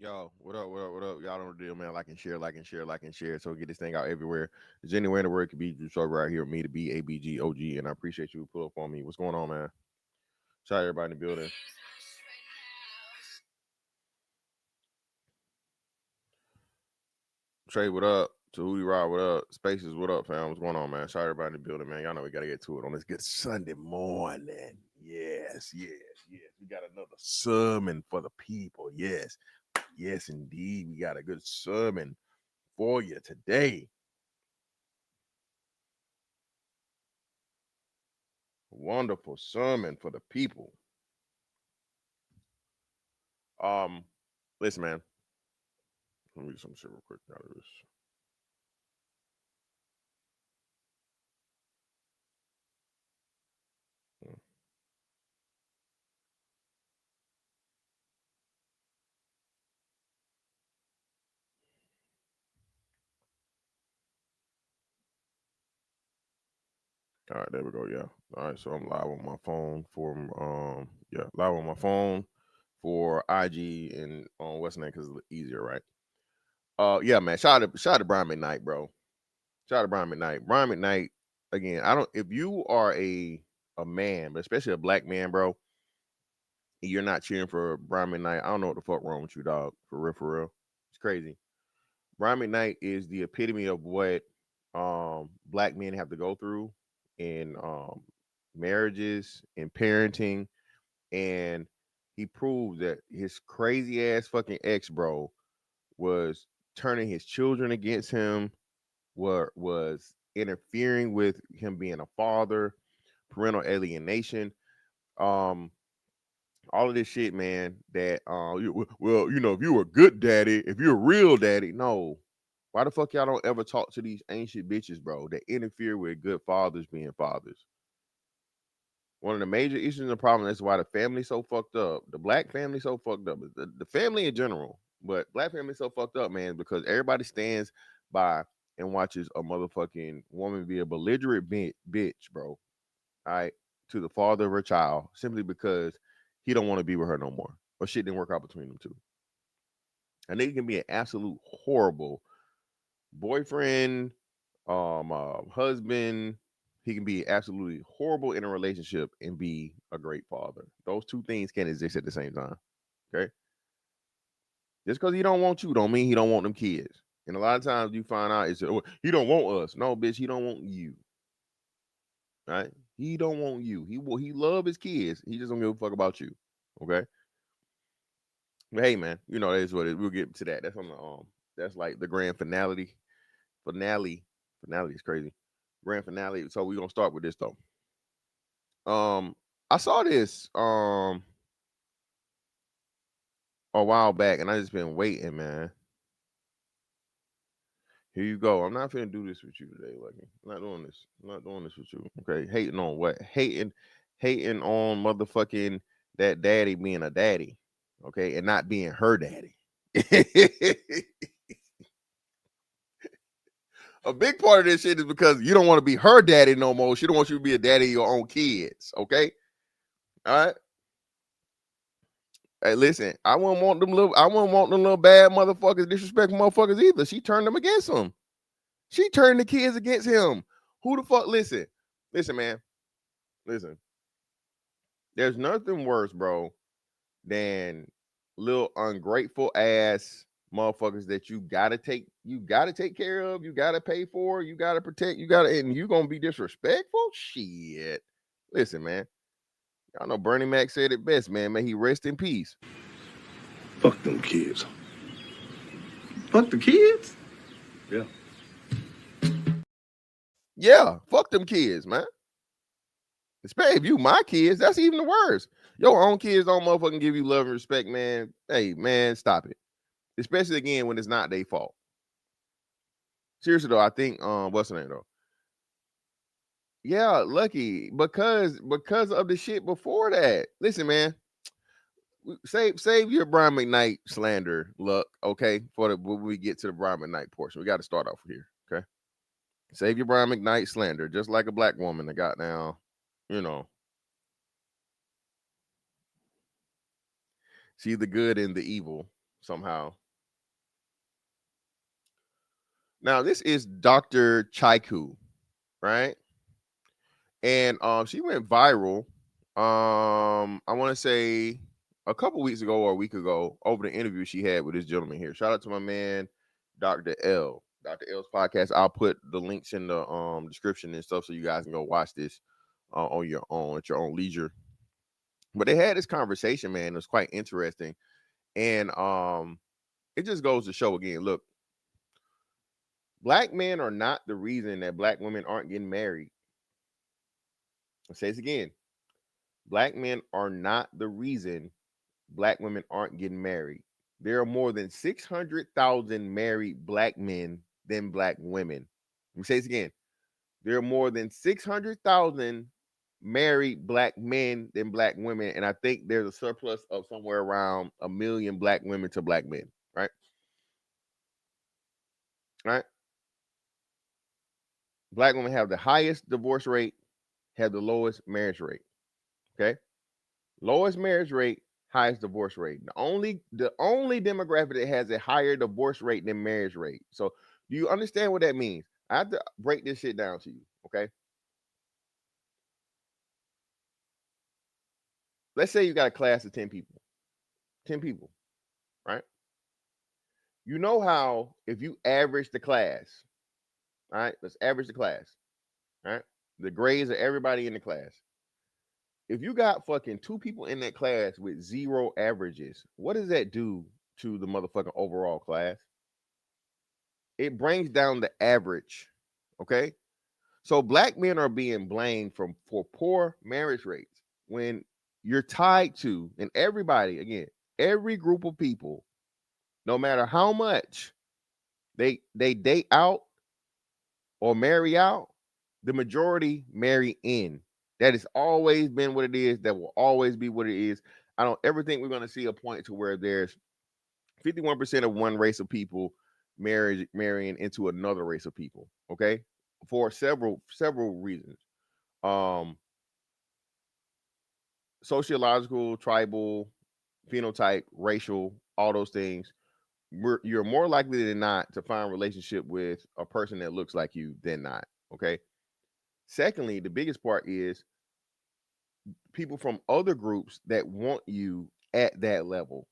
Yo, what up, what up, what up? Y'all know the deal, man. Like and share, like and share, like and share. So we get this thing out everywhere. There's anywhere in the world it could be. Just right here with me, the BABGOG, and I appreciate you pull up on me. What's going on, man? Shout out everybody in the building. Trey, what up? Tahuti Rod, what up? Spaces, what up, fam? What's going on, man? Shout out everybody in the building, man. Y'all know we gotta get to it on this good Sunday morning. Yes, yes, yes. We got another sermon for the people. Yes, yes, indeed. We got a good sermon for you today. Wonderful sermon for the people. Um, Listen, man. Let me get some shit real quick out of this. Hmm. All right, there we go. Yeah. All right, so I'm live on my phone live on my phone for IG and on Western because it's easier, right? Yeah, man. Shout out to Brian McKnight, bro. Shout out to Brian McKnight. Brian McKnight, again, I don't if you are a man, but especially a black man, bro, and you're not cheering for Brian McKnight, I don't know what the fuck wrong with you, dog. For real, for real. It's crazy. Brian McKnight is the epitome of what black men have to go through in marriages and parenting, and he proved that his crazy ass fucking ex bro was turning his children against him, was interfering with him being a father, parental alienation, um, all of this shit, man. That well, you know, if you were a good daddy, if you're a real daddy, no. Why the fuck y'all don't ever talk to these ancient bitches, bro, that interfere with good fathers being fathers? One of the major issues and the problem that's why the family's so fucked up. The black family so fucked up. The family in general, but black family so fucked up, man, because everybody stands by and watches a motherfucking woman be a belligerent bitch, bro. All right, to the father of her child simply because he don't want to be with her no more, or shit didn't work out between them two. A nigga can be an absolute horrible boyfriend, husband. He can be absolutely horrible in a relationship and be a great father. Those two things can exist at the same time. Okay, just because he don't want you, don't mean he don't want them kids. And a lot of times you find out it's oh, he don't want us. No, bitch, he don't want you. Right? He don't want you. He love his kids. He just don't give a fuck about you. Okay. But hey, man, you know that's what it is. We'll get to that. That's on the That's like the grand finale. Finale. Finale is crazy. Grand finale. So we're gonna start with this though. I saw this a while back, and I just been waiting, man. Here you go. I'm not finna do this with you today, Lucky. I'm not doing this. I'm not doing this with you. Okay. Hating on what? Hating on motherfucking that daddy being a daddy. Okay, and not being her daddy. A big part of this shit is because you don't want to be her daddy no more. She don't want you to be a daddy of your own kids. Okay. All right. Hey, listen, I wouldn't want them little bad motherfuckers, disrespectful motherfuckers either. She turned them against him. She turned the kids against him. Who the fuck? Listen, man. Listen. There's nothing worse, bro, than little ungrateful ass motherfuckers that you gotta take care of, you gotta pay for, you gotta protect, and you gonna be disrespectful. Shit. Listen, man. Y'all know Bernie Mac said it best, man. May he rest in peace. Fuck them kids. Fuck the kids? Yeah. Yeah, fuck them kids, man. Especially if you my kids, that's even the worst. Your own kids don't motherfucking give you love and respect, man. Hey, man, stop it. Especially again when it's not their fault. Seriously though, I think what's the name though? Yeah, lucky because of the shit before that. Listen, man, save your Brian McKnight slander, luck, okay? For the when we get to the Brian McKnight portion, we got to start off here, okay? Save your Brian McKnight slander, just like a black woman that got down, you know, see the good and the evil. somehow. Now, this is Dr. Chaiku, right? And she went viral. I want to say a couple weeks ago or a week ago over the interview she had with this gentleman here. Shout out to my man, Dr. L. Dr. L's podcast. I'll put the links in the description and stuff so you guys can go watch this on your own at your own leisure. But they had this conversation, man. It was quite interesting, and it just goes to show again. Look, black men are not the reason that black women aren't getting married. I'll say this again. Black men are not the reason black women aren't getting married. There are more than 600,000 married black men than black women. Let me say this again. There are more than 600,000 married black men than black women. And I think there's a surplus of somewhere around 1,000,000 black women to black men, right? Right? Black women have the highest divorce rate, have the lowest marriage rate. Okay. Lowest marriage rate, highest divorce rate. The only demographic that has a higher divorce rate than marriage rate. So do you understand what that means? I have to break this shit down to you. Okay. Let's say you got a class of 10 people. 10 people, right? You know how if you average the class, all right, let's average the class, all right? The grades of everybody in the class. If you got fucking 2 people in that class with 0 averages, what does that do to the motherfucking overall class? It brings down the average. Okay. So black men are being blamed for poor marriage rates when you're tied to, and everybody, again, every group of people, no matter how much they date out or marry out, the majority marry in. That has always been what it is. That will always be what it is. I don't ever think we're going to see a point to where there's 51% of one race of people marrying into another race of people. Okay, for several reasons. Um, Sociological, tribal, phenotype, racial, all those things. You're more likely than not to find a relationship with a person that looks like you than not. Okay. Secondly, the biggest part is people from other groups that want you at that level.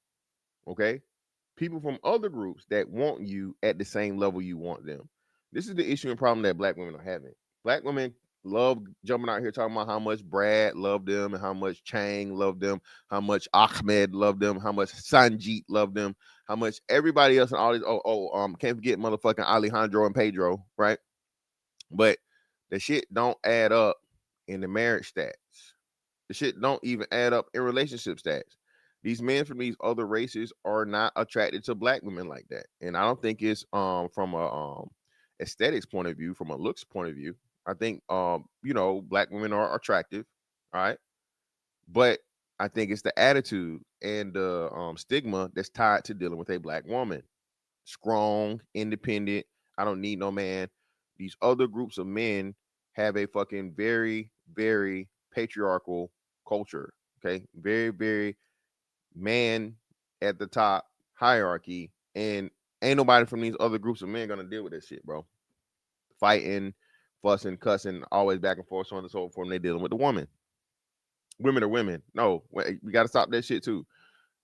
Okay. People from other groups that want you at the same level you want them. This is the issue and problem that black women are having. Black women love jumping out here talking about how much Brad loved them and how much Chang loved them, how much Ahmed loved them, how much Sanjeet loved them, how much everybody else and all these. Can't forget motherfucking Alejandro and Pedro, right? But the shit don't add up in the marriage stats. The shit don't even add up in relationship stats. These men from these other races are not attracted to black women like that. And I don't think it's from a aesthetics point of view, from a looks point of view. I think black women are attractive, all right? But I think it's the attitude and the stigma that's tied to dealing with a black woman. Strong, independent. I don't need no man. These other groups of men have a fucking very, very patriarchal culture. Okay. Very, very man at the top hierarchy. And ain't nobody from these other groups of men gonna deal with this shit, bro. Fighting, fussing, cussing, always back and forth, so on and so forth. And they dealing with the woman. Women are women. No, we gotta stop that shit too.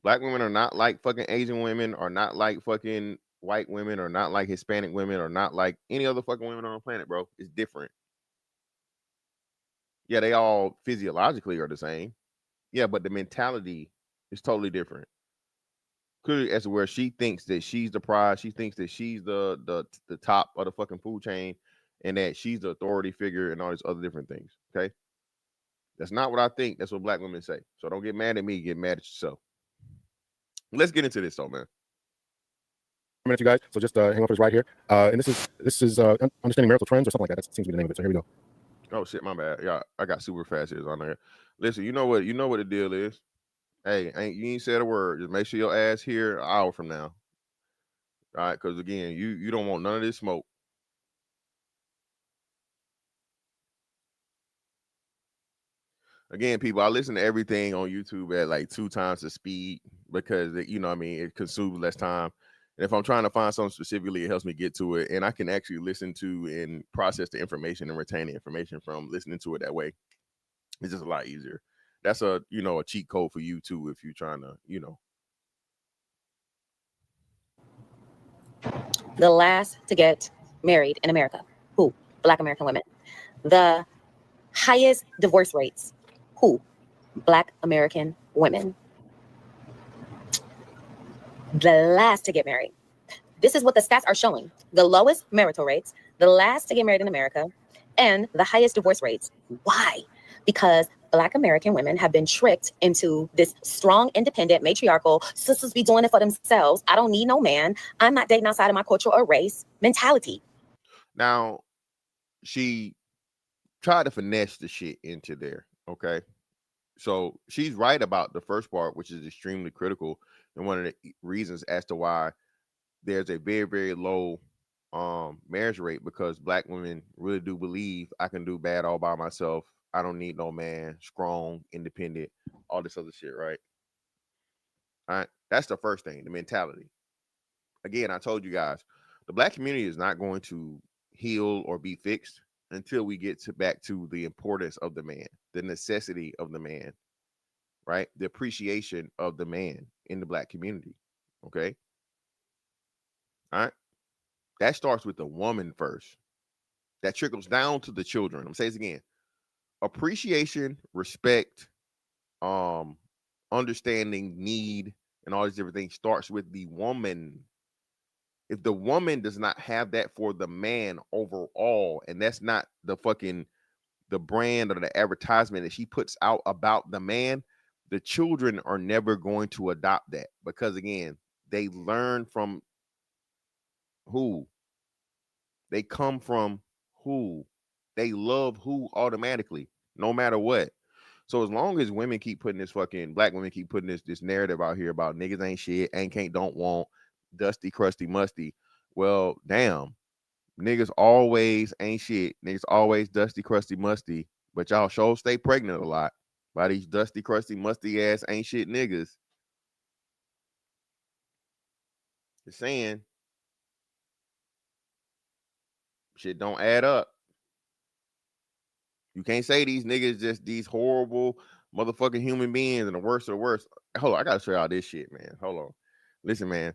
Black women are not like fucking Asian women, are not like fucking white women, or not like Hispanic women, or not like any other fucking women on the planet, bro. It's different. Yeah, they all physiologically are the same. Yeah, but the mentality is totally different. Clearly, as to where she thinks that she's the prize, she thinks that she's the top of the fucking food chain, and that she's the authority figure and all these other different things. Okay, that's not what I think. That's what black women say. So don't get mad at me. Get mad at yourself. Let's get into this, though, man. Minutes, you guys. So just hang on for this right here. And this is understanding marital trends or something like that. That seems to be the name of it. So here we go. Oh shit, my bad. Yeah, I got super fast ears on there. Listen, you know what the deal is. Hey, you ain't said a word. Just make sure your ass here an hour from now. All right, because again, you don't want none of this smoke. Again, people, I listen to everything on YouTube at like 2 times the speed, because you know, I mean, it consumes less time. And if I'm trying to find something specifically, it helps me get to it, and I can actually listen to and process the information and retain the information from listening to it that way. It's just a lot easier. That's a a cheat code for you too if you're trying to The last to get married in America. Who? Black American women. The highest divorce rates. Who? Black American women. The last to get married. This is what the stats are showing. The lowest marital rates, the last to get married in America, and the highest divorce rates. Why? Because Black American women have been tricked into this strong, independent, matriarchal, sisters be doing it for themselves. I don't need no man. I'm not dating outside of my culture or race mentality. Now, she tried to finesse the shit into there. Okay. So she's right about the first part, which is extremely critical and one of the reasons as to why there's a very, very low marriage rate, because Black women really do believe I can do bad all by myself. I don't need no man, strong, independent, all this other shit, right? All right. That's the first thing, the mentality. Again, I told you guys, the Black community is not going to heal or be fixed until we get back to the importance of the man, the necessity of the man, right? The appreciation of the man in the Black community. Okay. All right. That starts with the woman first. That trickles down to the children. I'm saying this again. Appreciation, respect, understanding, need, and all these different things starts with the woman. If the woman does not have that for the man overall, and that's not the brand or the advertisement that she puts out about the man, the children are never going to adopt that, because again, they learn from who? They come from who? They love who automatically, no matter what. So as long as women keep putting Black women keep putting this narrative out here about niggas ain't shit, ain't can't don't want, dusty, crusty, musty. Well, damn. Niggas always ain't shit. Niggas always dusty, crusty, musty. But y'all sure stay pregnant a lot by these dusty, crusty, musty ass ain't shit niggas. Just saying, shit don't add up. You can't say these niggas just these horrible motherfucking human beings and the worst of the worst. Hold on, I gotta show y'all this shit, man. Hold on. Listen, man.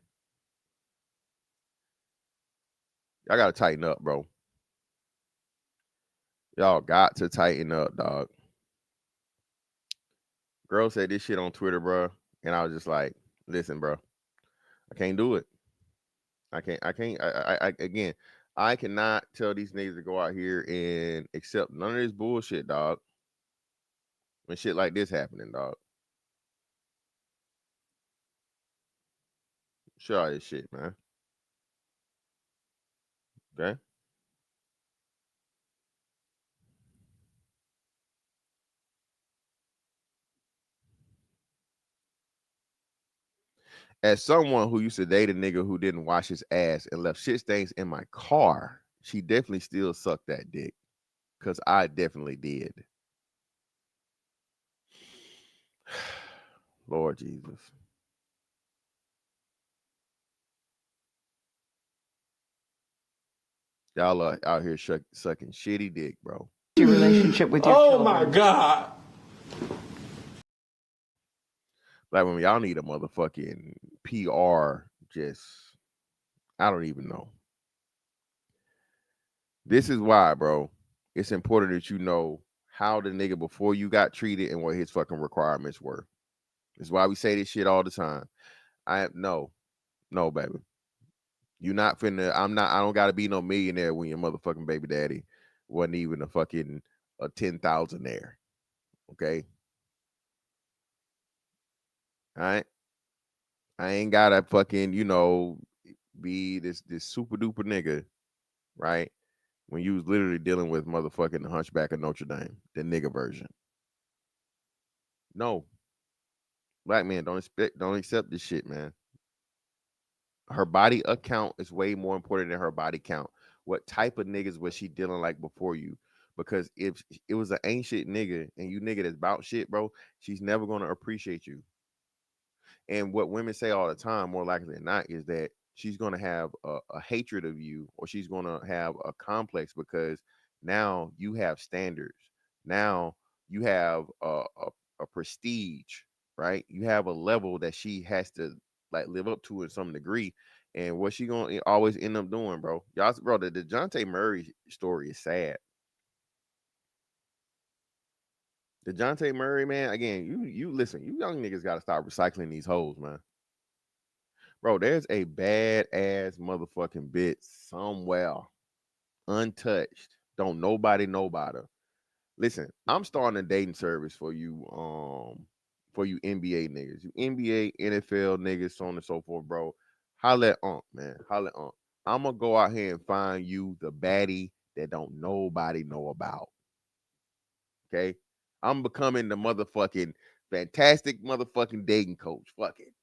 Y'all gotta tighten up, bro. Y'all got to tighten up, dog. Girl said this shit on Twitter, bro. And I was just like, listen, bro. I can't do it. I again, I cannot tell these niggas to go out here and accept none of this bullshit, dog. When shit like this happening, dog. Show all this shit, man. Okay. As someone who used to date a nigga who didn't wash his ass and left shit stains in my car, she definitely still sucked that dick. Cause I definitely did. Lord Jesus. Y'all are out here sucking shitty dick, bro. Your relationship with your children. Oh my God. Like when y'all need a motherfucking PR, just I don't even know. This is why, bro. It's important that you know how the nigga before you got treated and what his fucking requirements were. That's why we say this shit all the time. No, baby. You not finna. I don't gotta be no millionaire when your motherfucking baby daddy wasn't even a fucking a 10,000 there. Okay. All right. I ain't gotta fucking, be this super duper nigga, right? When you was literally dealing with motherfucking the Hunchback of Notre Dame, the nigga version. No. Black men don't accept this shit, man. Her body account is way more important than her body count. What type of niggas was she dealing like before you? Because if it was an ain't shit nigga and you nigga that's about shit, bro, she's never gonna appreciate you. And what women say all the time, more likely than not, is that she's going to have a hatred of you, or she's going to have a complex because now you have standards. Now you have a prestige, right? You have a level that she has to like live up to in some degree. And what she gonna always end up doing, bro? Y'all, bro, the DeJounte Murray story is sad. DeJounte Murray, man, again, you listen, you young niggas gotta stop recycling these hoes, man. Bro, there's a bad ass motherfucking bit somewhere untouched. Don't nobody know about her. Listen, I'm starting a dating service for you NBA niggas. You NBA, NFL niggas, so on and so forth, bro. Holla at Unc, man. Holla at Unc. I'm gonna go out here and find you the baddie that don't nobody know about. Okay? I'm becoming the motherfucking fantastic motherfucking dating coach. Fuck it.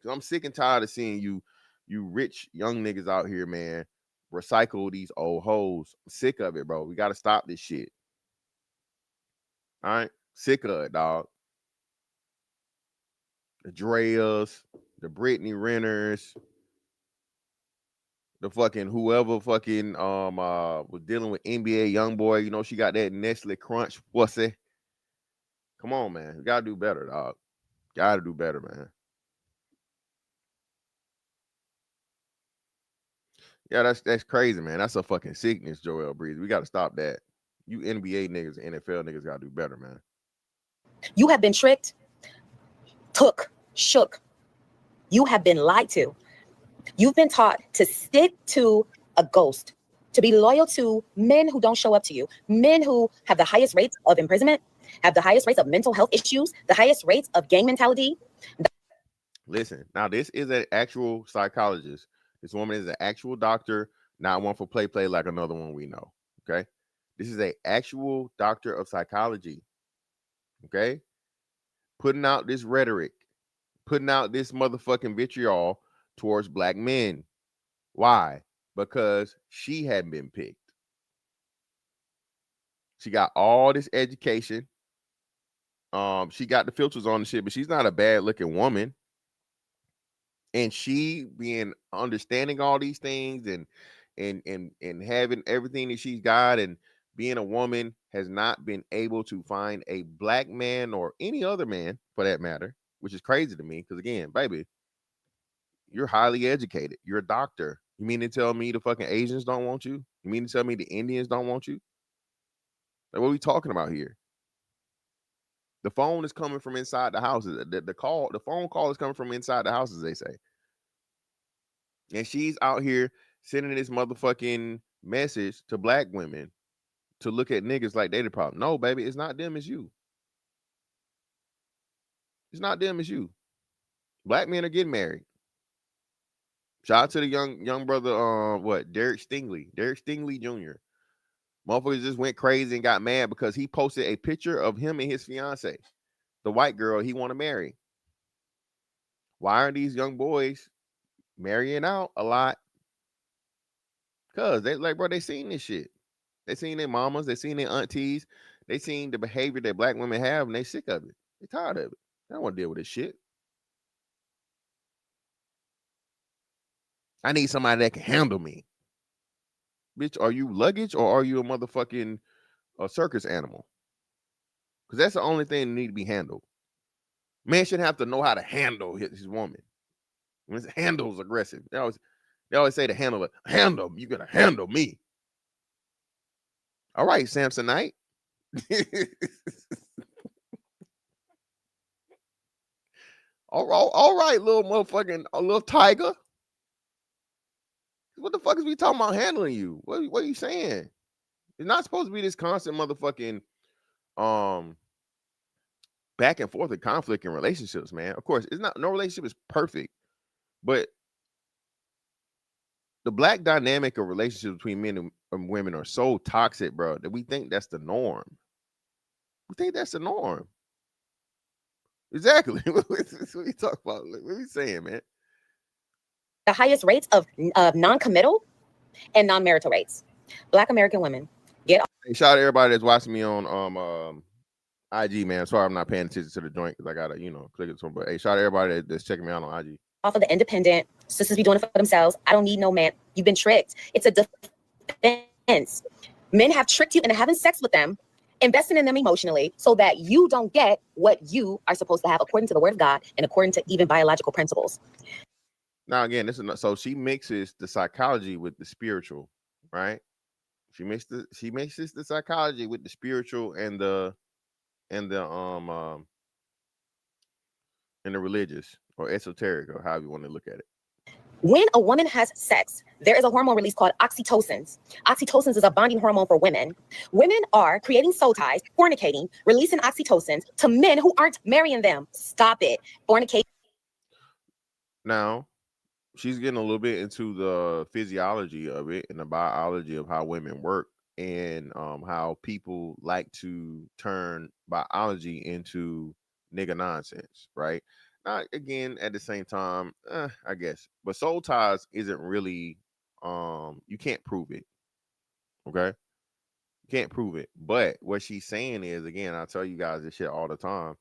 Cause I'm sick and tired of seeing you rich young niggas out here, man, recycle these old hoes. I'm sick of it, bro. We gotta stop this shit. All right? Sick of it, dog. The Dreas, the Brittany Renners, the fucking whoever fucking was dealing with NBA young boy. You know, she got that Nestle Crunch pussy. Come on, man. You gotta do better, dog. Gotta do better, man. Yeah, that's crazy, man. That's a fucking sickness, Joel Breeze. We gotta stop that. You NBA niggas, NFL niggas gotta do better, man. You have been tricked, took, shook. You have been lied to. You've been taught to stick to a ghost, to be loyal to men who don't show up to you, men who have the highest rates of imprisonment, have the highest rates of mental health issues, the highest rates of gang mentality. Listen, now this is an actual psychologist. This woman is an actual doctor, not one for play like another one we know. Okay. This is an actual doctor of psychology. Okay. Putting out this rhetoric, putting out this motherfucking vitriol towards black men. Why? Because she hadn't been picked. She got all this education. She got the filters on the shit, but she's not a bad looking woman. And she being understanding all these things and having everything that she's got and being a woman has not been able to find a black man or any other man for that matter, which is crazy to me. Because again, baby, you're highly educated. You're a doctor. You mean to tell me the fucking Asians don't want you? You mean to tell me the Indians don't want you? Like, what are we talking about here? The phone is coming from inside the house. The phone call is coming from inside the house, as they say. And she's out here sending this motherfucking message to black women to look at niggas like they the problem. No, baby, it's not them, it's you. It's not them, it's you. Black men are getting married. Shout out to the young brother, Derek Stingley Jr. Motherfuckers just went crazy and got mad because he posted a picture of him and his fiance, the white girl he want to marry. Why are these young boys marrying out a lot? Because they like, bro, they seen this shit. They seen their mamas, they seen their aunties, they seen the behavior that black women have, and they sick of it. They tired of it. They don't want to deal with this shit. I need somebody that can handle me. Bitch, are you luggage or are you a motherfucking circus animal? Because that's the only thing that need to be handled. Man should have to know how to handle his woman. When his handle's aggressive. They always say to handle it. Handle, you gotta handle me. All right, Samsonite. all right, little motherfucking little tiger. What the fuck is we talking about handling you? What are you saying? It's not supposed to be this constant motherfucking back and forth of conflict in relationships, man. Of course, it's not, no relationship is perfect, but the black dynamic of relationships between men and women are so toxic, bro, that we think that's the norm. We think that's the norm. Exactly. What you talk about? What are you saying, man? The highest rates of non-committal and non-marital rates. Black American women get. Hey, shout out to everybody that's watching me on IG, man. Sorry, I'm not paying attention to the joint because I gotta, click it. But hey, shout out to everybody that's checking me out on IG. Off of the independent, sisters be doing it for themselves. I don't need no man. You've been tricked. It's a defense. Men have tricked you into having sex with them, investing in them emotionally, so that you don't get what you are supposed to have according to the word of God and according to even biological principles. Now, again, so she mixes the psychology with the spiritual, right? She mixes the psychology with the spiritual and the religious or esoteric, or however you want to look at it. When a woman has sex, there is a hormone release called oxytocin. Oxytocin is a bonding hormone for women. Women are creating soul ties, fornicating, releasing oxytocin to men who aren't marrying them. Stop it. Fornicate. Now, she's getting a little bit into the physiology of it and the biology of how women work, and how people like to turn biology into nigga nonsense, right? Now, again, at the same time, I guess, but soul ties isn't really, you can't prove it, okay? You can't prove it. But what she's saying is, again, I tell you guys this shit all the time.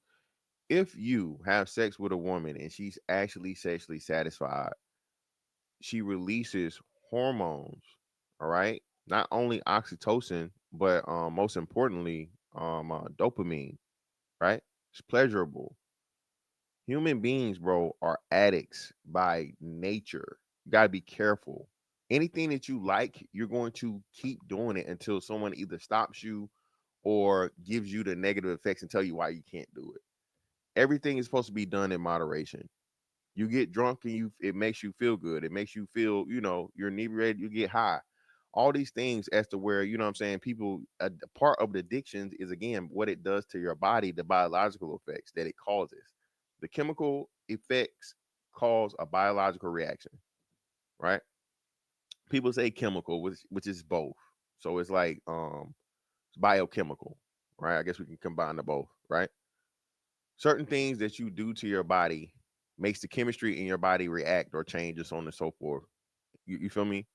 If you have sex with a woman and she's actually sexually satisfied, she releases hormones, all right? Not only oxytocin, but most importantly, dopamine, right? It's pleasurable. Human beings, bro, are addicts by nature. You got to be careful. Anything that you like, you're going to keep doing it until someone either stops you or gives you the negative effects and tell you why you can't do it. Everything is supposed to be done in moderation. You get drunk and it makes you feel good. It makes you feel, you're inebriated, you get high. All these things as to where, you know what I'm saying, people, part of the addictions is, again, what it does to your body, the biological effects that it causes. The chemical effects cause a biological reaction, right? People say chemical, which is both. So it's like it's biochemical, right? I guess we can combine the both, right? Certain things that you do to your body makes the chemistry in your body react or change, and so on and so forth. You feel me?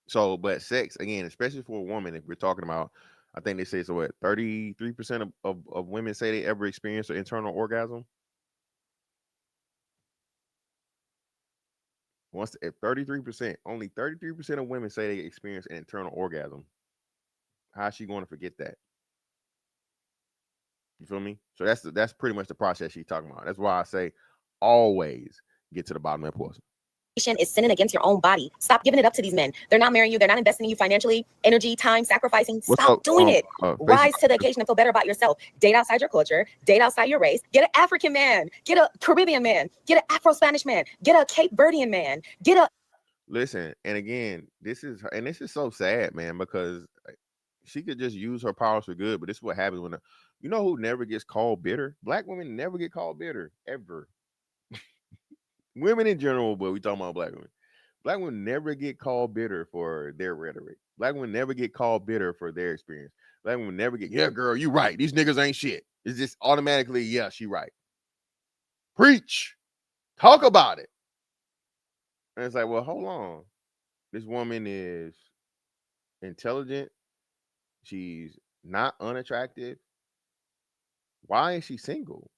So, but sex, again, especially for a woman, if we're talking about, I think they say, so what, 33% of women say they ever experience an internal orgasm. Once at 33%, only 33% of women say they experience an internal orgasm. How's she going to forget that? You feel me? So that's pretty much the process she's talking about. That's why I say always get to the bottom of that portion. Is sinning against your own body. Stop giving it up to these men. They're not marrying you. They're not investing in you financially, energy, time, sacrificing. Stop doing it. Rise to the occasion and feel better about yourself. Date outside your culture. Date outside your race. Get an African man. Get a Caribbean man. Get an Afro-Spanish man. Get a Cape Verdean man. Get a... Listen, and again, this is so sad, man, because she could just use her powers for good, but this is what happens when you know who never gets called bitter? Black women never get called bitter, ever. Women in general, but we talking about black women. Black women never get called bitter for their rhetoric. Black women never get called bitter for their experience. Black women never get, yeah, girl, you right. These niggas ain't shit. It's just automatically, yeah, she right. Preach. Talk about it. And it's like, well, hold on. This woman is intelligent. She's not unattractive. Why is she single?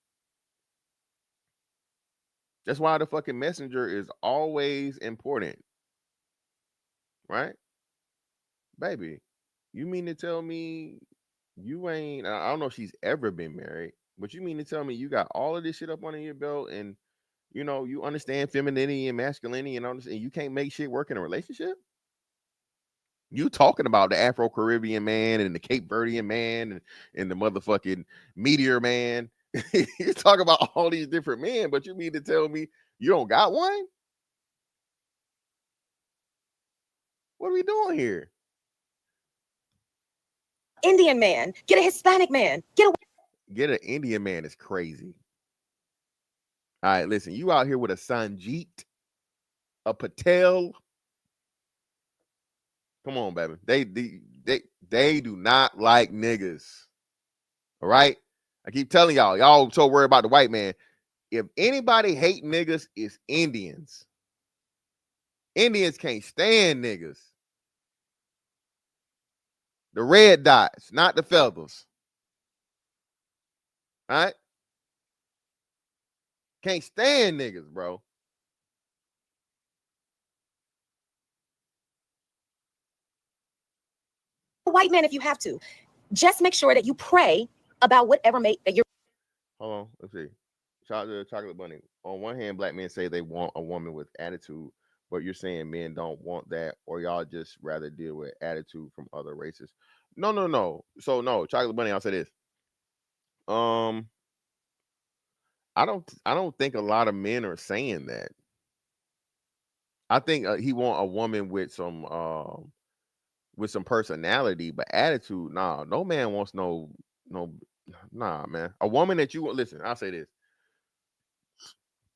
That's why the fucking messenger is always important. Right? Baby, you mean to tell me you ain't, I don't know if she's ever been married, but you mean to tell me you got all of this shit up under your belt, and you understand femininity and masculinity and all this, and you can't make shit work in a relationship? You talking about the Afro-Caribbean man and the Cape Verdean man and the motherfucking meteor man. You talk about all these different men, but you mean to tell me you don't got one? What are we doing here? Indian man. Get a Hispanic man. Get an Indian man is crazy. All right, listen, you out here with a Sanjeet, a Patel. Come on, baby. They do not like niggas. All right? I keep telling y'all so worried about the white man. If anybody hate niggas, it's Indians. Indians can't stand niggas. The red dots, not the feathers. All right? Can't stand niggas, bro. White man if you have to. Just make sure that you pray about whatever mate that you're. Hold on, let's see. Shout out to the Chocolate Bunny. On one hand, black men say they want a woman with attitude, but you're saying men don't want that, or y'all just rather deal with attitude from other races. No. So no, Chocolate Bunny, I'll say this. I don't think a lot of men are saying that. I think he want a woman with some personality, but attitude, nah. No man wants no, nah, man. A woman that you listen. I'll say this.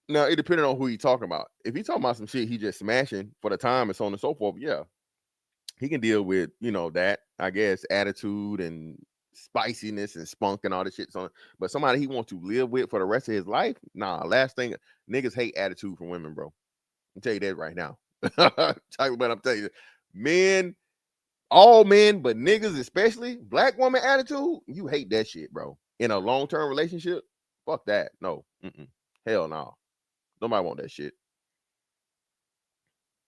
Now it depending on who you talking about. If he talking about some shit he just smashing for the time and so on and so forth, yeah, he can deal with that. I guess attitude and spiciness and spunk and all this shit. So, but somebody he wants to live with for the rest of his life, nah. Last thing, niggas hate attitude from women, bro. I'll tell you that right now. But I'm telling you, men, all men, but niggas especially, black woman attitude, you hate that shit, bro. In a long-term relationship, fuck that. No. Hell no. Nobody want that shit.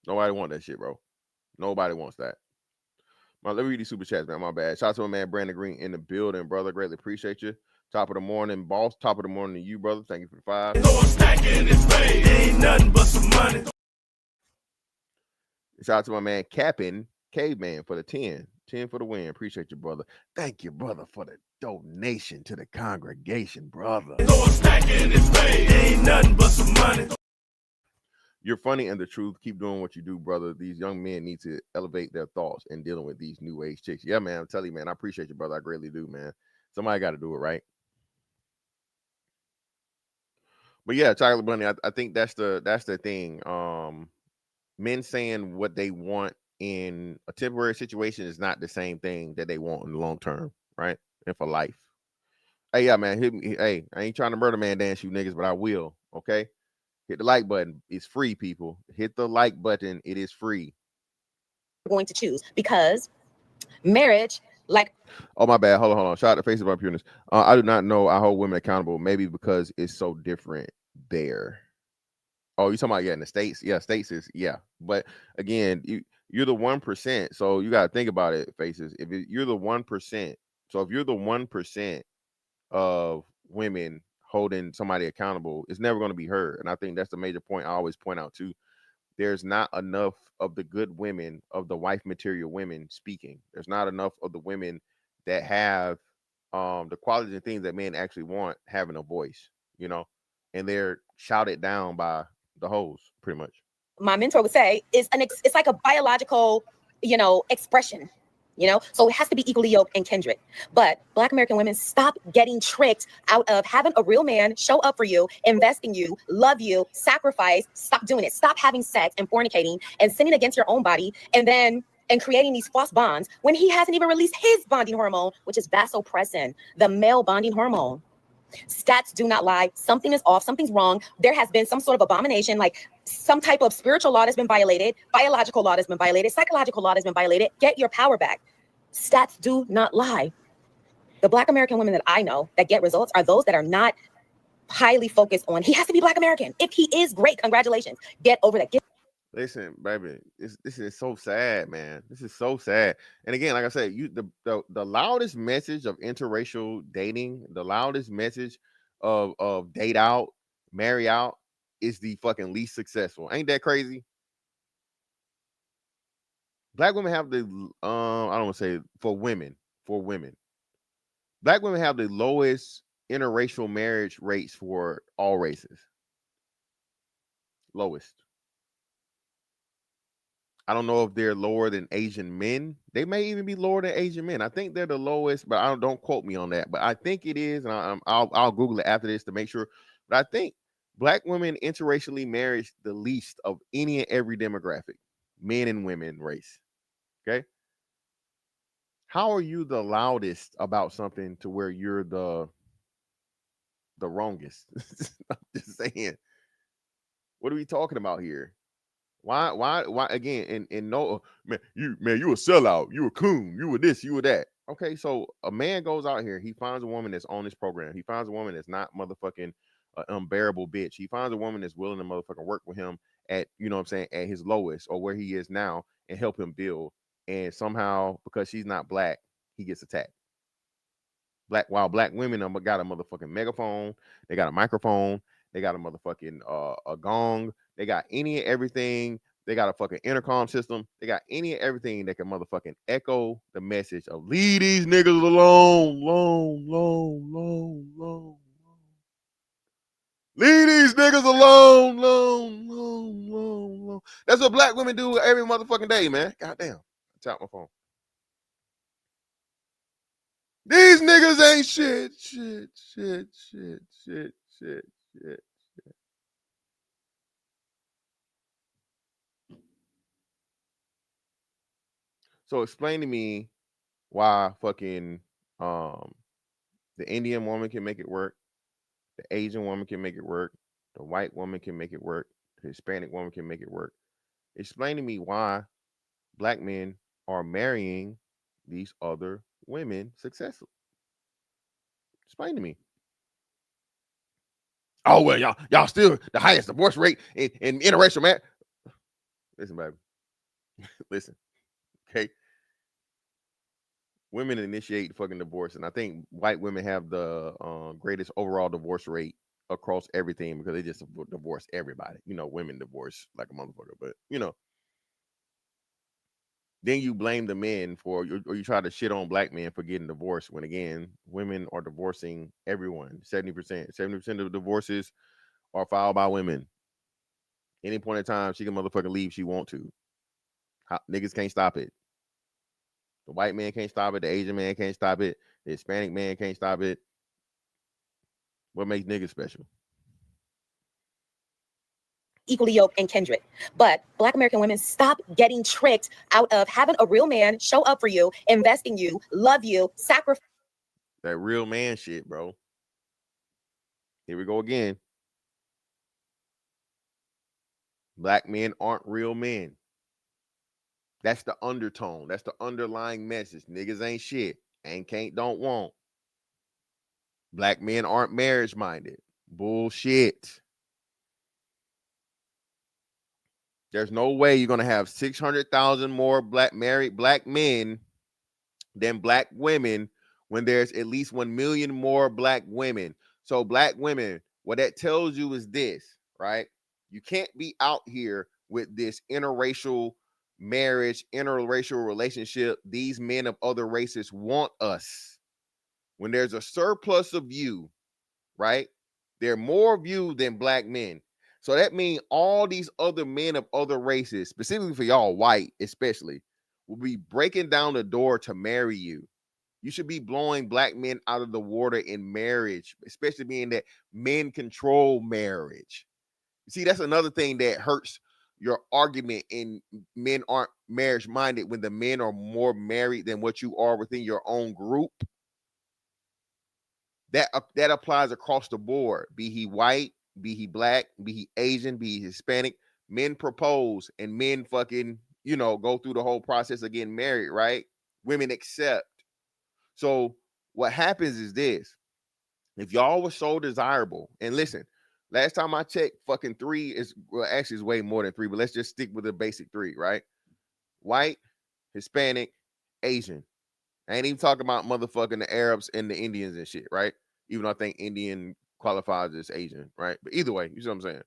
Nobody want that shit, bro. Nobody wants that. Let me read these super chats, man. My bad. Shout out to my man Brandon Green in the building, brother. Greatly appreciate you. Top of the morning, boss. Top of the morning to you, brother. Thank you for the 5. Ain't nothing but some money. Shout out to my man Cappin Caveman for the 10. 10 for the win. Appreciate you, brother. Thank you, brother, for the donation to the congregation, brother. Ain't nothing but some money. You're funny and the truth. Keep doing what you do, brother. These young men need to elevate their thoughts in dealing with these new age chicks. Yeah, man. I'm telling you, man. I appreciate you, brother. I greatly do, man. Somebody got to do it, right? But yeah, Chocolate Bunny, I think that's the thing. Men saying what they want in a temporary situation is not the same thing that they want in the long term, right? And for life. Hey, yeah, man. Hit me. Hey, I ain't trying to murder man dance you niggas, but I will. Okay. Hit the like button. It's free, people. Hit the like button. It is free. Going to choose because marriage, like. Oh, my bad. Hold on. Shout out to Face of Our Pureness. I do not know. I hold women accountable. Maybe because it's so different there. Oh, you talking about in the States? Yeah, States is But again, you're the 1%. So you got to think about it, Faces. You're the 1%. So if you're the 1% of women holding somebody accountable, it's never going to be heard. And I think that's the major point I always point out too. There's not enough of the good women, of the wife material women speaking. There's not enough of the women that have the qualities and things that men actually want having a voice, and they're shouted down by the hoes pretty much. My mentor would say it's like a biological, expression. So it has to be equally yoked and kindred. But Black American women, stop getting tricked out of having a real man show up for you, invest in you, love you, sacrifice. Stop doing it. Stop having sex and fornicating and sinning against your own body and creating these false bonds when he hasn't even released his bonding hormone, which is vasopressin, the male bonding hormone. Stats do not lie. Something is off. Something's wrong. There has been some sort of abomination, like some type of spiritual law has been violated, biological law has been violated, psychological law has been violated. Get your power back. Stats do not lie. The Black American women that I know that get results are those that are not highly focused on, he has to be Black American. If he is, great, congratulations. Get over that. Listen, baby, this is so sad, man. This is so sad. And again, like I said, the loudest message of interracial dating, the loudest message of date out, marry out, is the fucking least successful. Ain't that crazy? Black women have the I don't want to say for women. Black women have the lowest interracial marriage rates for all races. Lowest. I don't know if they're lower than Asian men. They may even be lower than Asian men. I think they're the lowest, but don't quote me on that. But I think it is, and I'll Google it after this to make sure. But I think Black women interracially marry the least of any and every demographic, men and women race. Okay. How are you the loudest about something to where you're the wrongest? I'm just saying. What are we talking about here? Why again? And no, man, you a sellout. You a coon. You a this. You a that. Okay, so a man goes out here. He finds a woman that's on this program. He finds a woman that's not motherfucking unbearable bitch. He finds a woman that's willing to motherfucking work with him at, you know what I'm saying, at his lowest or where he is now and help him build. And somehow, because she's not black, he gets attacked. While black women got a motherfucking megaphone, they got a microphone, they got a motherfucking a gong, they got any and everything, they got a fucking intercom system, they got any and everything that can motherfucking echo the message of leave these niggas alone, long. Leave these niggas alone, long. That's what black women do every motherfucking day, man. Goddamn. I tapped my phone. These niggas ain't shit. So explain to me why fucking the Indian woman can make it work, the Asian woman can make it work, the white woman can make it work, the Hispanic woman can make it work. Explain to me why black men are marrying these other women successfully. Explain to me. Oh well, y'all still the highest divorce rate in interracial marriage. Listen, baby. Listen, okay. Women initiate fucking divorce, and I think white women have the greatest overall divorce rate across everything because they just divorce everybody. You know, women divorce like a motherfucker, but you know. Then you blame the men or you try to shit on black men for getting divorced when again women are divorcing everyone. 70% of divorces are filed by women. Any point in time she can motherfucking leave she want to. Niggas can't stop it. The white man can't stop it. The Asian man can't stop it. The Hispanic man can't stop it. What makes niggas special? Equally yoked and kindred. But black American women, stop getting tricked out of having a real man show up for you, invest in you, love you, sacrifice. That real man shit, bro. Here we go again. Black men aren't real men. That's the undertone. That's the underlying message. Niggas ain't shit. Ain't, can't, don't, won't. Black men aren't marriage minded. Bullshit. There's no way you're going to have 600,000 more married black men than black women when there's at least 1 million more black women. So black women, what that tells you is this, right? You can't be out here with this interracial marriage, interracial relationship. These men of other races want us. When there's a surplus of you, right? There are more of you than black men. So that means all these other men of other races, specifically for y'all white especially, will be breaking down the door to marry you. You should be blowing black men out of the water in marriage, especially being that men control marriage. See, that's another thing that hurts your argument in men aren't marriage minded when the men are more married than what you are within your own group. That applies across the board. Be he white, be he black, be he Asian, be he Hispanic. Men propose and men fucking, go through the whole process of getting married, right? Women accept. So what happens is this. If y'all were so desirable, and listen, last time I checked, fucking 3 is, well, actually it's way more than 3, but let's just stick with the basic 3, right? White, Hispanic, Asian. I ain't even talking about motherfucking the Arabs and the Indians and shit, right? Even though I think Indian qualifies as Asian, right? But either way, you see what I'm saying?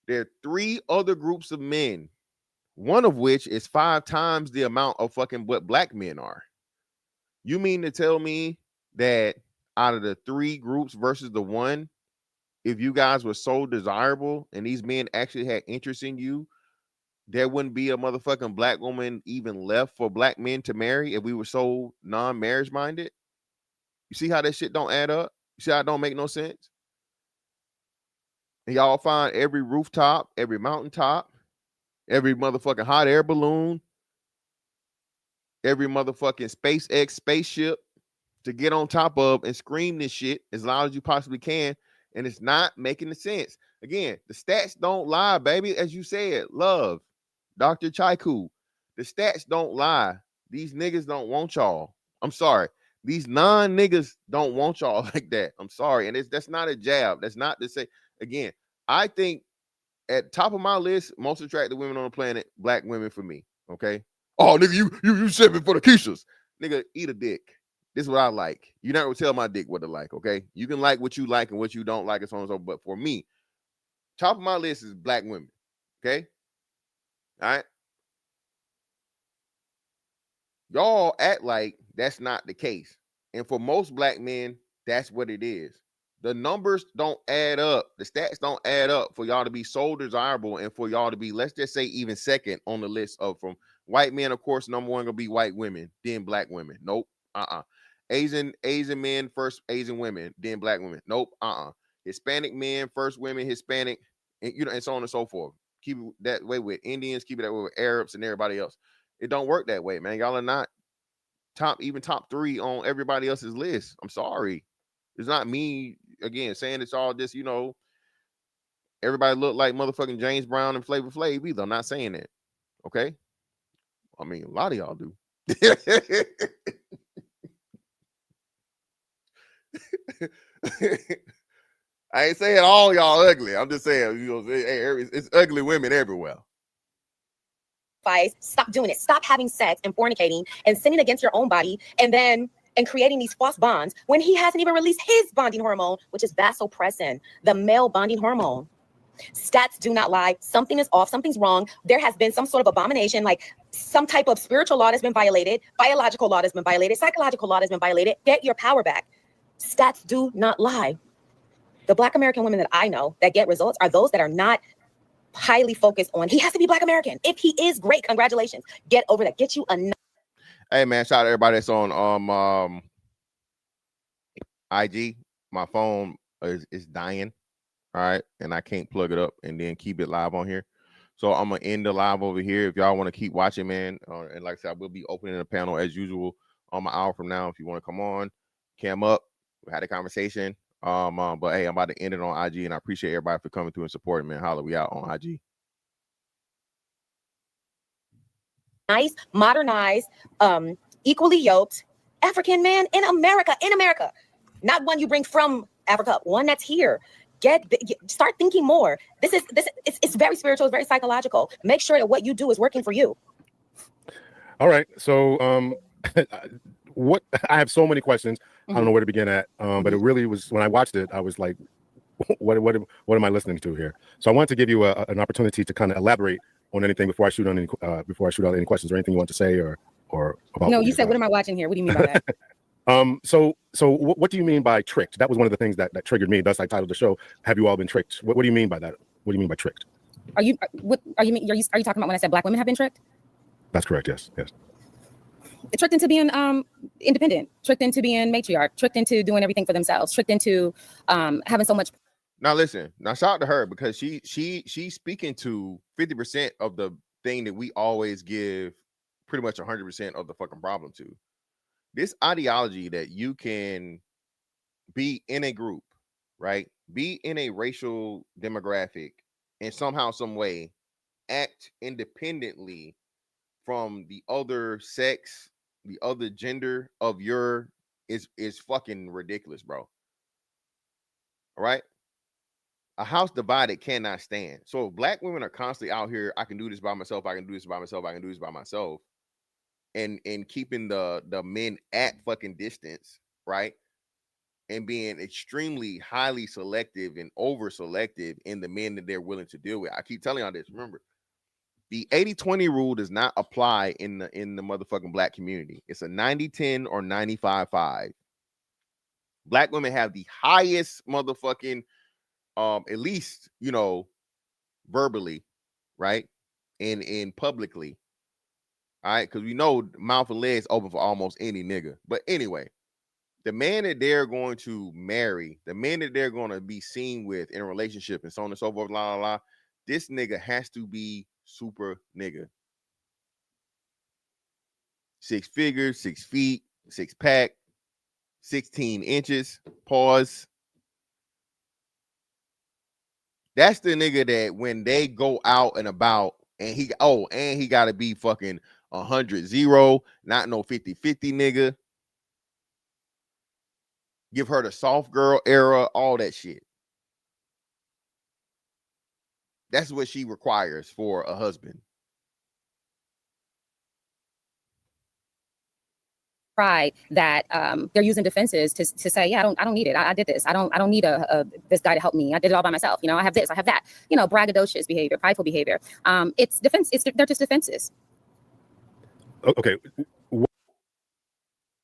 There are 3 other groups of men, one of which is 5 times the amount of fucking what black men are. You mean to tell me that out of the 3 groups versus the one, if you guys were so desirable and these men actually had interest in you, there wouldn't be a motherfucking black woman even left for black men to marry if we were so non-marriage minded? You see how that shit don't add up? You see how it don't make no sense? And y'all find every rooftop, every mountaintop, every motherfucking hot air balloon, every motherfucking SpaceX spaceship to get on top of and scream this shit as loud as you possibly can. and it's not making the sense. Again, the stats don't lie, baby. As you said, love, Dr. Chaiku, the stats don't lie. These niggas don't want y'all. I'm sorry. These non-niggas don't want y'all like that. I'm sorry. And that's not a jab. That's not to say, again, I think at top of my list, most attractive women on the planet, black women for me. Okay. Oh, nigga, you shipping for the Keishas. Nigga, eat a dick. This is what I like. You're not gonna tell my dick what to like, okay? You can like what you like and what you don't like and so on and so forth. But for me, top of my list is black women. Okay. All right. Y'all act like that's not the case. And for most black men, that's what it is. The numbers don't add up. The stats don't add up for y'all to be so desirable and for y'all to be, let's just say, even second on the list of from white men. Of course, number one gonna be white women, then black women. Nope. Asian men first, Asian women, then black women. Nope. Hispanic men first, women, Hispanic, and and so on and so forth. Keep it that way with Indians, keep it that way with Arabs and everybody else. It don't work that way, man. Y'all are not top 3 on everybody else's list. I'm sorry. It's not me again saying it's all just, everybody look like motherfucking James Brown and Flavor Flav either. I'm not saying that. Okay. I mean, a lot of y'all do. I ain't saying all y'all ugly. I'm just saying, it's ugly women everywhere. Stop doing it. Stop having sex and fornicating and sinning against your own body and creating these false bonds when he hasn't even released his bonding hormone, which is vasopressin, the male bonding hormone. Stats do not lie. Something is off. Something's wrong. There has been some sort of abomination, like some type of spiritual law has been violated, biological law has been violated, psychological law has been violated. Get your power back. Stats do not lie. The Black American women that I know that get results are those that are not highly focused on he has to be Black American. If he is, great, congratulations. Get over that. Get you a. Hey man, shout out to everybody that's on IG. My phone is dying. All right, and I can't plug it up and then keep it live on here. So I'm gonna end the live over here. If y'all want to keep watching, man, and like I said, I will be opening the panel as usual on an hour from now. If you want to come on, cam up, we had a conversation. But hey, I'm about to end it on IG, and I appreciate everybody for coming through and supporting, man. Holla, we out on IG. Nice, modernized, equally yoked African man in America, not one you bring from Africa, one that's here. Start thinking more. It's very spiritual, it's very psychological. Make sure that what you do is working for you. All right. So what I have so many questions. I don't know where to begin at. But it really was when I watched it, I was like, what am I listening to here? So I wanted to give you an opportunity to kind of elaborate on anything before I shoot out any questions or anything you want to say or about. No, you said, what am I watching here? What do you mean by that? So what do you mean by tricked? That was one of the things that triggered me. Thus, I titled the show, "Have You All Been Tricked?" What do you mean by that? What do you mean by tricked? Are you talking about when I said Black women have been tricked? That's correct. Yes. Tricked into being independent, tricked into being matriarch, tricked into doing everything for themselves, tricked into having so much. Now listen, now shout out to her because she's speaking to 50% of the thing that we always give pretty much 100% of the fucking problem to. This ideology that you can be in a group, right? Be in a racial demographic and somehow, some way act independently from the other sex, the other gender of your is fucking ridiculous, bro. All right. A house divided cannot stand. So if Black women are constantly out here, I can do this by myself, I can do this by myself, I can do this by myself, and keeping the men at fucking distance, right? And being extremely highly selective and over selective in the men that they're willing to deal with. I keep telling y'all this. Remember, the 80-20 rule does not apply in the motherfucking Black community. It's a 90-10 or 95-5. Black women have the highest motherfucking at least, verbally, right? And publicly. All right, because we know mouth and legs open for almost any nigga. But anyway, the man that they're going to marry, the man that they're going to be seen with in a relationship and so on and so forth, la la la, this nigga has to be super nigga. 6 figures, 6 feet, 6 pack, 16 inches, pause. That's the nigga that when they go out and about and he got to be fucking 100-0, not no 50-50 nigga. Give her the soft girl era, all that shit. That's what she requires for a husband. Pride that they're using defenses to say, yeah, I don't need it. I did this. I don't need this guy to help me. I did it all by myself. You know, I have this, I have that. You know, braggadocious behavior, prideful behavior. It's defense. They're just defenses. Okay.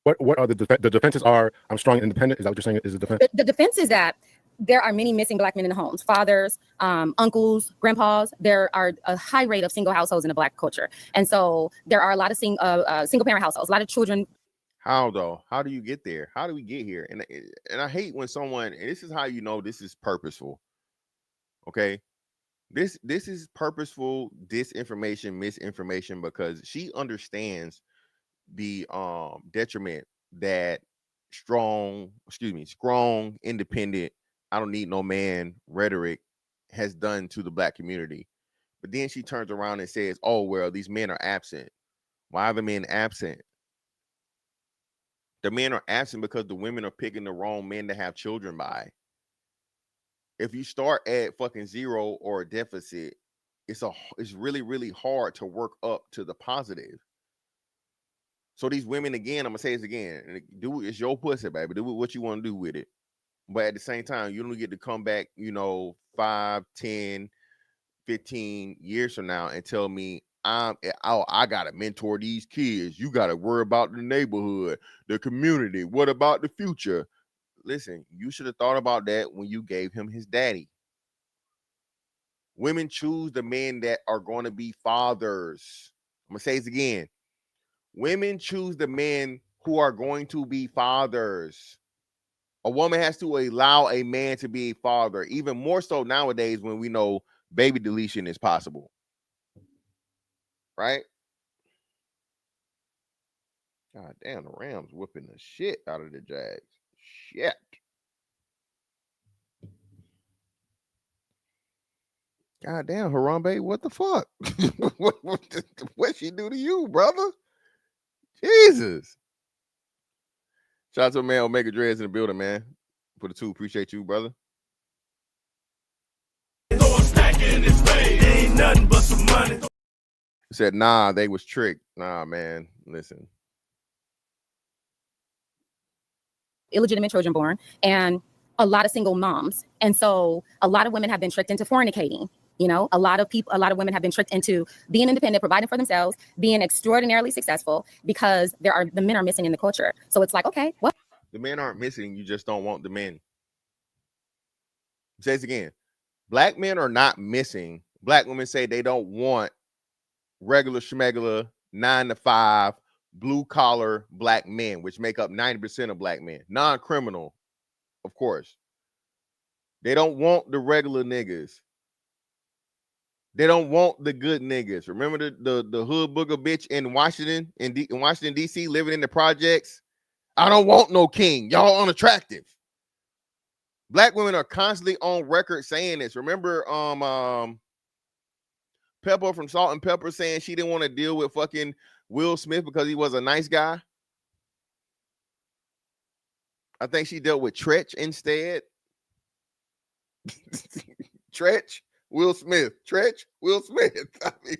What are the defenses? Are I'm strong and independent? Is that what you're saying? Is the defense? The defense is that there are many missing Black men in the homes, fathers, uncles, grandpas. There are a high rate of single households in the Black culture, and so there are a lot of single parent households, a lot of children. How though? How do you get there? How do we get here? And I hate when someone, and this is how you know this is purposeful. Okay, this is purposeful disinformation, misinformation, because she understands the detriment that strong, independent, I don't need no man rhetoric has done to the Black community. But then she turns around and says, oh, well, these men are absent. Why are the men absent? The men are absent because the women are picking the wrong men to have children by. If you start at fucking 0 or a deficit, it's really, really hard to work up to the positive. So these women, again, I'm gonna say this again, it's your pussy, baby. Do what you want to do with it. But at the same time, you don't get to come back, 5, 10, 15 years from now and tell me I gotta mentor these kids. You gotta worry about the neighborhood, the community. What about the future? Listen, you should have thought about that when you gave him his daddy. Women choose the men that are going to be fathers. I'm gonna say this again. Women choose the men who are going to be fathers. A woman has to allow a man to be a father, even more so nowadays when we know baby deletion is possible. Right? God damn, the Rams whipping the shit out of the Jags. Shit. God damn, Harambe, what the fuck? What she do to you, brother? Jesus. Shout out to man Omega Dreads in the building, man. For the 2, appreciate you, brother. Ain't nothing but some money. Said, nah, they was tricked. Nah, man, listen. Illegitimate children born, and a lot of single moms. And so a lot of women have been tricked into fornicating. A lot of women have been tricked into being independent, providing for themselves, being extraordinarily successful because the men are missing in the culture. So it's like, okay, what? The men aren't missing. You just don't want the men. Say this again. Black men are not missing. Black women say they don't want regular schmegular 9-to-5 blue collar Black men, which make up 90% of Black men, non-criminal, of course. They don't want the regular niggas. They don't want the good niggas. Remember the hood booger bitch in Washington, in Washington, D.C., living in the projects? I don't want no king. Y'all unattractive. Black women are constantly on record saying this. Remember Pepper from Salt and Pepper saying she didn't want to deal with fucking Will Smith because he was a nice guy? I think she dealt with Tretch instead. Tretch, Will Smith. Tretch, Will Smith. I mean,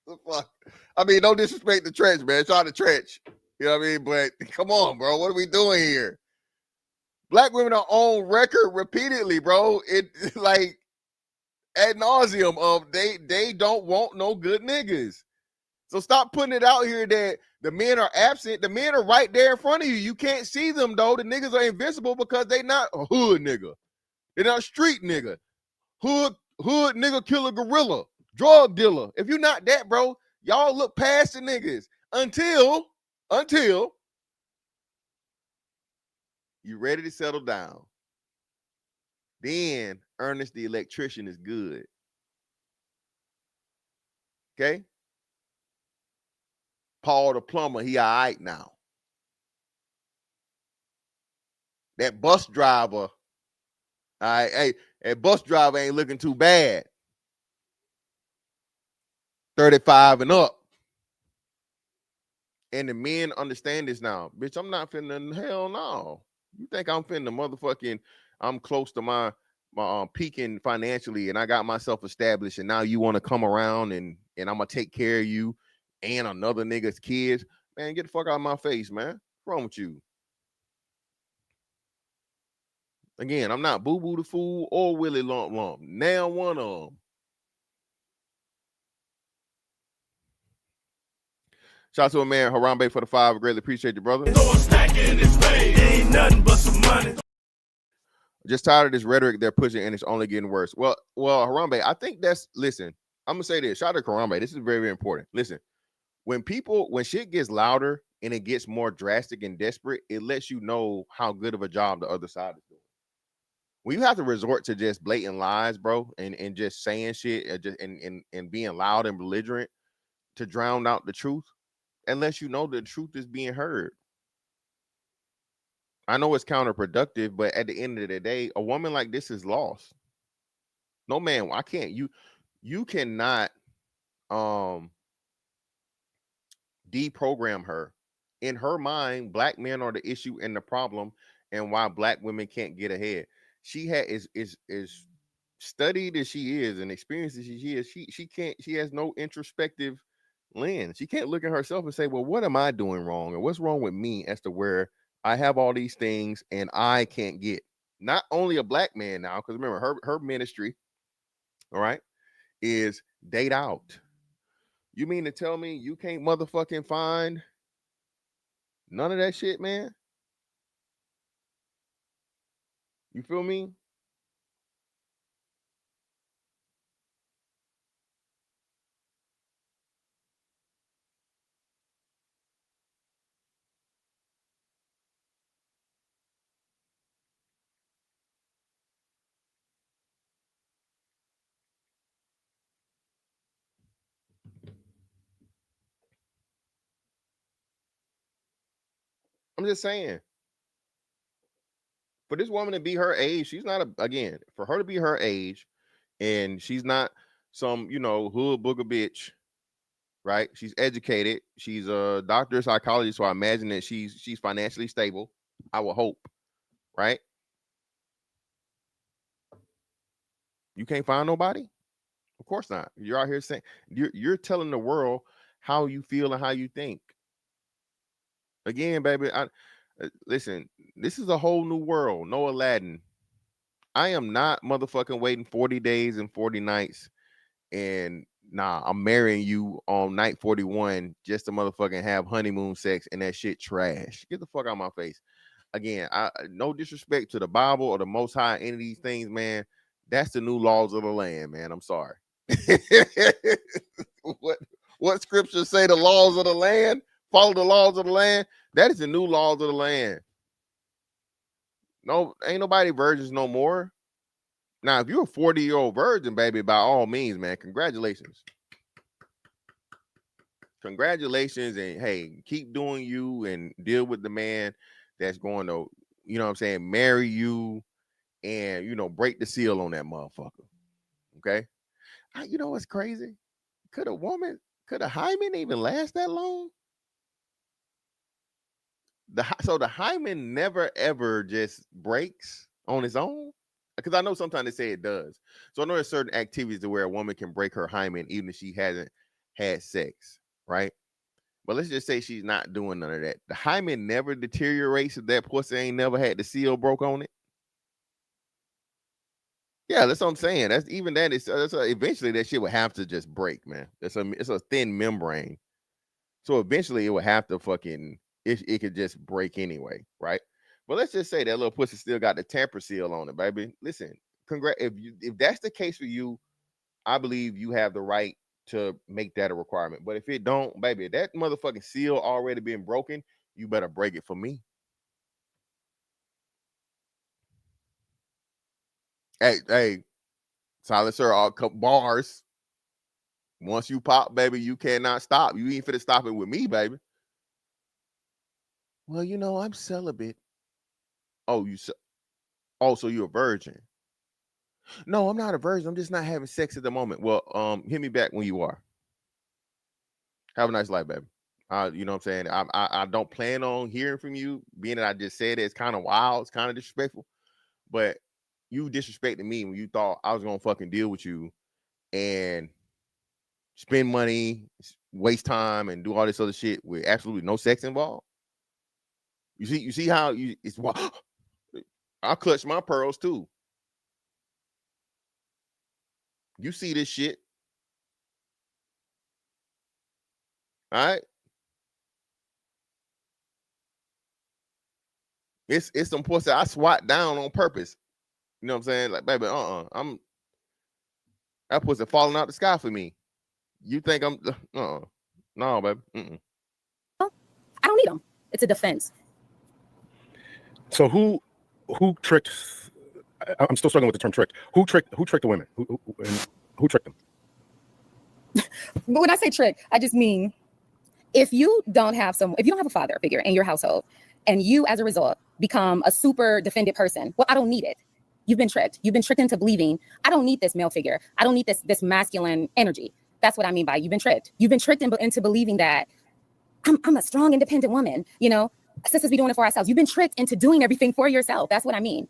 the fuck? I mean, no disrespect to Tretch, man. Shout out to Tretch. You know what I mean? But come on, bro. What are we doing here? Black women are on record repeatedly, bro. It like ad nauseum of they don't want no good niggas. So stop putting it out here that the men are absent. The men are right there in front of you. You can't see them though. The niggas are invisible because they not a hood nigga. They're not a street nigga. Hood nigga killer gorilla. Drug dealer. If you're not that, bro, y'all look past the niggas until you ready to settle down. Then Ernest the electrician is good. Okay? Paul the plumber, he all right now. That bus driver All right, hey, a bus driver ain't looking too bad. 35 and up. And the men understand this now. Bitch, I'm not finna, hell no. You think I'm finna motherfucking, I'm close to my peaking financially and I got myself established and now you want to come around and I'm gonna take care of you and another nigga's kids. Man, get the fuck out of my face, man. What's wrong with you? Again, I'm not Boo Boo the Fool or Willie Lump Lump. Now one of them. Shout out to a man, Harambe, for the 5. Greatly appreciate you, brother. Ain't nothing but some money. Just tired of this rhetoric they're pushing, and it's only getting worse. Well, Harambe, I think that's, listen, I'm gonna say this. Shout out to Harambe. This is very, very important. Listen, when shit gets louder and it gets more drastic and desperate, it lets you know how good of a job the other side is doing. When you have to resort to just blatant lies, bro, and just saying shit and being loud and belligerent to drown out the truth, unless you know the truth is being heard. I know it's counterproductive, but at the end of the day, a woman like this is lost. No, man, I can't. You cannot deprogram her. In her mind, black men are the issue and the problem, and why black women can't get ahead. She is studied as she is and experienced as she is. She has no introspective lens. She can't look at herself and say, well, what am I doing wrong? And what's wrong with me as to where I have all these things and I can't get. Not only a black man now, because remember, her ministry, all right, is date out. You mean to tell me you can't motherfucking find none of that shit, man? You feel me? I'm just saying. For this woman to be her age, she's not for her to be her age, and she's not some, hood booger bitch, right? She's educated. She's a doctor of psychology, so I imagine that she's financially stable. I would hope, right? You can't find nobody? Of course not. You're out here saying you're telling the world how you feel and how you think. Again, baby, listen, this is a whole new world. No Aladdin. I am not motherfucking waiting 40 days and 40 nights and I'm marrying you on night 41 just to motherfucking have honeymoon sex and that shit trash. Get the fuck out of my face. Again, no disrespect to the Bible or the Most High, any of these things, man. That's the new laws of the land, man. I'm sorry. What scriptures say the laws of the land? Follow the laws of the land. That is the new laws of the land. No, ain't nobody virgins no more. Now, if you're a 40-year-old virgin, baby, by all means, man, congratulations. Congratulations, and hey, keep doing you and deal with the man that's going to, marry you and, break the seal on that motherfucker. Okay? You know what's crazy? Could a hymen even last that long? So the hymen never ever just breaks on its own? Because I know sometimes they say it does. So I know there's certain activities where a woman can break her hymen even if she hasn't had sex, right? But let's just say she's not doing none of that. The hymen never deteriorates if that pussy ain't never had the seal broke on it. Yeah, that's what I'm saying. That's even that is eventually that shit would have to just break, man. It's a thin membrane. So eventually it would have to it could just break anyway, right? But let's just say that little pussy still got the tamper seal on it, baby. Listen, if that's the case for you, I believe you have the right to make that a requirement. But if it don't, baby, if that motherfucking seal already been broken, you better break it for me. Hey, silencer, all couple bars. Once you pop, baby, you cannot stop. You ain't finna stop it with me, baby. Well, I'm celibate. Oh, so you're a virgin. No, I'm not a virgin. I'm just not having sex at the moment. Well, hit me back when you are. Have a nice life, baby. You know what I'm saying? I don't plan on hearing from you, being that I just said it. It's kind of wild. It's kind of disrespectful. But you disrespected me when you thought I was gonna fucking deal with you and spend money, waste time, and do all this other shit with absolutely no sex involved. You see how it's wild. I'll clutch my pearls too. You see this shit. All right. It's some pussy I swat down on purpose. You know what I'm saying? Like, baby, I'm that pussy falling out the sky for me. You think I'm no, baby. Mm-mm. I don't need them. It's a defense. So who tricked? I'm still struggling with the term tricked. Who tricked the women? Who tricked them? But when I say trick, I just mean if you don't have a father figure in your household and you as a result become a super defended person, well, I don't need it. You've been tricked. You've been tricked into believing I don't need this male figure. I don't need this masculine energy. That's what I mean by you've been tricked. You've been tricked into believing that I'm a strong, independent woman. You know, sisters be doing it for ourselves. You've been tricked into doing everything for yourself. That's what I mean.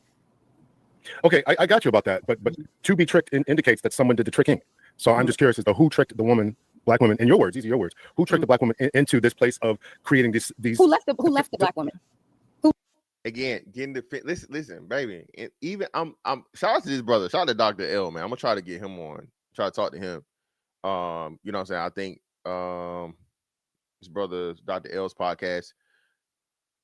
Okay, I got you about that. But to be tricked indicates that someone did the tricking. So I'm just curious as to who tricked the woman, black woman. In your words, these are your words. Who tricked the black woman into this place of creating these? Who left the black woman? Again, getting the listen, baby. And even I'm shout out to this brother. Shout out to Dr. L, man. I'm gonna try to get him on. Try to talk to him. You know what I'm saying? I think his brother Dr. L's podcast.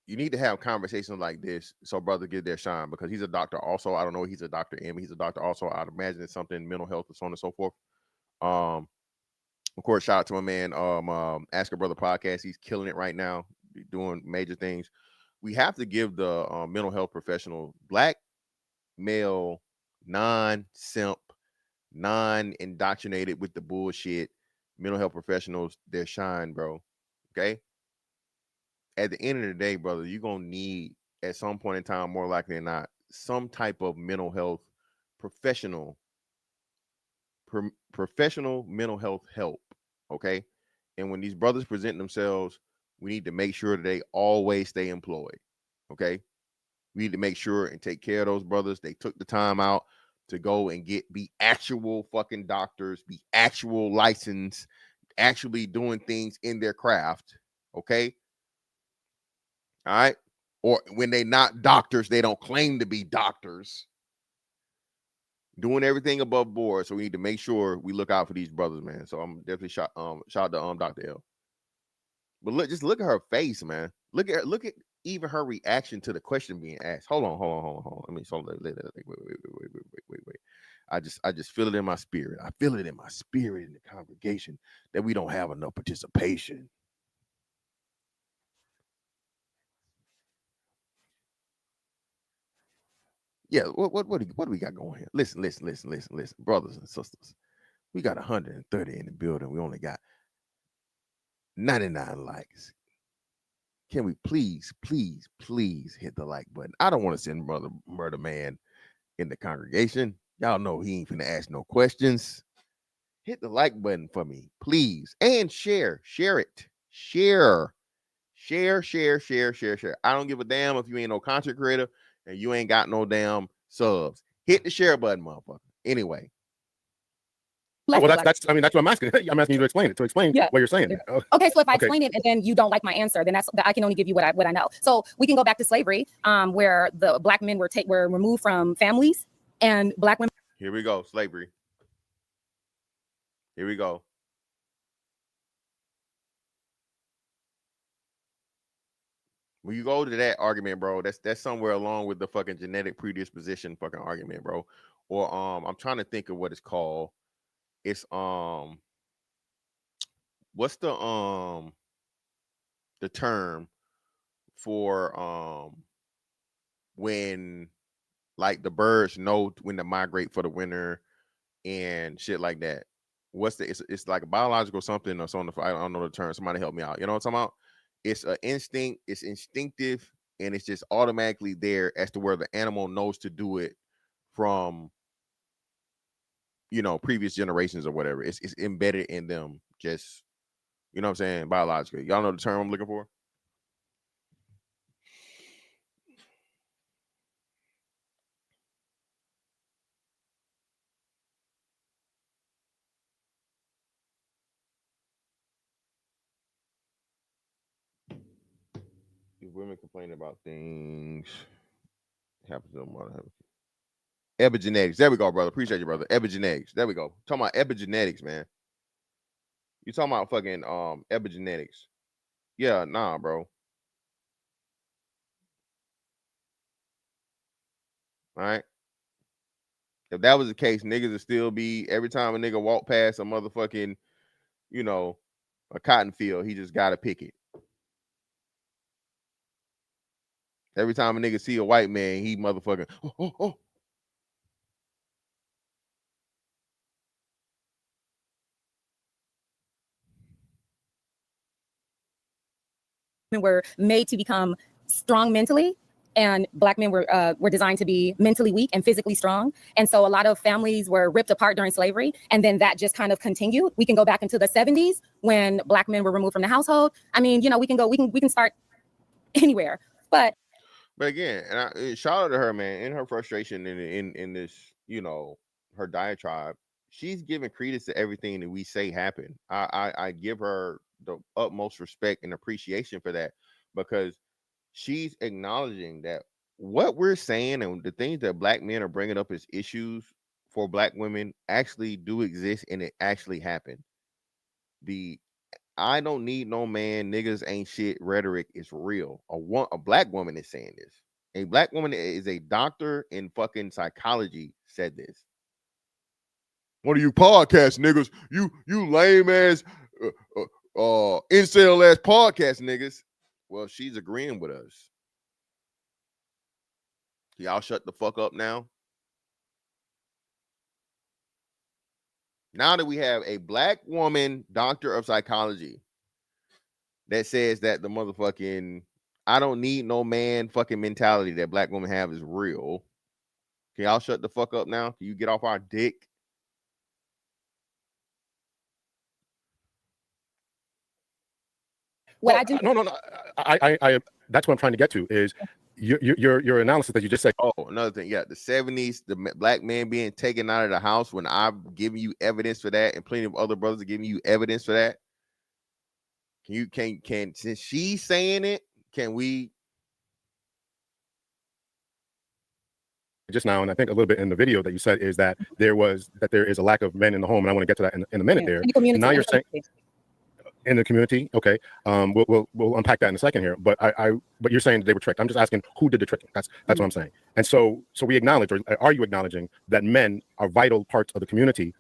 You need to have conversations like this so brother get their shine because he's a doctor also. I don't know if he's a doctor in, but he's a doctor also. I'd imagine it's something mental health and so on and so forth. Of course, shout out to my man, Ask a Brother podcast. He's killing it right now, doing major things. We have to give the mental health professional, black, male, non-simp, non-indoctrinated with the bullshit mental health professionals their shine, bro. Okay? At the end of the day, brother, you're going to need, at some point in time, more likely than not, some type of mental health professional mental health help, okay? And when these brothers present themselves, we need to make sure that they always stay employed, okay? We need to make sure and take care of those brothers. They took the time out to go and be actual fucking doctors, be actual licensed, actually doing things in their craft, okay? All right? Or when they not doctors, they don't claim to be doctors. Doing everything above board, so we need to make sure we look out for these brothers, man. So I'm definitely shout out to Dr. L. But look at her face, man. Look at even her reaction to the question being asked. Hold on. I mean, so wait. I just feel it in my spirit. I feel it in my spirit in the congregation that we don't have enough participation. Yeah, what do we got going here? Listen, brothers and sisters. We got 130 in the building. We only got 99 likes. Can we please hit the like button? I don't want to send brother murder man in the congregation. Y'all know he ain't finna ask no questions. Hit the like button for me, please. And share it. Share. I don't give a damn if you ain't no content creator and you ain't got no damn subs. Hit the share button, motherfucker. Anyway. Well, that's what I'm asking. I'm asking you to explain it. What you're saying. Yeah. Okay, so if I explain it and then you don't like my answer, then I can only give you what I know. So we can go back to slavery, where the black men were removed from families and black women. Here we go, slavery. Here we go. When you go to that argument, bro, that's somewhere along with the fucking genetic predisposition fucking argument, bro. Or I'm trying to think of what it's called. It's what's the term for when like the birds know when to migrate for the winter and shit like that. It's like a biological something or something. I don't know the term. Somebody help me out. You know what I'm talking about? It's an instinct, it's instinctive, and it's just automatically there as to where the animal knows to do it from previous generations or whatever. It's embedded in them, just you know what I'm saying, biologically. Y'all know the term I'm looking for? If women complain about things happen to them. Epigenetics. There we go, brother. Appreciate you, brother. Epigenetics. There we go. Talking about epigenetics, man. You talking about fucking epigenetics. Yeah, nah, bro. All right. If that was the case, niggas would still be every time a nigga walk past a motherfucking, a cotton field, he just gotta pick it. Every time a nigga see a white man, he motherfucking oh. Were made to become strong mentally, and Black men were designed to be mentally weak and physically strong. And so a lot of families were ripped apart during slavery, and then that just kind of continued. We can go back into the 70s when Black men were removed from the household. I mean, we can start anywhere. But again, and shout out to her, man, in her frustration in this, her diatribe. She's giving credence to everything that we say happened. I give her the utmost respect and appreciation for that, because she's acknowledging that what we're saying and the things that Black men are bringing up as issues for Black women actually do exist, and it actually happened. The "I don't need no man, niggas ain't shit" rhetoric is real. A Black woman is saying this. A Black woman is a doctor in fucking psychology said this. One of you podcast niggas, you lame ass, incel ass podcast niggas. Well, she's agreeing with us. Y'all shut the fuck up now. Now that we have a Black woman doctor of psychology that says that the motherfucking "I don't need no man" fucking mentality that Black women have is real. Can y'all shut the fuck up now? Can you get off our dick? what I do, No. I that's what I'm trying to get to is your analysis that you just said. Oh, another thing. Yeah, the 70s, the Black man being taken out of the house, when I've given you evidence for that, and plenty of other brothers are giving you evidence for that. Can since she's saying it, can we just now, and I think a little bit in the video that you said is that there is a lack of men in the home, and I want to get to that in a minute there. in the community, And now you're saying in the community, okay. We'll unpack that in a second here. But but you're saying they were tricked. I'm just asking who did the tricking. That's what I'm saying. And so we acknowledge, or are you acknowledging that men are vital parts of the community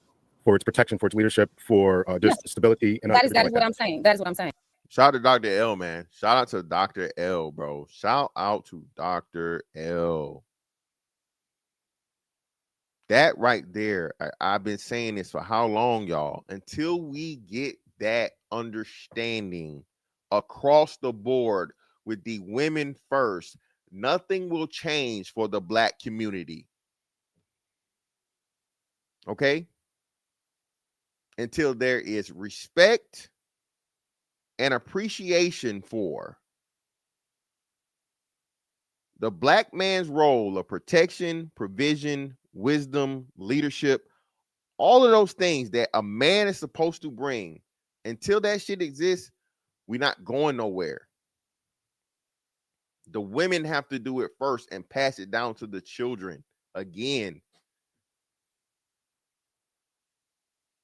for its protection, for its leadership, for stability? And that is what I'm saying. That is what I'm saying. Shout out to Dr. L, man. Shout out to Dr. L, bro. Shout out to Dr. L. That right there, I've been saying this for how long, y'all? Until we get that understanding across the board with the women first, nothing will change for the Black community. Okay? Until there is respect and appreciation for the Black man's role of protection, provision, wisdom, leadership, all of those things that a man is supposed to bring. Until that shit exists, we're not going nowhere. The women have to do it first and pass it down to the children. Again,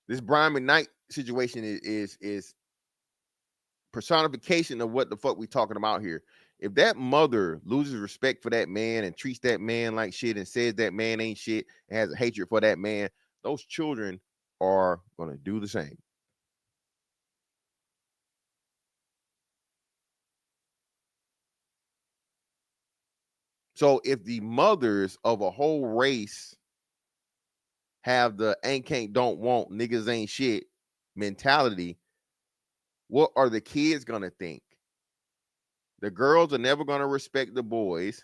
this Brian Mcknight situation is personification of what the fuck we talking about here. If that mother loses respect for that man and treats that man like shit and says that man ain't shit and has a hatred for that man, those children are going to do the same. So if the mothers of a whole race have the ain't, can't, don't, want, niggas ain't shit mentality, what are the kids going to think? The girls are never going to respect the boys,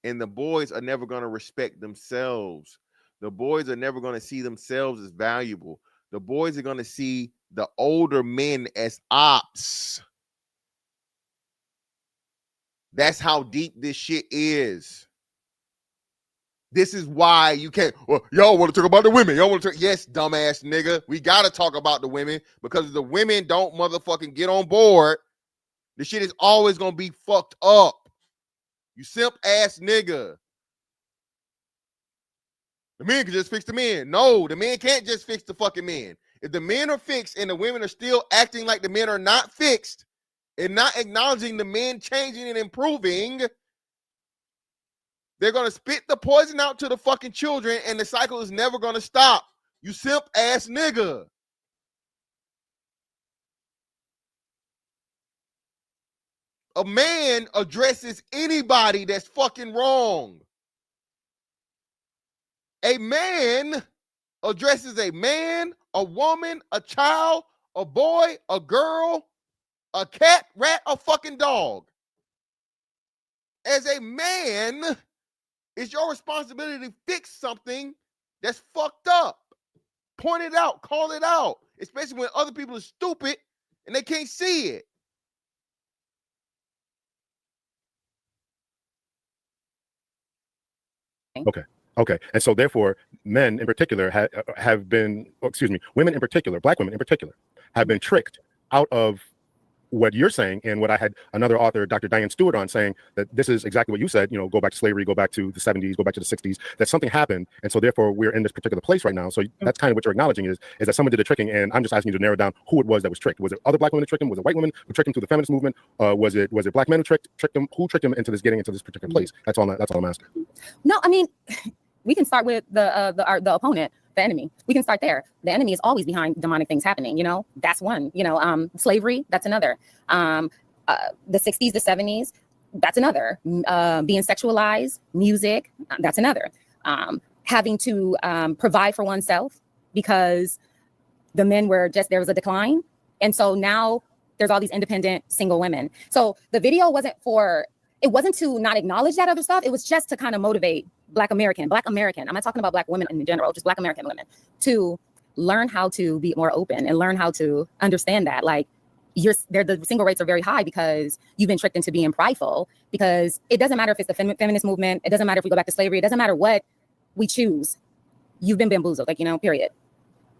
and the boys are never going to respect themselves. The boys are never going to see themselves as valuable. The boys are going to see the older men as ops. That's how deep this shit is. This is why you can't. Well, y'all want to talk about the women. Y'all want to talk. Yes, dumbass nigga. We got to talk about the women because if the women don't motherfucking get on board, the shit is always going to be fucked up. You simp ass nigga. The men can just fix the men. No, the men can't just fix the fucking men. If the men are fixed and the women are still acting like the men are not fixed and not acknowledging the men changing and improving, they're going to spit the poison out to the fucking children and the cycle is never going to stop. You simp ass nigga. A man addresses anybody that's fucking wrong. A man addresses a man, a woman, a child, a boy, a girl, a cat, rat, a fucking dog. As a man, it's your responsibility to fix something that's fucked up. Point it out, call it out, especially when other people are stupid and they can't see it. Okay. And so therefore, men in particular have been, women in particular, black women in particular, have been tricked out of what you're saying and what I had another author, Dr. Diane Stewart, on saying that this is exactly what you said, go back to slavery, go back to the 70s, go back to the 60s, that something happened. And so therefore we're in this particular place right now. So that's kind of what you're acknowledging is that someone did the tricking. And I'm just asking you to narrow down who it was that was tricked. Was it other black women that tricked him? Was it white women who tricked him through the feminist movement? Was it black men who tricked him? Who tricked him into getting into this particular place? That's all I'm asking. No, I mean, we can start with the opponent, the enemy. We can start there. The enemy is always behind demonic things happening. That's one. Slavery, that's another. The 60s, the 70s, that's another. Being sexualized, music, that's another. Having to provide for oneself because the men were there was a decline. And so now there's all these independent single women. So the video wasn't to not acknowledge that other stuff. It was just to kind of motivate Black American. I'm not talking about Black women in general, just Black American women, to learn how to be more open and learn how to understand that. Like, the single rates are very high because you've been tricked into being prideful, because it doesn't matter if it's the feminist movement. It doesn't matter if we go back to slavery. It doesn't matter what we choose. You've been bamboozled, period.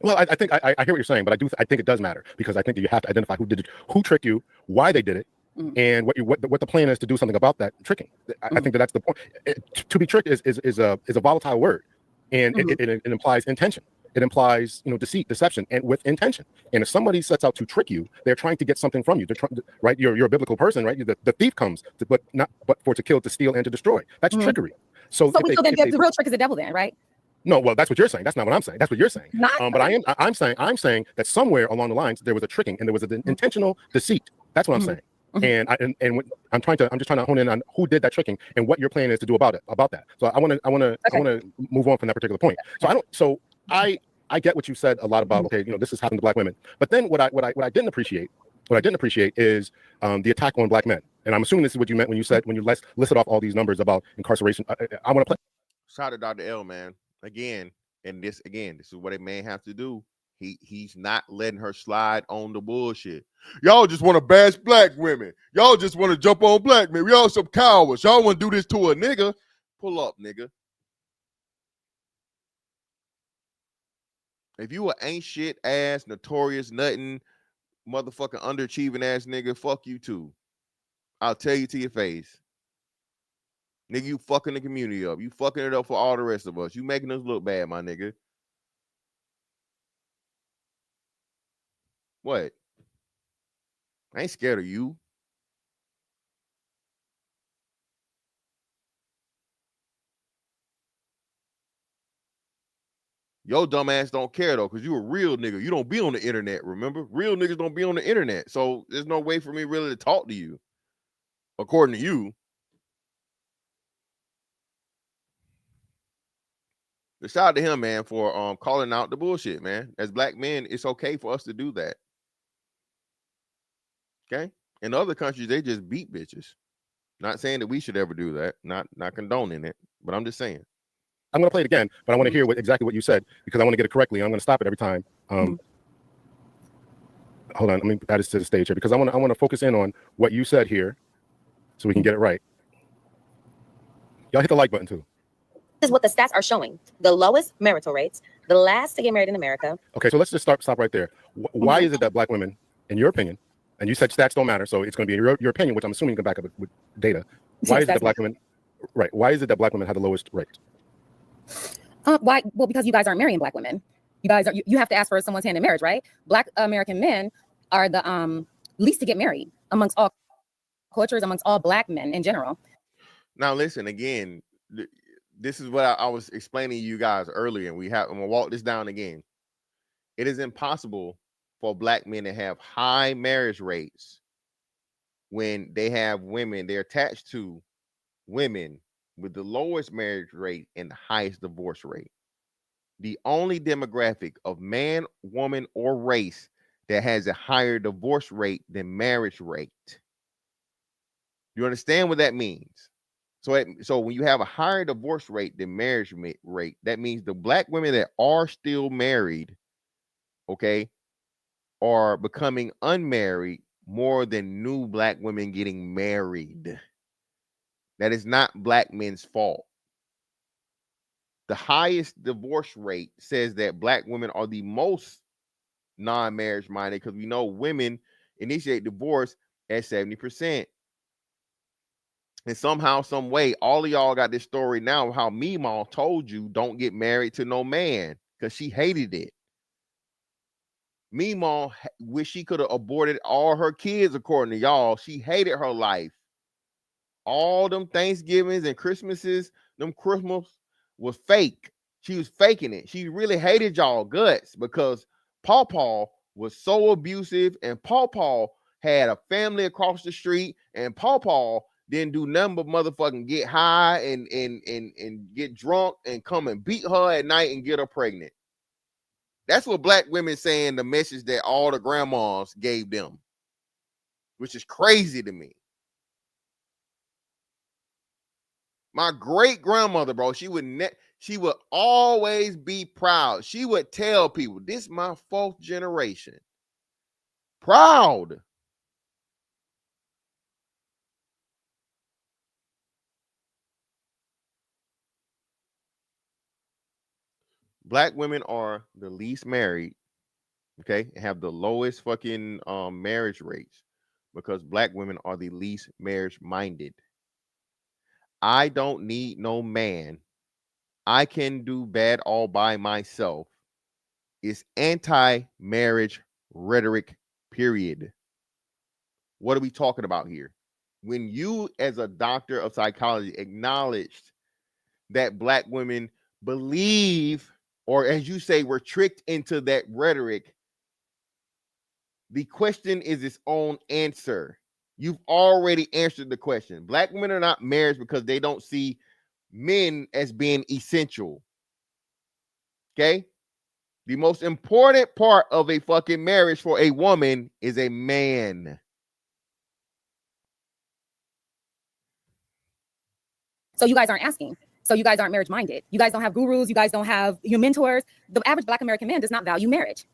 Well, I think I hear what you're saying, but I think it does matter, because I think that you have to identify who did it, who tricked you, why they did it, and what the plan is to do something about that tricking. I think that's the point. To be tricked is a volatile word, and it implies intention. It implies deceit, deception, and with intention. And if somebody sets out to trick you, they're trying to get something from you. They're right? You're a biblical person, right? The thief comes, but for to kill, to steal, and to destroy. That's trickery. So the real trick is the devil, then, right? No, well, that's what you're saying. That's not what I'm saying. That's what you're saying. But I'm saying that somewhere along the lines there was a tricking and there was an intentional deceit. That's what I'm saying. And I'm just trying to hone in on who did that tricking and what your plan is to do about that. So I want to move on from that particular point. So I get what you said a lot about, okay, this is happening to Black women. But then what I didn't appreciate is the attack on Black men. And I'm assuming this is what you meant when you listed off all these numbers about incarceration. I want to play. Shout out to Dr. L, man. Again, this is what a man have to do. He's not letting her slide on the bullshit. Y'all just want to bash Black women. Y'all just want to jump on Black men. Y'all some cowards. Y'all want to do this to a nigga. Pull up, nigga. If you ain't shit ass, notorious, nothing, motherfucking underachieving ass nigga, fuck you too. I'll tell you to your face. Nigga, you fucking the community up. You fucking it up for all the rest of us. You making us look bad, my nigga. What? I ain't scared of you. Your dumb ass don't care though, because you a real nigga. You don't be on the internet, remember? Real niggas don't be on the internet. So there's no way for me really to talk to you. According to you. But shout out to him, man, for calling out the bullshit, man. As Black men, it's okay for us to do that. Okay? In other countries, they just beat bitches. Not saying that we should ever do that. Not condoning it, but I'm just saying. I'm going to play it again, but I want to hear exactly what you said because I want to get it correctly. I'm going to stop it every time. Hold on, let me add this to the stage here because I want to focus in on what you said here, so we can get it right. Y'all hit the like button too. This is what the stats are showing: the lowest marital rates, the last to get married in America. Okay, so let's just stop right there. Why is it that black women, in your opinion, and you said stats don't matter, so it's going to be your opinion, which I'm assuming you can back up with data. Why is it that black women, right? Why is it that black women have the lowest rate? Why? Well, because you guys aren't marrying black women. You guys are. You have to ask for someone's hand in marriage, right? Black American men are the least to get married amongst all cultures, amongst all black men in general. Now, listen again. This is what I was explaining to you guys earlier, and I'm gonna walk this down again. It is impossible for black men to have high marriage rates when they have women, they're attached to women with the lowest marriage rate and the highest divorce rate. The only demographic of man, woman, or race that has a higher divorce rate than marriage rate. You understand what that means? So when you have a higher divorce rate than marriage rate, that means the black women that are still married, okay, are becoming unmarried more than new black women getting married. That is not black men's fault. The highest divorce rate says that black women are the most non-marriage minded because we know women initiate divorce at 70%. And somehow, some way, all of y'all got this story now how Meemaw told you don't get married to no man because she hated it. Meemaw wish she could have aborted all her kids, according to y'all. She hated her life. All them Thanksgivings and Christmases, them Christmas was fake. She was faking it. She really hated y'all guts because Paw was so abusive, and Paw had a family across the street, and Paw didn't do nothing but motherfucking get high and get drunk and come and beat her at night and get her pregnant. That's what black women saying, the message that all the grandmas gave them, which is crazy to me. My great grandmother, bro, she would always be proud. She would tell people, this is my fourth generation. Proud. Black women are the least married, okay, and have the lowest fucking marriage rates because black women are the least marriage minded. I don't need no man. I can do bad all by myself. It's anti-marriage rhetoric, period. What are we talking about here? When you, as a doctor of psychology, acknowledged that black women believe, or as you say, were tricked into that rhetoric, the question is its own answer. You've already answered the question. Black women are not married because they don't see men as being essential. Okay? The most important part of a fucking marriage for a woman is a man. So you guys aren't asking. So you guys aren't marriage minded. You guys don't have gurus. You guys don't have your mentors. The average black American man does not value marriage.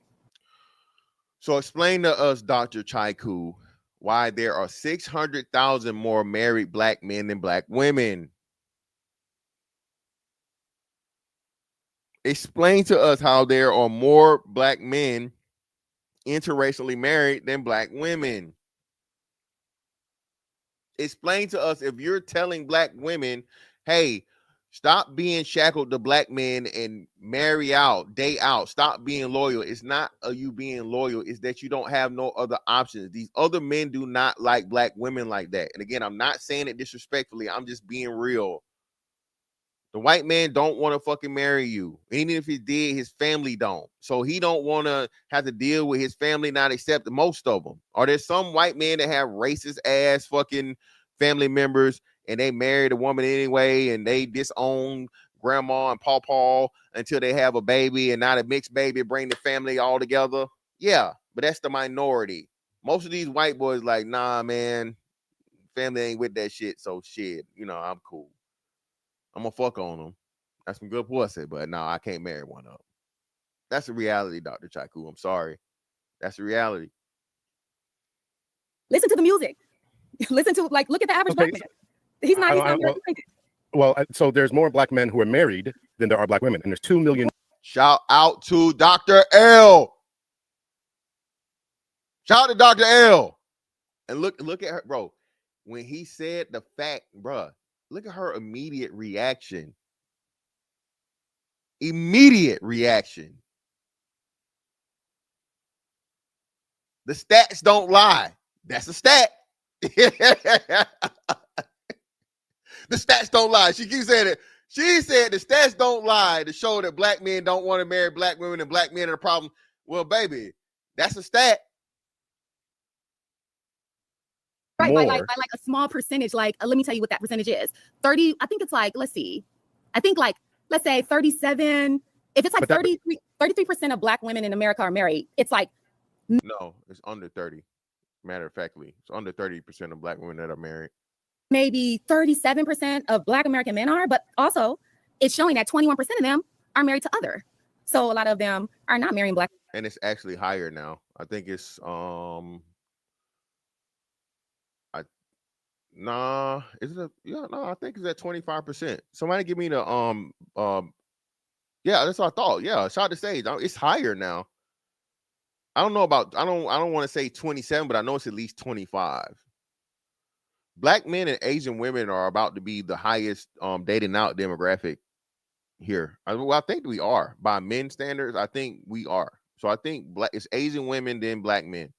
So explain to us, Dr. Chaiku, why there are 600,000 more married black men than black women. Explain to us how there are more black men interracially married than black women. Explain to us, if you're telling black women, hey, stop being shackled to black men and marry out, date out, stop being loyal. It's not you being loyal, it's that you don't have no other options. These other men do not like black women like that. And again, I'm not saying it disrespectfully, I'm just being real. The white man don't want to fucking marry you. Even if he did, his family don't. So he don't want to have to deal with his family not accepting most of them. Are there some white men that have racist ass fucking family members and they married a woman anyway and they disown grandma and pawpaw until they have a baby and not a mixed baby, bring the family all together? Yeah, but that's the minority. Most of these white boys like, nah, man, family ain't with that shit. So shit, I'm cool. I'm gonna fuck on them. That's some good pussy, but no, I can't marry one of them. That's the reality, Dr. Chaku. I'm sorry. That's the reality. Listen to the music. Listen to, like, look at the average black man. He's not. So there's more black men who are married than there are black women, and there's 2 million. Shout out to Dr. L. Shout out to Dr. L. And look at her, bro. When he said the fact, bro, look at her immediate reaction. Immediate reaction. The stats don't lie. That's a stat. The stats don't lie. She keeps saying it. She said the stats don't lie to show that black men don't want to marry black women and black men are the problem. Well, baby, that's a stat. Right, by like a small percentage. Like, let me tell you what that percentage is. 30, I think it's like, let's see. I think like, let's say 37. If it's like 33% of black women in America are married, it's like. No, it's under 30. Matter of factly, it's under 30% of black women that are married. Maybe 37% of black American men are, but also it's showing that 21% of them are married to other. So a lot of them are not marrying black. And it's actually higher now. I think it's I think it's at 25%. Somebody give me the yeah, that's what I thought. Yeah, shout to stage. It's higher now. I don't know about I don't want to say 27, but I know it's at least 25. Black men and Asian women are about to be the highest dating out demographic here. I think we are by men standards. I think we are. So I think it's Asian women then black men.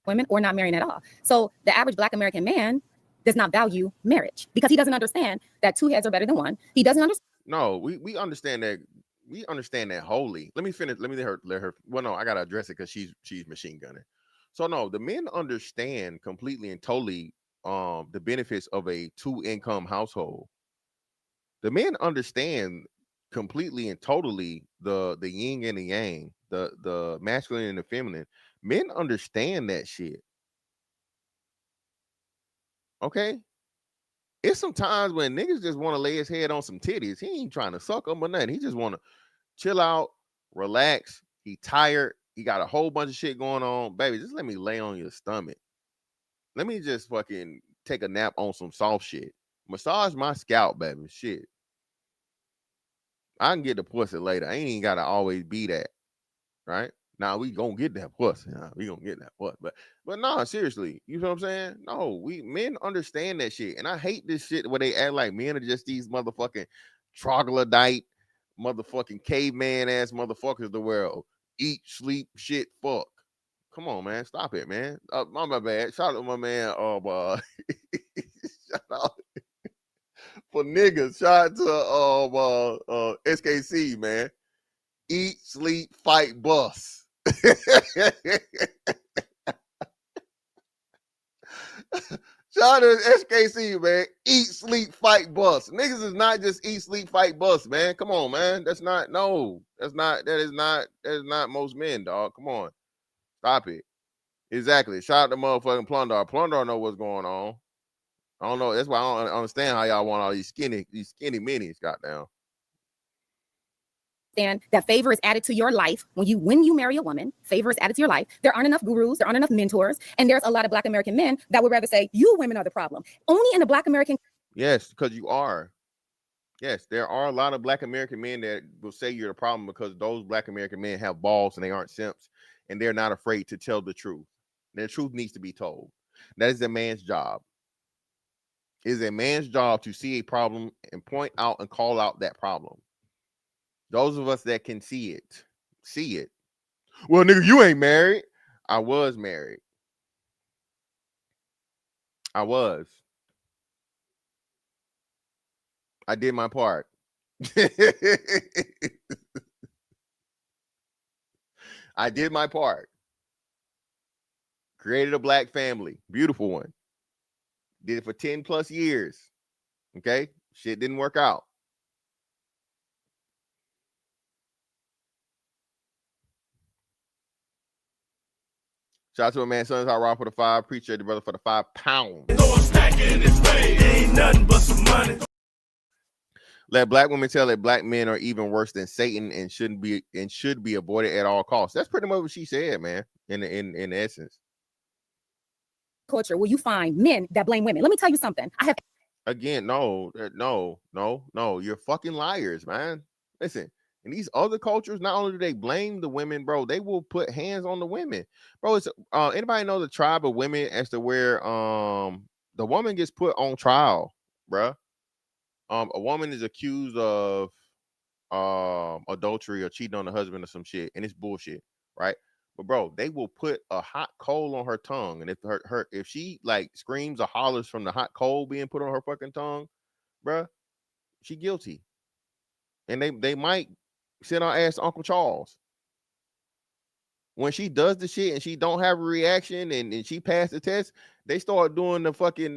Women or not marrying at all. So the average black American man does not value marriage because he doesn't understand that two heads are better than one. He doesn't understand. No, we understand that. We understand that wholly. Let me finish. Let me let her. Well, no, I gotta address it because she's machine gunning. So no, the men understand completely and totally the benefits of a 2-income household. The men understand completely and totally the yin and the yang, the masculine and the feminine. Men understand that shit. Okay? It's some times when niggas just want to lay his head on some titties. He ain't trying to suck them or nothing. He just want to chill out, relax. He tired. He got a whole bunch of shit going on. Baby, just let me lay on your stomach. Let me just fucking take a nap on some soft shit. Massage my scalp, baby. Shit. I can get the pussy later. I ain't even got to always be that. Right? Now we gonna get that pussy. We gonna get that pussy. But no, seriously, you know what I'm saying? No, men understand that shit. And I hate this shit where they act like men are just these motherfucking troglodyte, motherfucking caveman ass motherfuckers of the world. Eat, sleep, shit, fuck. Come on, man. Stop it, man. My bad. Shout out to my man. Shout out for niggas. Shout out to SKC, man. Eat, sleep, fight, bust. Shout out to SKC, man. Eat, sleep, fight, bust. Niggas is not just eat, sleep, fight, bust, man. Come on, man. That is not most men, dog. Come on. Stop it. Exactly. Shout out to motherfucking Plundar. Plundar know what's going on. I don't know. That's why I don't understand how y'all want all these skinny minis, goddamn. That favor is added to your life when you marry a woman. Favor is added to your life. There aren't enough gurus. There aren't enough mentors. And there's a lot of black American men that would rather say, you women are the problem. Only in the black American. Yes, because you are. Yes, there are a lot of black American men that will say you're the problem because those black American men have balls and they aren't simps. And they're not afraid to tell the truth. The truth needs to be told. That is a man's job. It is a man's job to see a problem and point out and call out that problem. Those of us that can see it. Well, nigga, you ain't married. I was married. I was. I did my part. I did my part. Created a black family. Beautiful one. Did it for 10 plus years. Okay? Shit didn't work out. Shout out to a man, Sons I Rock for the 5. Appreciate the brother for the £5. Walking in Spain ain't nothing but some money. Let black women tell that black men are even worse than Satan and should be avoided at all costs. That's pretty much what she said, man. In essence, culture where you find men that blame women. Let me tell you something. I have again, no. You're fucking liars, man. Listen, in these other cultures, not only do they blame the women, bro, they will put hands on the women, bro. It's anybody know the tribe of women as to where the woman gets put on trial, bruh. A woman is accused of adultery or cheating on the husband or some shit, and it's bullshit, right? But bro, they will put a hot coal on her tongue, and if she like screams or hollers from the hot coal being put on her fucking tongue, bruh, she guilty, and they might send her ass to Uncle Charles. When she does the shit and she don't have a reaction and she passed the test, they start doing the fucking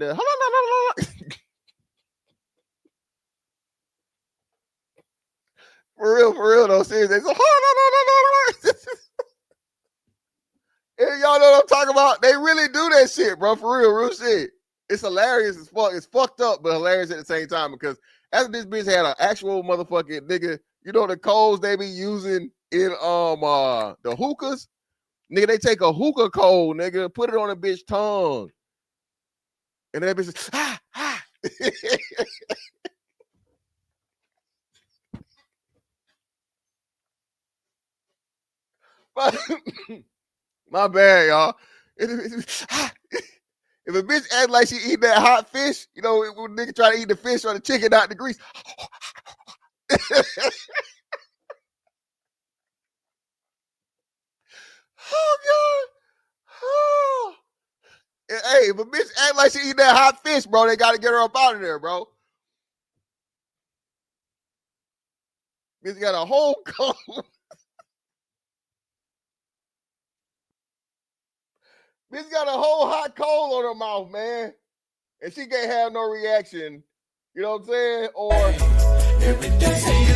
for real though, seriously. Y'all know what I'm talking about? They really do that shit, bro. For real shit. It's hilarious as fuck. It's fucked up, but hilarious at the same time because after this bitch had an actual motherfucking nigga, you know the codes they be using in the hookahs, nigga. They take a hookah code, nigga, put it on a bitch tongue, and that bitch is My bad, y'all. If a bitch act like she eat that hot fish, you know, when nigga try to eat the fish or the chicken out the grease. Oh God. Oh. Hey, if a bitch act like she eat that hot fish, bro, they gotta get her up out of there, bro. Bitch got a whole cold. Bitch got a whole hot coal on her mouth, man. And she can't have no reaction. You know what I'm saying? Or every day you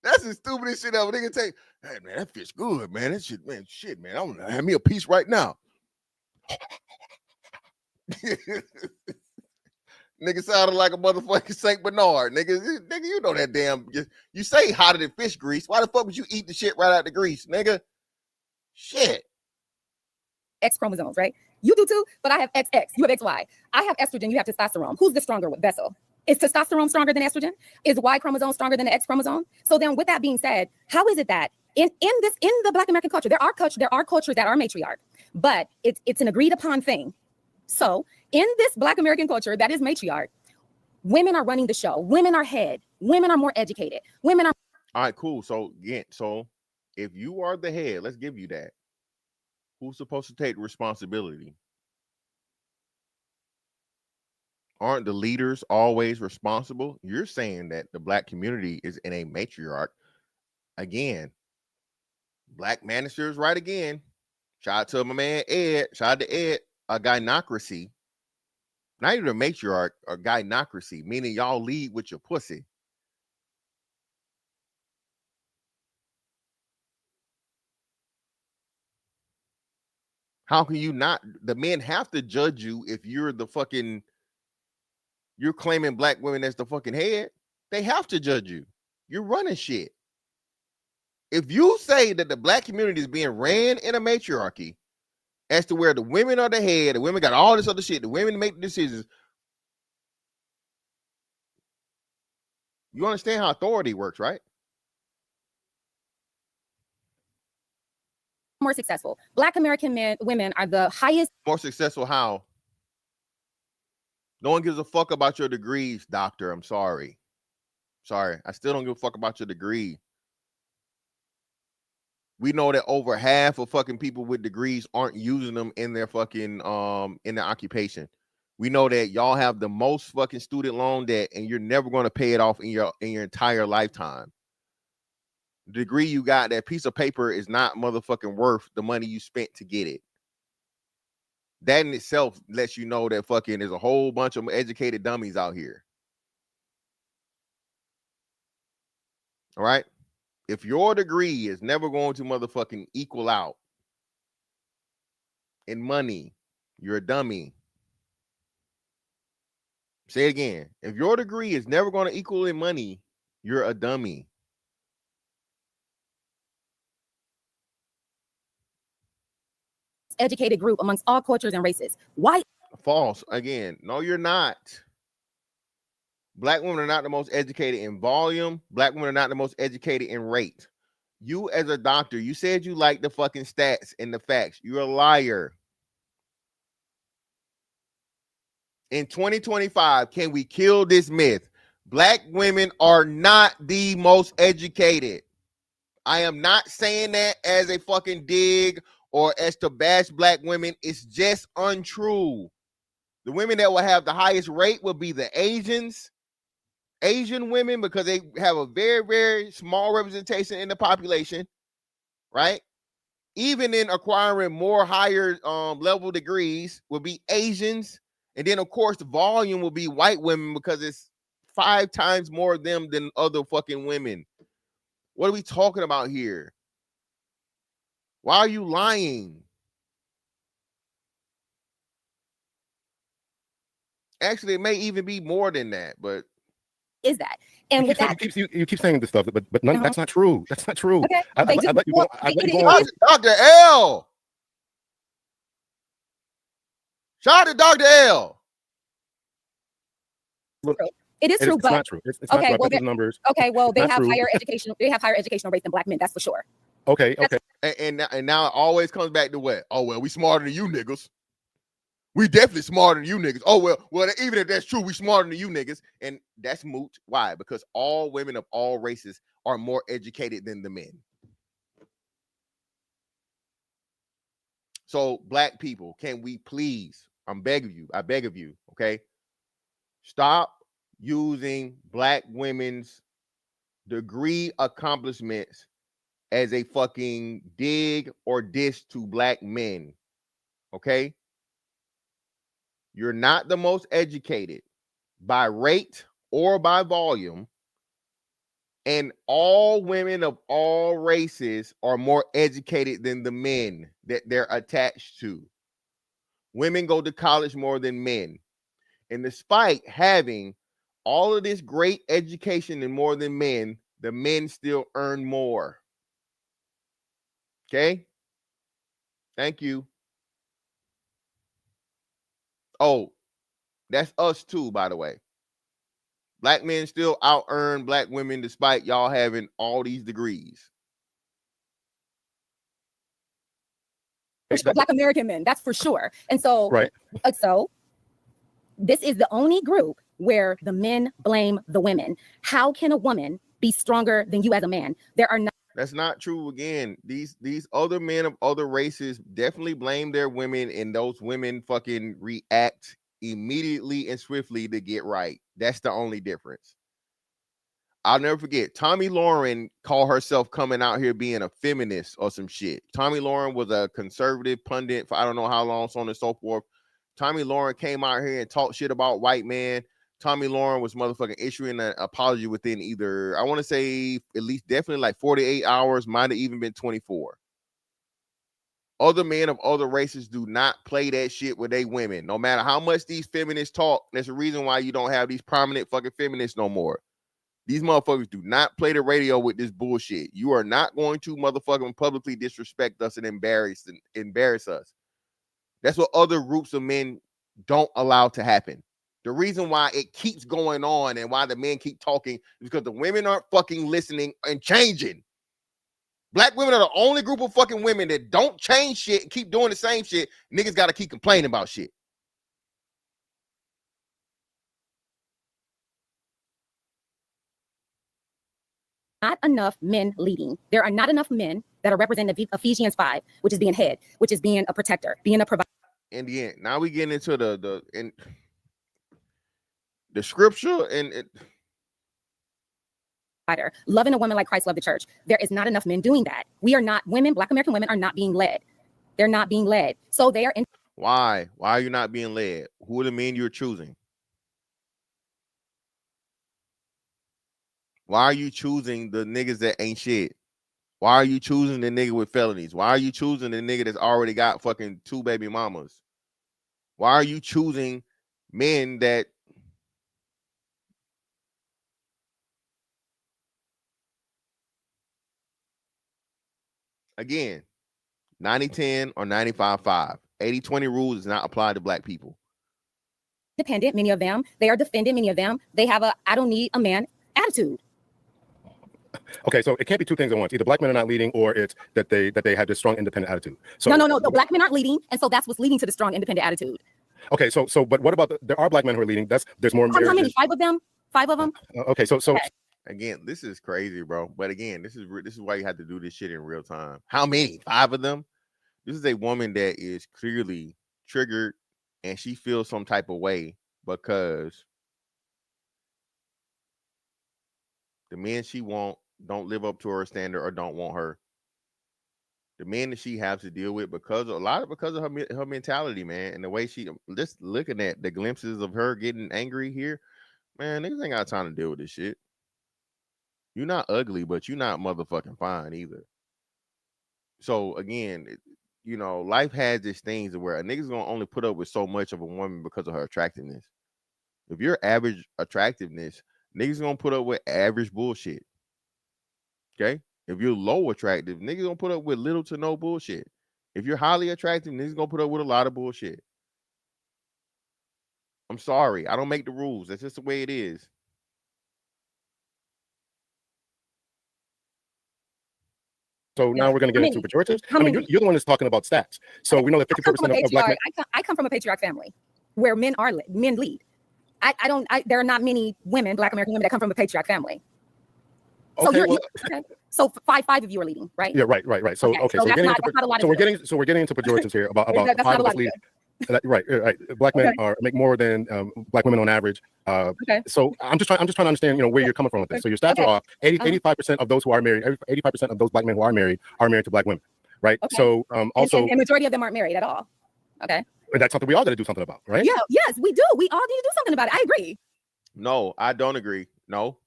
that's the stupidest shit ever. Nigga take, hey man, that fish good, man. That shit, man, man. I'm gonna have me a piece right now. Nigga sounded like a motherfucking Saint Bernard. Nigga, you know that damn. You say hotter than fish grease. Why the fuck would you eat the shit right out the grease, nigga? Shit. X chromosomes, right? You do too, but I have XX. You have XY. I have estrogen. You have testosterone. Who's the stronger vessel? Is testosterone stronger than estrogen? Is Y chromosome stronger than the X chromosome? So then, with that being said, how is it that in the Black American culture, there are cultures that are matriarch, but it's an agreed upon thing. So in this Black American culture that is matriarch, women are running the show. Women are head. Women are more educated. Women are. All right, cool. So again, if you are the head, let's give you that. Who's supposed to take responsibility? Aren't the leaders always responsible? You're saying that the Black community is in a matriarch. Again, Black Manisters right again. Shout out to my man Ed. Shout out to Ed. A gynocracy. Not even a matriarch, a gynocracy, meaning y'all lead with your pussy. How can you not? The men have to judge you if you're claiming Black women as the fucking head. They have to judge you. You're running shit. If you say that the Black community is being ran in a matriarchy as to where the women are the head, the women got all this other shit, the women make the decisions, you understand how authority works, right? More successful. Black American women are the highest. More successful how? No one gives a fuck about your degrees, doctor. I'm sorry. I still don't give a fuck about your degree. We know that over half of fucking people with degrees aren't using them in their fucking in their occupation. We know that y'all have the most fucking student loan debt and you're never going to pay it off in your entire lifetime. The degree you got, that piece of paper is not motherfucking worth the money you spent to get it. That in itself lets you know that fucking there's a whole bunch of educated dummies out here. All right. if your degree is never going to motherfucking equal out in money, you're a dummy. Say it again. If your degree is never going to equal in money, you're a dummy. Educated group amongst all cultures and races. Why? False. Again, no, you're not. Black women are not the most educated in volume. Black women are not the most educated in rate. You as a doctor, you said you like the fucking stats and the facts. You're a liar. In 2025, can we kill this myth? Black women are not the most educated. I am not saying that as a fucking dig or as to bash black women. It's just untrue. The women that will have the highest rate will be the Asian women, because they have a very, very small representation in the population, right? Even in acquiring more higher level degrees will be Asians. And then, of course, the volume will be white women, because it's 5 times more of them than other fucking women. What are we talking about here? Why are you lying? Actually, it may even be more than that, but is that? And with that, you keep saying this stuff, but none, that's not true. That's not true. Okay, I they let you well, go. I let you it- go. it on. is- Dr. L. Shout out to Dr. L. It is true, It's but not true. It's not okay, true. I well, bet the numbers. okay, well, they not have true. higher educational. They have higher educational rates than black men. That's for sure. Okay. And now it always comes back to what? Oh, well, we smarter than you niggas. We definitely smarter than you niggas. Oh, well, even if that's true, we smarter than you niggas. And that's moot. Why? Because all women of all races are more educated than the men. So, black people, can we please, I beg of you, okay? Stop using black women's degree accomplishments as a fucking dig or diss to black men, okay? You're not the most educated by rate or by volume, and all women of all races are more educated than the men that they're attached to. Women go to college more than men. And despite having all of this great education and more than men, the men still earn more. Okay? Thank you. Oh, that's us too, by the way. Black men still out earn black women despite y'all having all these degrees. Black American men, that's for sure. And so, Right. So this is the only group where the men blame the women. How can a woman be stronger than you as a man? There are not. That's not true. Again, these other men of other races definitely blame their women, and those women fucking react immediately and swiftly to get right. That's the only difference. I'll never forget, Tommy Lauren called herself coming out here being a feminist or some shit. Tommy Lauren was a conservative pundit for I don't know how long, so on and so forth. Tommy Lauren came out here and talked shit about white men. Tommy Lauren was motherfucking issuing an apology within either, I want to say at least definitely like 48 hours, might have even been 24. Other men of other races do not play that shit with they women. No matter how much these feminists talk, there's a reason why you don't have these prominent fucking feminists no more. These motherfuckers do not play the radio with this bullshit. You are not going to motherfucking publicly disrespect us and embarrass us. That's what other groups of men don't allow to happen. The reason why it keeps going on and why the men keep talking is because the women aren't fucking listening and changing. Black women are the only group of fucking women that don't change shit and keep doing the same shit. Niggas got to keep complaining about shit. Not enough men leading. There are not enough men that are representing Ephesians 5, which is being head, which is being a protector, being a provider. In the end, now we get into the scripture and loving a woman like Christ loved the church. There is not enough men doing that. We are not women. Black American women are not being led. They're not being led. So they are in. Why are you not being led? Who are the men you're choosing? Why are you choosing the niggas that ain't shit? Why are you choosing the nigga with felonies? Why are you choosing the nigga that's already got fucking 2 baby mamas? Why are you choosing men that again 90-10 or 95-5? 80-20 rule does not apply to black people. Independent, many of them. They are defended, many of them. They have a I don't need a man attitude. Okay, so it can't be two things at once. Either black men are not leading, or it's that they have this strong independent attitude. So No. The black men aren't leading, and so that's what's leading to the strong independent attitude. Okay, so but what about there are black men who are leading? There's more. How many? 5 of them? 5 of them? Okay, so again, this is crazy, bro. But again, this is why you have to do this shit in real time. How many? 5 of them? This is a woman that is clearly triggered, and she feels some type of way because the men she want don't live up to her standard or don't want her. The men that she has to deal with because of her mentality, man, and the way she just looking at the glimpses of her getting angry here, man, niggas ain't got time to deal with this shit. You're not ugly, but you're not motherfucking fine either. So again, life has these things where a nigga's gonna only put up with so much of a woman because of her attractiveness. If you're average attractiveness, niggas gonna put up with average bullshit. Okay? If you're low attractive, niggas gonna put up with little to no bullshit. If you're highly attractive, niggas gonna put up with a lot of bullshit. I'm sorry, I don't make the rules. That's just the way it is. So now we're going to get into pejoratives. I mean, you're the one that's talking about stats. So we know that 54% of black men. I come from a patriarch family where men lead. There are not many women, Black American women, that come from a patriarch family. So okay. So five of you are leading, right? Yeah, right. So okay, so we're getting into pejoratives here about 5 of us leading. Right. Black men make more than black women on average. So I'm just trying to understand, where you're coming from with this. So your stats are off. 85% of those who are married, 85% of those black men who are married to black women, right? Okay. So also, and majority of them aren't married at all. Okay. And that's something we all got to do something about, right? Yeah. Yes, we do. We all need to do something about it. I agree. No, I don't agree. No,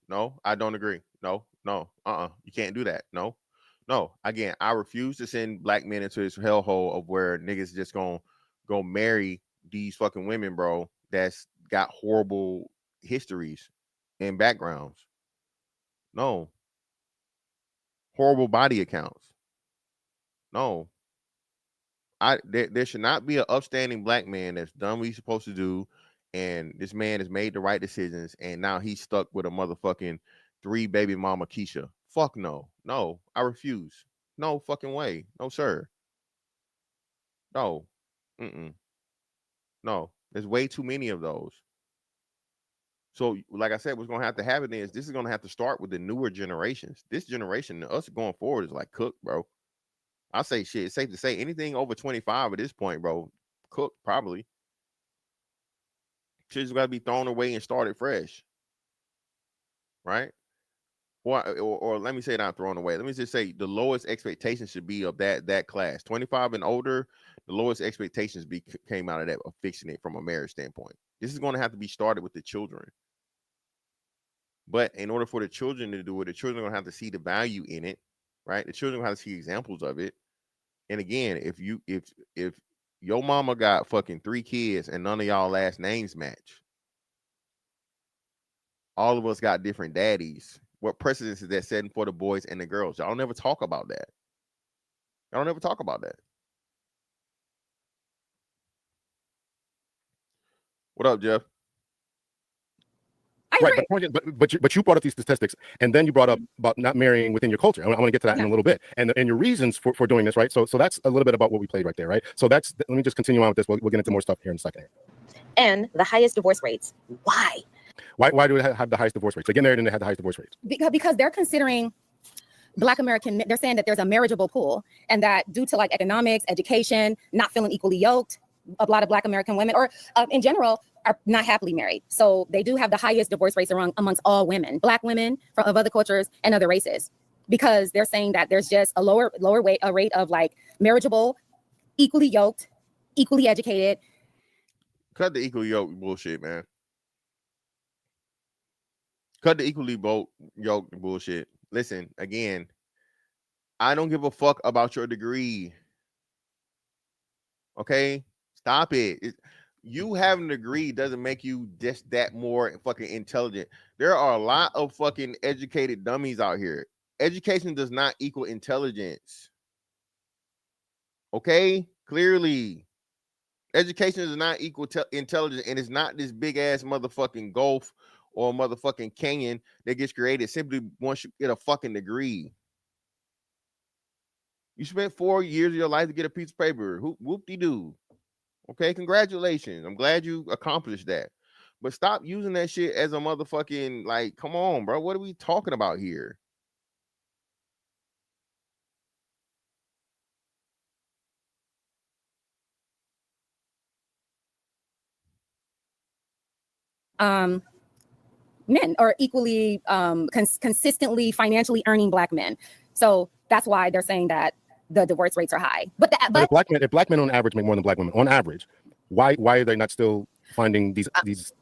I don't agree. No. You can't do that. No. Again, I refuse to send black men into this hellhole of where niggas just gonna go marry these fucking women, bro, that's got horrible histories and backgrounds. No. Horrible body accounts. No. There should not be an upstanding black man that's done what he's supposed to do, and this man has made the right decisions, and now he's stuck with a motherfucking 3 baby mama Keisha. Fuck no. No, I refuse. No fucking way. No, sir. No. No, there's way too many of those. So, like I said, what's gonna have to happen is this is gonna have to start with the newer generations. This generation, us going forward, is like cooked, bro. I say shit. It's safe to say anything over 25 at this point, bro, cooked probably. Shit's got to be thrown away and started fresh, right? Or let me say not thrown away. Let me just say the lowest expectations should be of that class, 25 and older. The lowest expectations came out of that of fixing it from a marriage standpoint. This is going to have to be started with the children. But in order for the children to do it, the children are going to have to see the value in it, right? The children are going to have to see examples of it. And again, if your mama got fucking 3 kids and none of y'all last names match, all of us got different daddies. What precedence is that setting for the boys and the girls? Y'all never talk about that. Y'all never talk about that. What up, Jeff? Right, but you brought up these statistics, and then you brought up about not marrying within your culture. I want to get to that in a little bit, and your reasons for doing this, right? So that's a little bit about what we played right there, right? So let me just continue on with this. We'll get into more stuff here in a second. And the highest divorce rates. Why? Why do we have the highest divorce rates? They get married and they have the highest divorce rates. Because they're considering Black American. They're saying that there's a marriageable pool, and that due to like economics, education, not feeling equally yoked, a lot of Black American women, or in general, are not happily married. So they do have the highest divorce rates amongst all women, Black women of other cultures and other races, because they're saying that there's just a lower rate of like marriageable, equally yoked, equally educated. Cut the equally yoked bullshit, man. Cut the equally yoked bullshit. Listen, again, I don't give a fuck about your degree. Okay? Stop it. You having a degree doesn't make you just that more fucking intelligent. There are a lot of fucking educated dummies out here. Education does not equal intelligence. Okay? Clearly. Education is not equal to intelligence, and it's not this big ass motherfucking gulf or motherfucking canyon that gets created simply once you get a fucking degree. You spent 4 years of your life to get a piece of paper. Whoop-de-doo. Okay, congratulations. I'm glad you accomplished that. But stop using that shit as a motherfucking, like, come on, bro. What are we talking about here? Men are equally consistently financially earning Black men. So that's why they're saying that the divorce rates are high. But if black men on average make more than Black women on average, why are they not still finding these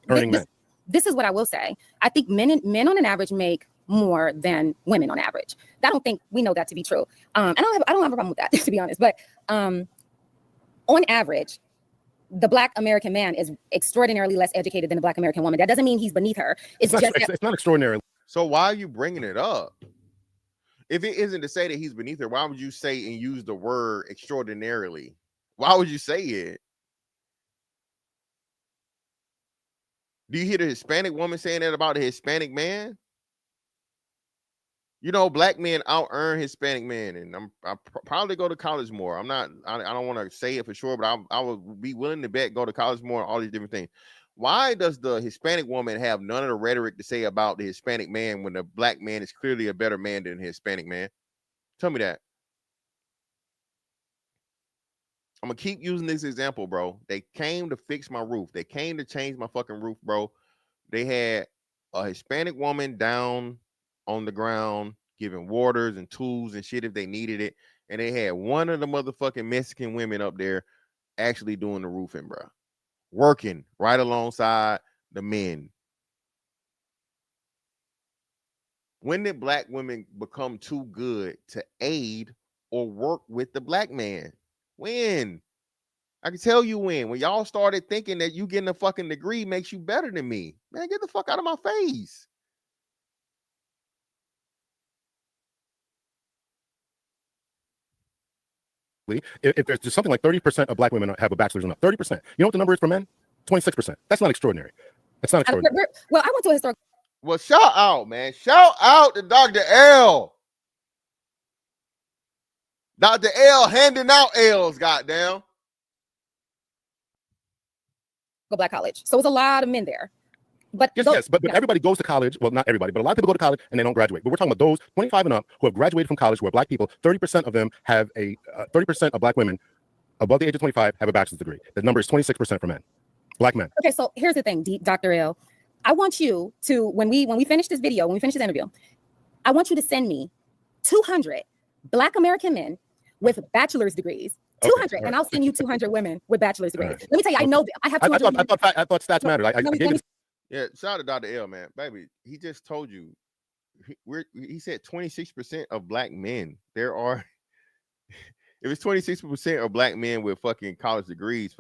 earning men? This is what I will say. I think men on an average make more than women on average. I don't think we know that to be true. I don't have a problem with that, to be honest. But on average, the Black American man is extraordinarily less educated than the Black American woman. That doesn't mean he's beneath her. It's not extraordinary. So why are you bringing it up? If it isn't to say that he's beneath her, why would you say and use the word extraordinarily? Why would you say it? Do you hear the Hispanic woman saying that about a Hispanic man? You know, Black men out earn Hispanic men, and I probably go to college more. I don't want to say it for sure, but I would be willing to bet go to college more, all these different things. Why does the Hispanic woman have none of the rhetoric to say about the Hispanic man when the Black man is clearly a better man than the Hispanic man? Tell me that. I'm gonna keep using this example, bro. They came to fix my roof. They came to change my fucking roof, bro. They had a Hispanic woman down on the ground giving waters and tools and shit if they needed it. And they had one of the motherfucking Mexican women up there actually doing the roofing, bro. Working right alongside the men. When did Black women become too good to aid or work with the Black man? When? I can tell you when y'all started thinking that you getting a fucking degree makes you better than me. Man, get the fuck out of my face. If there's just something like 30% of Black women have a bachelor's or not, 30%. You know what the number is for men? 26%. That's not extraordinary. That's not extraordinary. Well, I went to a historical. Well, shout out, man. Shout out to Dr. L. Dr. L handing out L's, goddamn. Black college. So it's a lot of men there. But yes, but everybody goes to college. Well, not everybody, but a lot of people go to college and they don't graduate. But we're talking about those 25 and up who have graduated from college, who are Black people. 30% of them have 30% of Black women above the age of 25 have a bachelor's degree. The number is 26% for men, Black men. Okay, so here's the thing, Dr. L. I want you to, when we finish this video, when we finish this interview, I want you to send me 200 Black American men with bachelor's degrees. 200, okay, and I'll send you 200 women with bachelor's degrees. Right. Let me tell you, I know them. I have 200. I thought stats mattered. I gave it. Yeah, shout out to Dr. L, man. Baby, he just told you. He said 26% of Black men. There are, if it's 26% of Black men with fucking college degrees,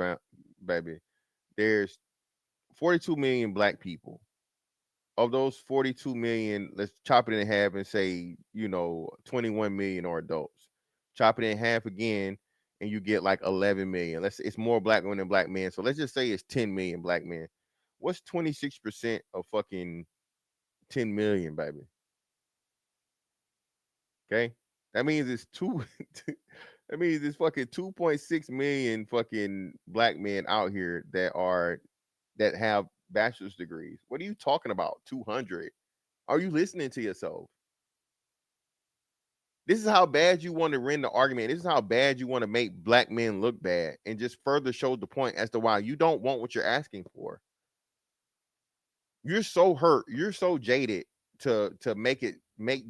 baby, there's 42 million Black people. Of those 42 million, let's chop it in half and say, 21 million are adults. Chop it in half again, and you get like 11 million. It's more Black women than Black men. So let's just say it's 10 million Black men. What's 26% of fucking 10 million, baby? Okay, that means it's that means it's fucking 2.6 million fucking Black men out here that have bachelor's degrees. What are you talking about? 200? Are you listening to yourself? This is how bad you want to win the argument. This is how bad you want to make Black men look bad, and just further show the point as to why you don't want what you're asking for. You're so hurt. You're so jaded to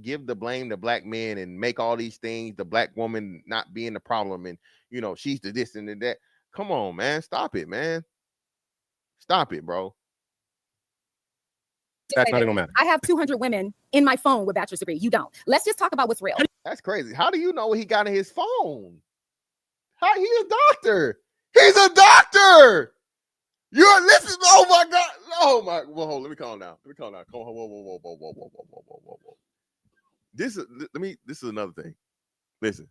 give the blame to Black men and make all these things, the Black woman not being the problem, and she's the this and the that. Come on, man. Stop it, man. Stop it, bro. That's not even gonna matter. I have 200 women in my phone with bachelor's degree. You don't. Let's just talk about what's real. That's crazy. How do you know what he got in his phone? How he's a doctor? He's a doctor. You're listening. Oh my God. Oh my. Well, hold. Let me calm down. Come on. Whoa. This is another thing. Listen.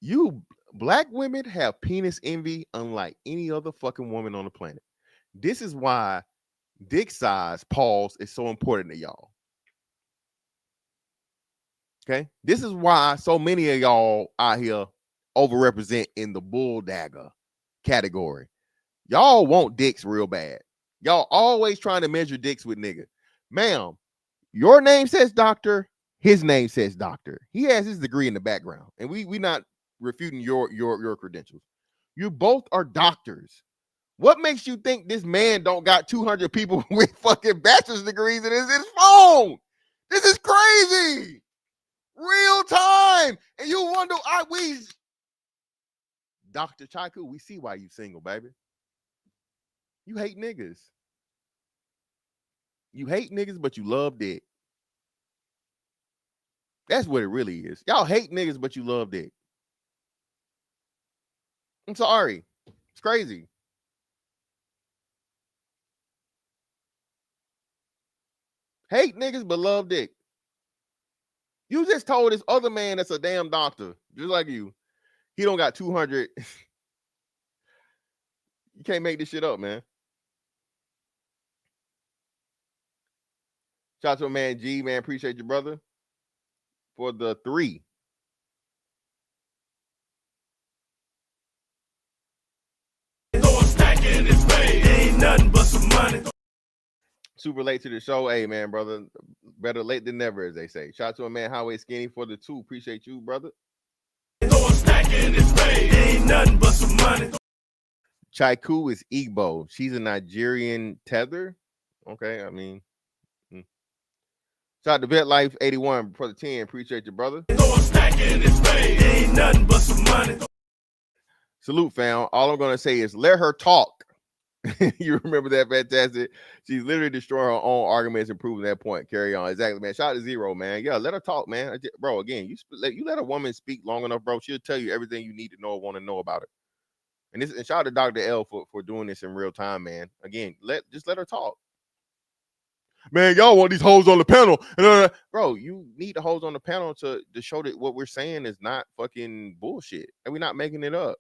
You black women have penis envy unlike any other fucking woman on the planet. This is why dick size pause is so important to y'all. Okay, this is why so many of y'all out here overrepresent in the bull dagger category. Y'all want dicks real bad. Y'all always trying to measure dicks with nigga. Ma'am, your name says doctor. His name says doctor. He has his degree in the background, and we not refuting your credentials. You both are doctors. What makes you think this man don't got 200 people with fucking bachelor's degrees in his phone? This is crazy. Real time. And you wonder, Dr. Chaiku, we see why you single, baby. You hate niggas. You hate niggas, but you love dick. That's what it really is. Y'all hate niggas, but you love dick. I'm sorry. It's crazy. Hate niggas, but love dick. You just told this other man that's a damn doctor, just like you. He don't got 200. You can't make this shit up, man. Shout out to a man, G, man. Appreciate you, brother. For the 3. Ain't nothing but some money. Super late to the show. Hey, man, brother. Better late than never, as they say. Shout out to a man, Highway Skinny, for the 2. Appreciate you, brother. Ain't nothing but some money. Chaiku is Igbo. She's a Nigerian tether. Okay, I mean. Shout out to Vet Life 81 for the 10. Appreciate you, brother. Ain't nothing but some money. Salute, fam. All I'm gonna say is let her talk. You remember that? Fantastic. She's literally destroying her own arguments and proving that point. Carry on. Exactly, man. Shout out to Zero, man. Yeah, let her talk, man. Bro, again, you let a woman speak long enough, bro. She'll tell you everything you need to know or want to know about it. And shout out to Dr. L for doing this in real time, man. Again, just let her talk. Man, y'all want these hoes on the panel. Bro, you need the hoes on the panel to show that what we're saying is not fucking bullshit. And we're not making it up.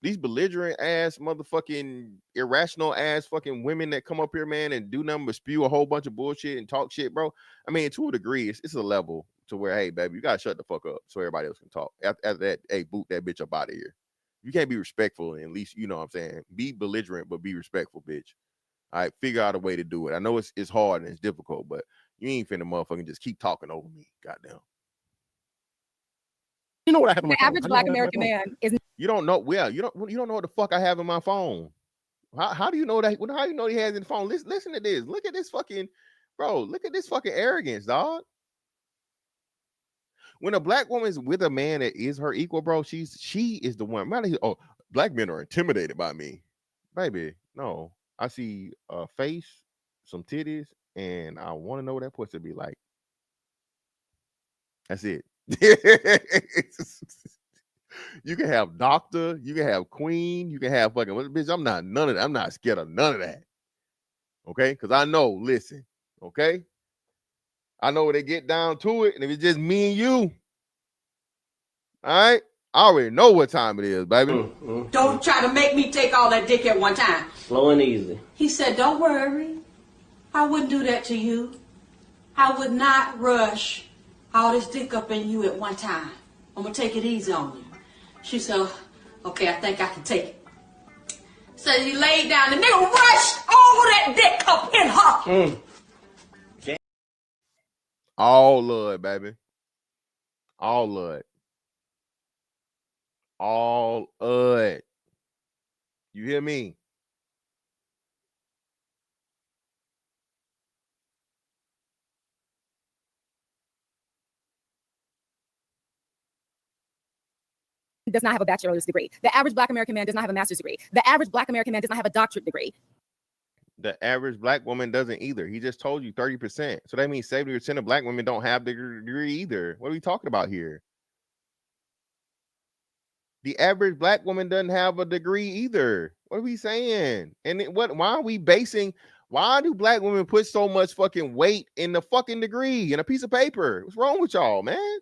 These belligerent ass motherfucking irrational ass fucking women that come up here, man, and do nothing but spew a whole bunch of bullshit and talk shit, bro. I mean, to a degree, it's a level to where, hey, baby, you gotta shut the fuck up so everybody else can talk. After that, hey, boot that bitch up out of here. You can't be respectful, and at least you know what I'm saying. Be belligerent, but be respectful, bitch. All right, figure out a way to do it. I know it's hard and it's difficult, but you ain't finna motherfucking just keep talking over me. Goddamn. You know what I have in my The phone? average Black American man is You don't know. Well, you don't know what the fuck I have in my phone. How do you know that? How do you know he has in the phone? Listen to this. Look at this fucking, bro. Look at this fucking arrogance, dog. When a black woman is with a man that is her equal, bro, she is the one. Oh, black men are intimidated by me, baby. No, I see a face, some titties, and I want to know what that pussy be like. That's it. You can have doctor, you can have queen, you can have fucking bitch. I'm not scared of none of that. Okay, because I know. Listen, okay, I know when they get down to it, and if it's just me and you, all right, I already know what time it is, baby. Don't try to make me take all that dick at one time. Slow and easy. He said, don't worry. I wouldn't do that to you. I would not rush all this dick up in you at one time. I'm going to take it easy on you. She said, okay, I think I can take it. So he laid down. The nigga rushed all that dick up in her. All love, baby. All love. All of it. You hear me? does not have a bachelor's degree. The average Black American man does not have a master's degree. The average Black American man does not have a doctorate degree. The average black woman doesn't either. He just told you 30%. So that means 70% of black women don't have the degree either. What are we talking about here? The average black woman doesn't have a degree either. What are we saying? And why are we basing, why do black women put so much fucking weight in the fucking degree in a piece of paper? What's wrong with y'all, man?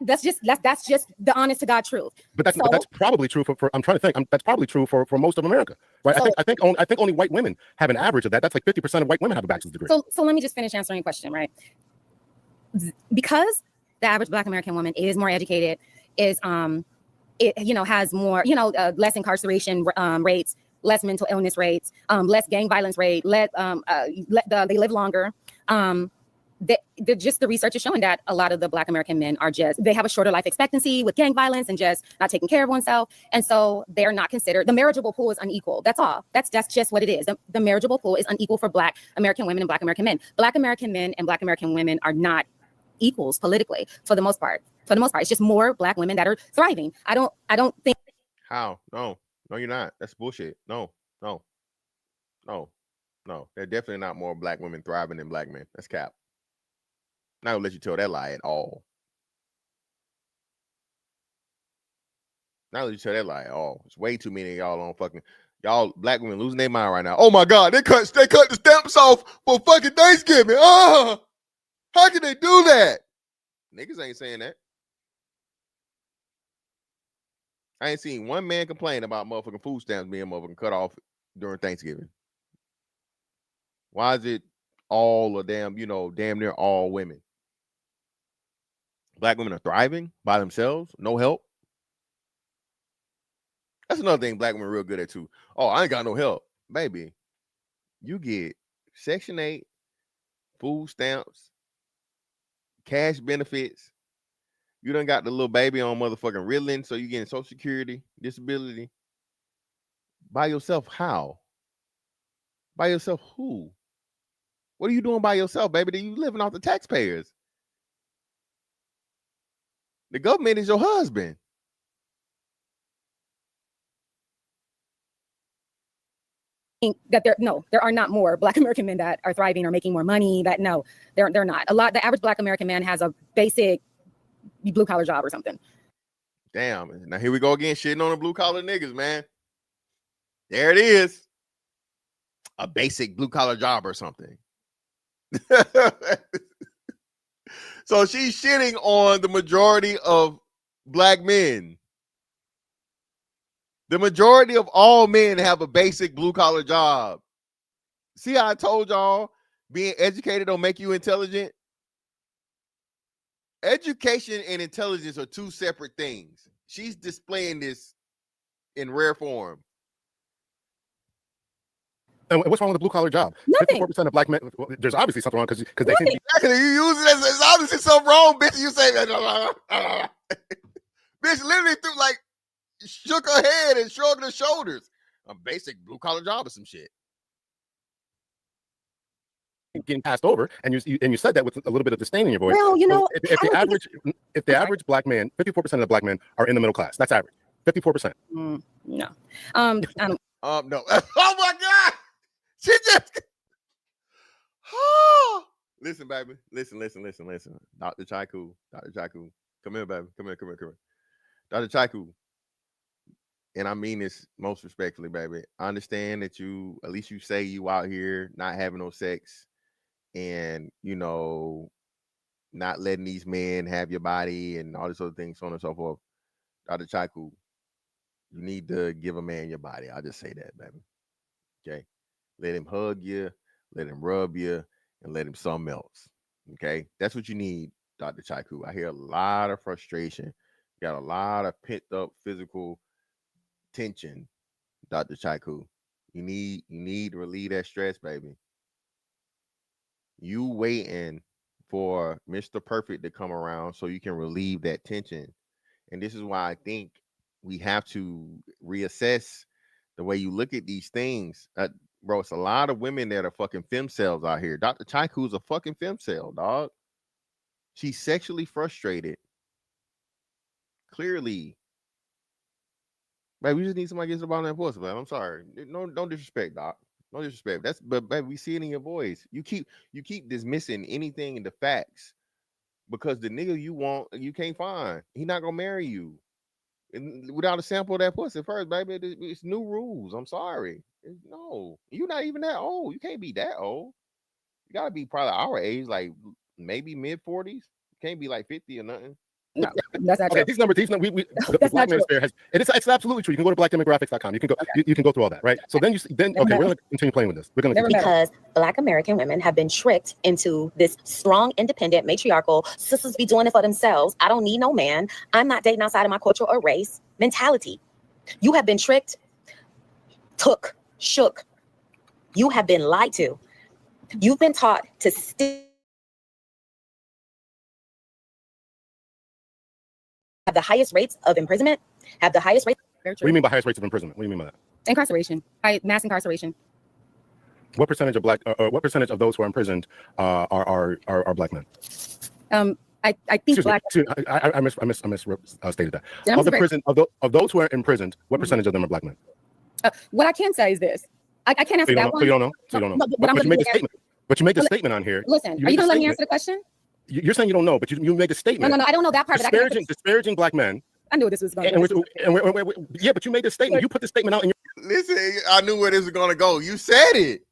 That's just the honest to God truth. But that's probably true for I'm trying to think. That's probably true for most of America, right? So, I think only white women have an average of that. That's like 50% of white women have a bachelor's degree. So let me just finish answering your question, right? Because the average Black American woman is more educated, is it has more less incarceration rates, less mental illness rates, less gang violence rate, they live longer. Just the research is showing that a lot of the Black American men they have a shorter life expectancy with gang violence and just not taking care of oneself. And so they're not considered, the marriageable pool is unequal. That's all. That's just what it is. The marriageable pool is unequal for Black American women and Black American men. Black American men and Black American women are not equals politically for the most part. It's just more Black women that are thriving. I don't think. How? No, you're not. That's bullshit. No. They're definitely not more Black women thriving than Black men. That's cap. Not gonna let you tell that lie at all. Not gonna let you tell that lie at all. It's way too many of y'all on fucking y'all Black women losing their mind right now. Oh my God, they cut the stamps off for fucking Thanksgiving. How can they do that? Niggas ain't saying that. I ain't seen one man complain about motherfucking food stamps being motherfucking cut off during Thanksgiving. Why is it all a damn near all women? Black women are thriving by themselves, no help. That's another thing Black women are real good at too. Oh, I ain't got no help. Baby, you get Section 8, food stamps, cash benefits. You done got the little baby on motherfucking Ritalin, so you getting Social Security, disability. By yourself, how? By yourself, who? What are you doing by yourself, baby? You living off the taxpayers. The government is your husband. That there are not more Black American men that are thriving or making more money. They're not. The average Black American man has a basic blue collar job or something. Damn. Now here we go again, shitting on the blue collar niggas, man. There it is. A basic blue collar job or something. So she's shitting on the majority of Black men. The majority of all men have a basic blue collar job. See how I told y'all being educated don't make you intelligent? Education and intelligence are two separate things. She's displaying this in rare form. And what's wrong with a blue collar job? Nothing. 54% of Black men. Well, there's obviously something wrong because they think you use it as obviously something wrong, bitch. You say bitch literally threw like shook her head and shrugged her shoulders. A basic blue collar job or some shit. getting passed over, and you said that with a little bit of disdain in your voice. Well, so if the average Black man, 54% of the Black men are in the middle class. That's average. 54%. No. No. Oh my God. She just. Listen, baby. Listen. Dr. Chaiku. Come here, baby. Come here. Dr. Chaiku. And I mean this most respectfully, baby. I understand that at least you say you out here not having no sex and, not letting these men have your body and all this other things, so on and so forth. Dr. Chaiku, you need to give a man your body. I'll just say that, baby. Okay? Let him hug you, let him rub you, and let him something else. Okay? That's what you need, Dr. Chaiku. I hear a lot of frustration. You got a lot of pent up physical tension, Dr. Chaiku. You need to relieve that stress, baby. You waiting for Mr. Perfect to come around so you can relieve that tension. And this is why I think we have to reassess the way you look at these things. Bro, it's a lot of women that are fucking femcells out here. Dr. Chaiku's a fucking femcell, dog. She's sexually frustrated. Clearly. Baby, we just need somebody to get up on that pussy, man. I'm sorry. No disrespect, doc. No disrespect. But baby, we see it in your voice. You keep dismissing anything in the facts because the nigga you want, you can't find. He not gonna marry you. And without a sample of that pussy first, baby, it's new rules. I'm sorry. No, you're not even that old. You can't be that old. You gotta be probably our age, like maybe mid-40s. You can't be like 50 or nothing. No, that's not true. Okay, these numbers, the That's Black not Manosphere true. has it's absolutely true. You can go to blackdemographics.com. You can go you can go through all that, right? So then okay, we're gonna continue playing with this. We're gonna Never continue. met. Because Black American women have been tricked into this strong, independent, matriarchal, sisters be doing it for themselves. I don't need no man. I'm not dating outside of my culture or race mentality. You have been tricked, shook. You have been lied to. You've been taught to have the highest rates of imprisonment, have the highest rates. What do you mean by highest rates of imprisonment? What do you mean by that? Incarceration, mass incarceration. What percentage of what percentage of those who are imprisoned are Black men? I think Excuse Black. me. I misstated that. Yeah, Of those who are imprisoned, what percentage of them are Black men? What I can say is this: I can't answer that one. So you don't know. So you don't know. But But you made the answer. statement. But you made the statement on here. Listen, are you gonna let me answer the question? You're saying you don't know, but you made a statement. No, I don't know that part. But I can disparaging Black men. I knew this was going to. Yeah, but you made the statement. You put the statement out in your. Listen, I knew where this was gonna go. You said it.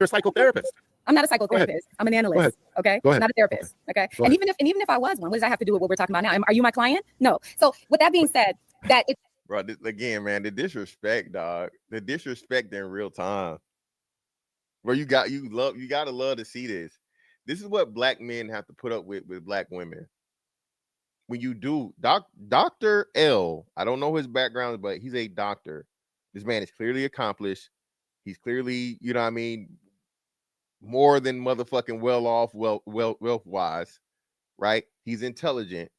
You're a psychotherapist. I'm not a psychotherapist. I'm an analyst. Okay. Go ahead. Not a therapist. Okay. And even if I was one, what does that have to do with what we're talking about now? Are you my client? No. So with that being said, that it. Bro, again, man, the disrespect, dog. The disrespect in real time. Bro, you gotta love to see this. This is what Black men have to put up with Black women. When you do, Dr. L, I don't know his background, but he's a doctor. This man is clearly accomplished. He's clearly, you know what I mean, more than motherfucking wealth-wise, right? He's intelligent,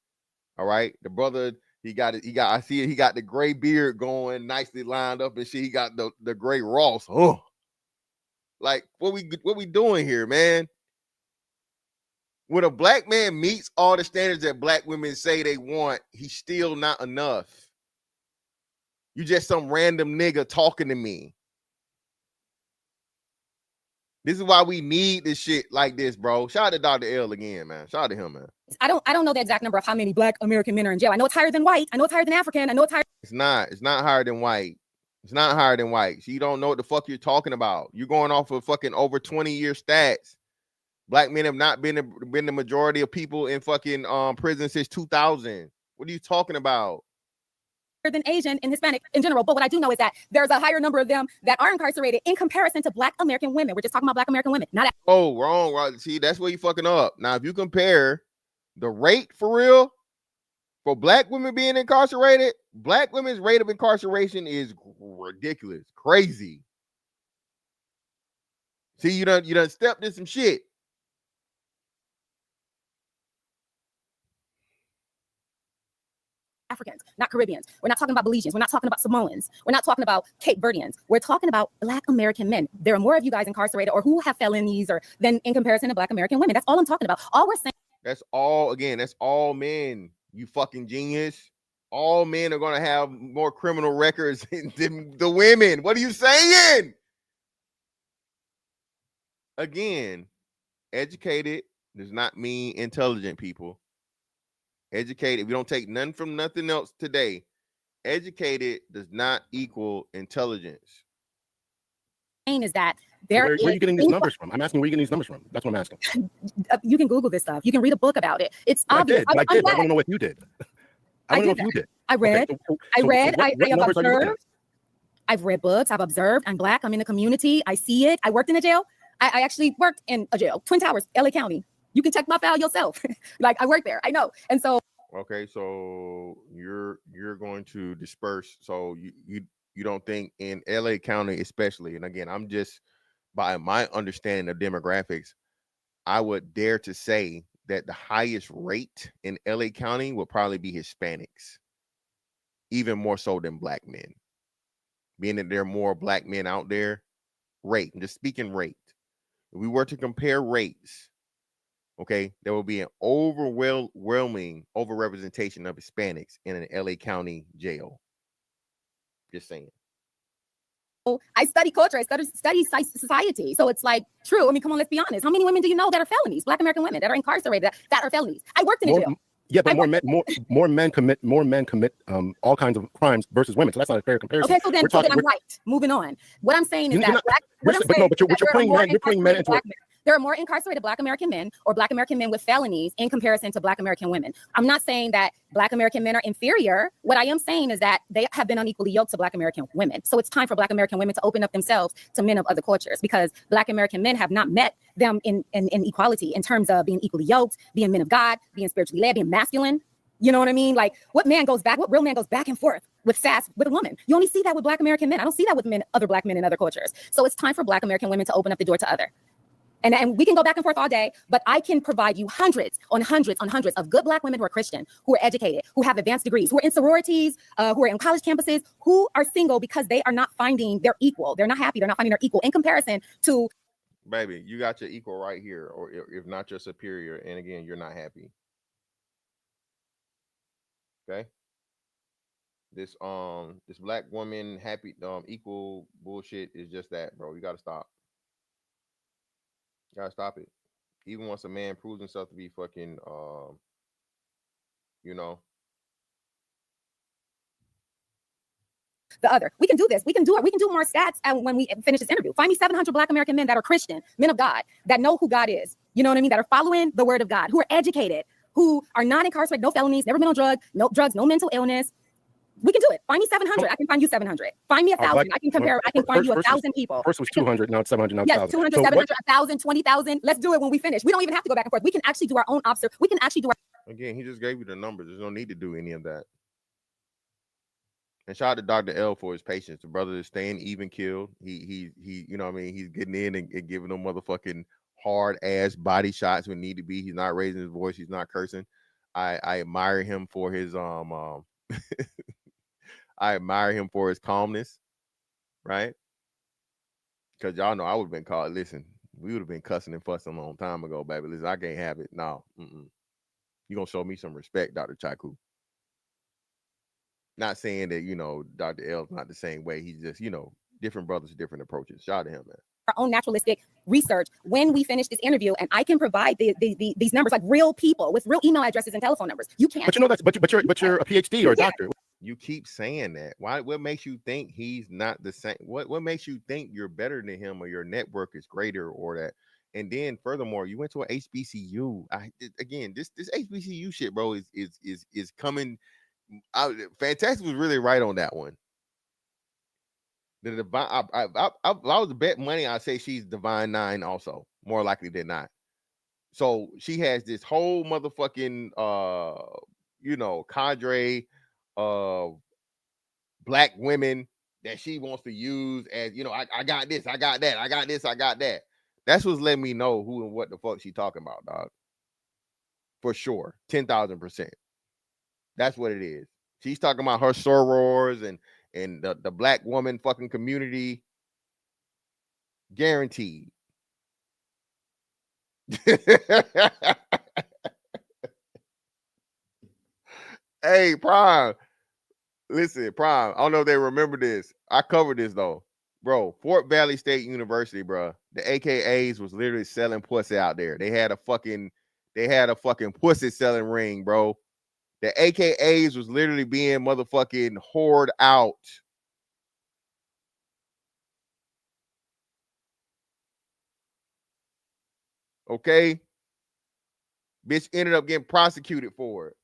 all right? The brother, I see it, he got the gray beard going, nicely lined up and shit. He got the gray Ross. Oh, like what we doing here, man? When a Black man meets all the standards that Black women say they want, he's still not enough. You just some random nigga talking to me. This is why we need this shit like this, bro. Shout out to Dr. L again, man. Shout out to him, man. I don't know the exact number of how many Black American men are in jail. I know it's higher than white. I know it's higher than African. I know it's higher. It's not higher than white. It's not higher than white. So you don't know what the fuck you're talking about. You're going off of fucking over 20-year stats. Black men have not been the majority of people in fucking prison since 2000. What are you talking about? Than Asian and Hispanic in general. But what I do know is that there's a higher number of them that are incarcerated in comparison to Black American women. We're just talking about Black American women, not. Oh, wrong, right? See, that's where you fucking up. Now, if you compare the rate for real for Black women being incarcerated, Black women's rate of incarceration is ridiculous, crazy. See, you done stepped in some shit. Africans, not Caribbeans. We're not talking about Belizeans. We're not talking about Samoans. We're not talking about Cape Verdeans. We're talking about Black American men. There are more of you guys incarcerated or who have felonies or than in comparison to Black American women. That's all I'm talking about. All we're saying. That's all men. You fucking genius. All men are gonna have more criminal records than the women. What are you saying? Again, educated does not mean intelligent, people. Educated, if you don't take none from nothing else today, educated does not equal intelligence. Is that where are you getting these numbers from? I'm asking where you getting these numbers from. That's what I'm asking. You can Google this stuff. You can read a book about it. It's obvious. I did. I want to know what you did. I want to know what you did. I read. I have observed. I've read books. I've observed. I'm Black. I'm in the community. I see it. I worked in a jail. I actually worked in a jail, Twin Towers, LA County. You can check my file yourself. Like I work there. I know. And so. Okay, so you're going to disperse. So you don't think in LA County, especially, and again, I'm just by my understanding of demographics, I would dare to say that the highest rate in LA County will probably be Hispanics, even more so than Black men. being that there are more black men out there, rate, just speaking rate. If we were to compare rates, okay, there will be an overwhelming overrepresentation of Hispanics in an LA County jail. Just saying. I study culture. I study society. So it's like true. I mean, come on, let's be honest. How many women do you know that are felonies? Black American women that are incarcerated that are felonies. I worked in a jail. Yeah, but more men commit all kinds of crimes versus women. So that's not a fair comparison. Okay, so then I'm right. Moving on. What I'm saying is that you're putting men into it. There are more incarcerated Black American men or Black American men with felonies in comparison to Black American women. I'm not saying that Black American men are inferior. What I am saying is that they have been unequally yoked to Black American women. So it's time for Black American women to open up themselves to men of other cultures, because Black American men have not met them in equality in terms of being equally yoked, being men of God, being spiritually led, being masculine. You know what I mean? Like what real man goes back and forth with sass with a woman? You only see that with Black American men. I don't see that with other Black men in other cultures. So it's time for Black American women to open up the door to other. And we can go back and forth all day, but I can provide you hundreds on hundreds of good Black women who are Christian, who are educated, who have advanced degrees, who are in sororities, who are in college campuses, who are single because they are not finding their equal. They're not happy. They're not finding their equal in comparison to. Baby, you got your equal right here, or if not your superior. And again, you're not happy. Okay. This Black woman happy equal bullshit is just that, bro. You gotta stop. Gotta stop it. Even once a man proves himself to be fucking, you know. The other. We can do this. We can do it. We can do more stats when we finish this interview. Find me 700 Black American men that are Christian, men of God, that know who God is. You know what I mean? That are following the word of God, who are educated, who are not incarcerated, no felonies, never been on drugs, no mental illness. We can do it. Find me 700. I can find you 700. Find me 1,000. I can compare. I can find you 1,000 people. First was 200. Now it's 700. Now it's 1,000. Yes, 200, so 700, 1,000, 20,000. Let's do it when we finish. We don't even have to go back and forth. We can actually do our own observation. We can actually do our. Again, he just gave you the numbers. There's no need to do any of that. And shout out to Dr. L for his patience. The brother is staying even killed. He you know what I mean? He's getting in and giving them motherfucking hard ass body shots when need to be. He's not raising his voice. He's not cursing. I admire him for his I admire him for his calmness, right? Because y'all know I would have been called. Listen, we would have been cussing and fussing a long time ago, baby. Listen, I can't have it. No. You're going to show me some respect, Dr. Chaku. Not saying that, you know, Dr. L's not the same way. He's just, you know, different brothers, different approaches. Shout out to him, man. Our own naturalistic research when we finish this interview, and I can provide these numbers, like real people with real email addresses and telephone numbers. You can't. But you know that's but you're a PhD or a doctor. You keep saying that. Why? What makes you think he's not the same? What makes you think you're better than him, or your network is greater, or that? And then furthermore, you went to an HBCU. Again, this HBCU shit, bro, is coming out. Fantastic was really right on that one. The divine, I was to bet money, I'd say she's Divine 9 also, more likely than not. So she has this whole motherfucking cadre of Black women that she wants to use as, you know, I got this, I got that, I got this, I got that. That's what's letting me know who and what the fuck she talking about, dog. For sure. 10,000%. That's what it is. She's talking about her sorors and the Black woman fucking community. Guaranteed. Hey, Prime. Listen, Prime. I don't know if they remember this. I covered this though. Bro, Fort Valley State University, bro. The AKAs was literally selling pussy out there. They had a fucking pussy selling ring, bro. The AKAs was literally being motherfucking whored out. Okay? Bitch ended up getting prosecuted for it.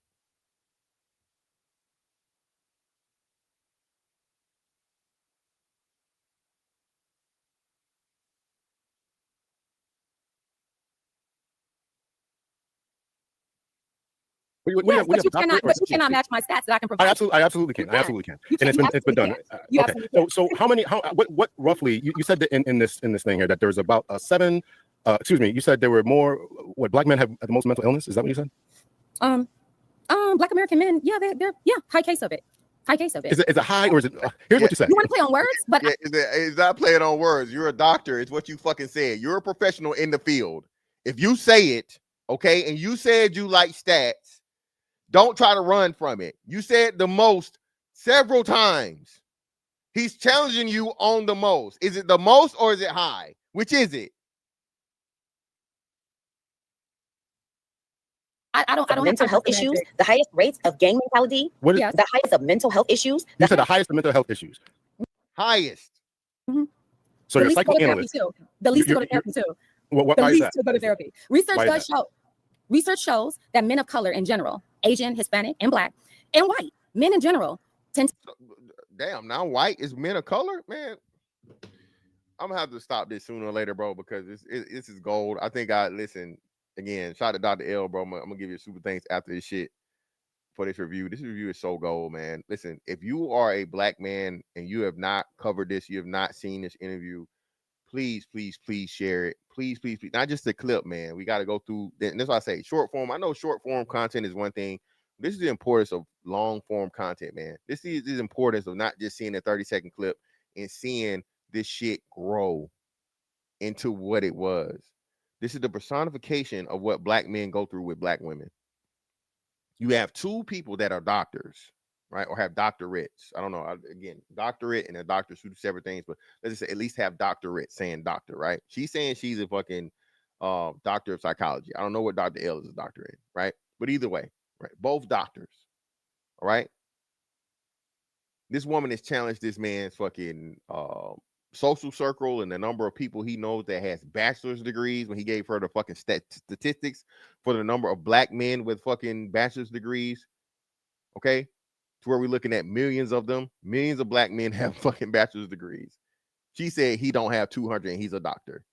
But you cannot match my stats that I can provide. I absolutely can. I absolutely can. And it's been done. Okay. So what roughly you said that in this thing here that there's about you said there were more Black men have the most mental illness. Is that what you said? Black American men, they're high case of it. High case of it. Is it high or is it? Here's what you said. You want to play on words, but Yeah, it's not playing on words. You're a doctor. It's what you fucking said. You're a professional in the field. If you say it, okay, and you said you like stats, don't try to run from it. You said the most several times. He's challenging you on the most. Is it the most or is it high? Which is it? I don't mental have health issues, the highest rates of gang mentality, What is, the highest of mental health issues. you said the highest of mental health issues. Highest. So the you're a least to go to therapy psychoanalyst. too. The least to go to therapy too. Why The is least that? to go to therapy. Research shows that men of color in general, Asian, Hispanic, and Black, and white men in general tend to. Damn, now white is men of color, man. I'm gonna have to stop this sooner or later, bro, because this is gold. I think listen again. Shout out to Dr. L, bro. I'm gonna give you a super thanks after this shit for this review. This review is so gold, man. Listen, if you are a Black man and you have not covered this, you have not seen this interview, please share it. Please. Not just the clip, man. We got to go through. And that's why I say short form. I know short form content is one thing. This is the importance of long form content, man. This is the importance of not just seeing a 30-second clip and seeing this shit grow into what it was. This is the personification of what Black men go through with Black women. You have two people that are doctors, right? Or have doctorates. I don't know. Again, doctorate and a doctor, two separate things, but let's just say at least have doctorate, saying doctor, right? She's saying she's a fucking doctor of psychology. I don't know what Dr. L is a doctor in, right? But either way, right? Both doctors, all right? This woman has challenged this man's fucking social circle and the number of people he knows that has bachelor's degrees when he gave her the fucking statistics for the number of Black men with fucking bachelor's degrees. Okay. To where we're looking at millions of them. Millions of Black men have fucking bachelor's degrees. She said he don't have 200 and he's a doctor.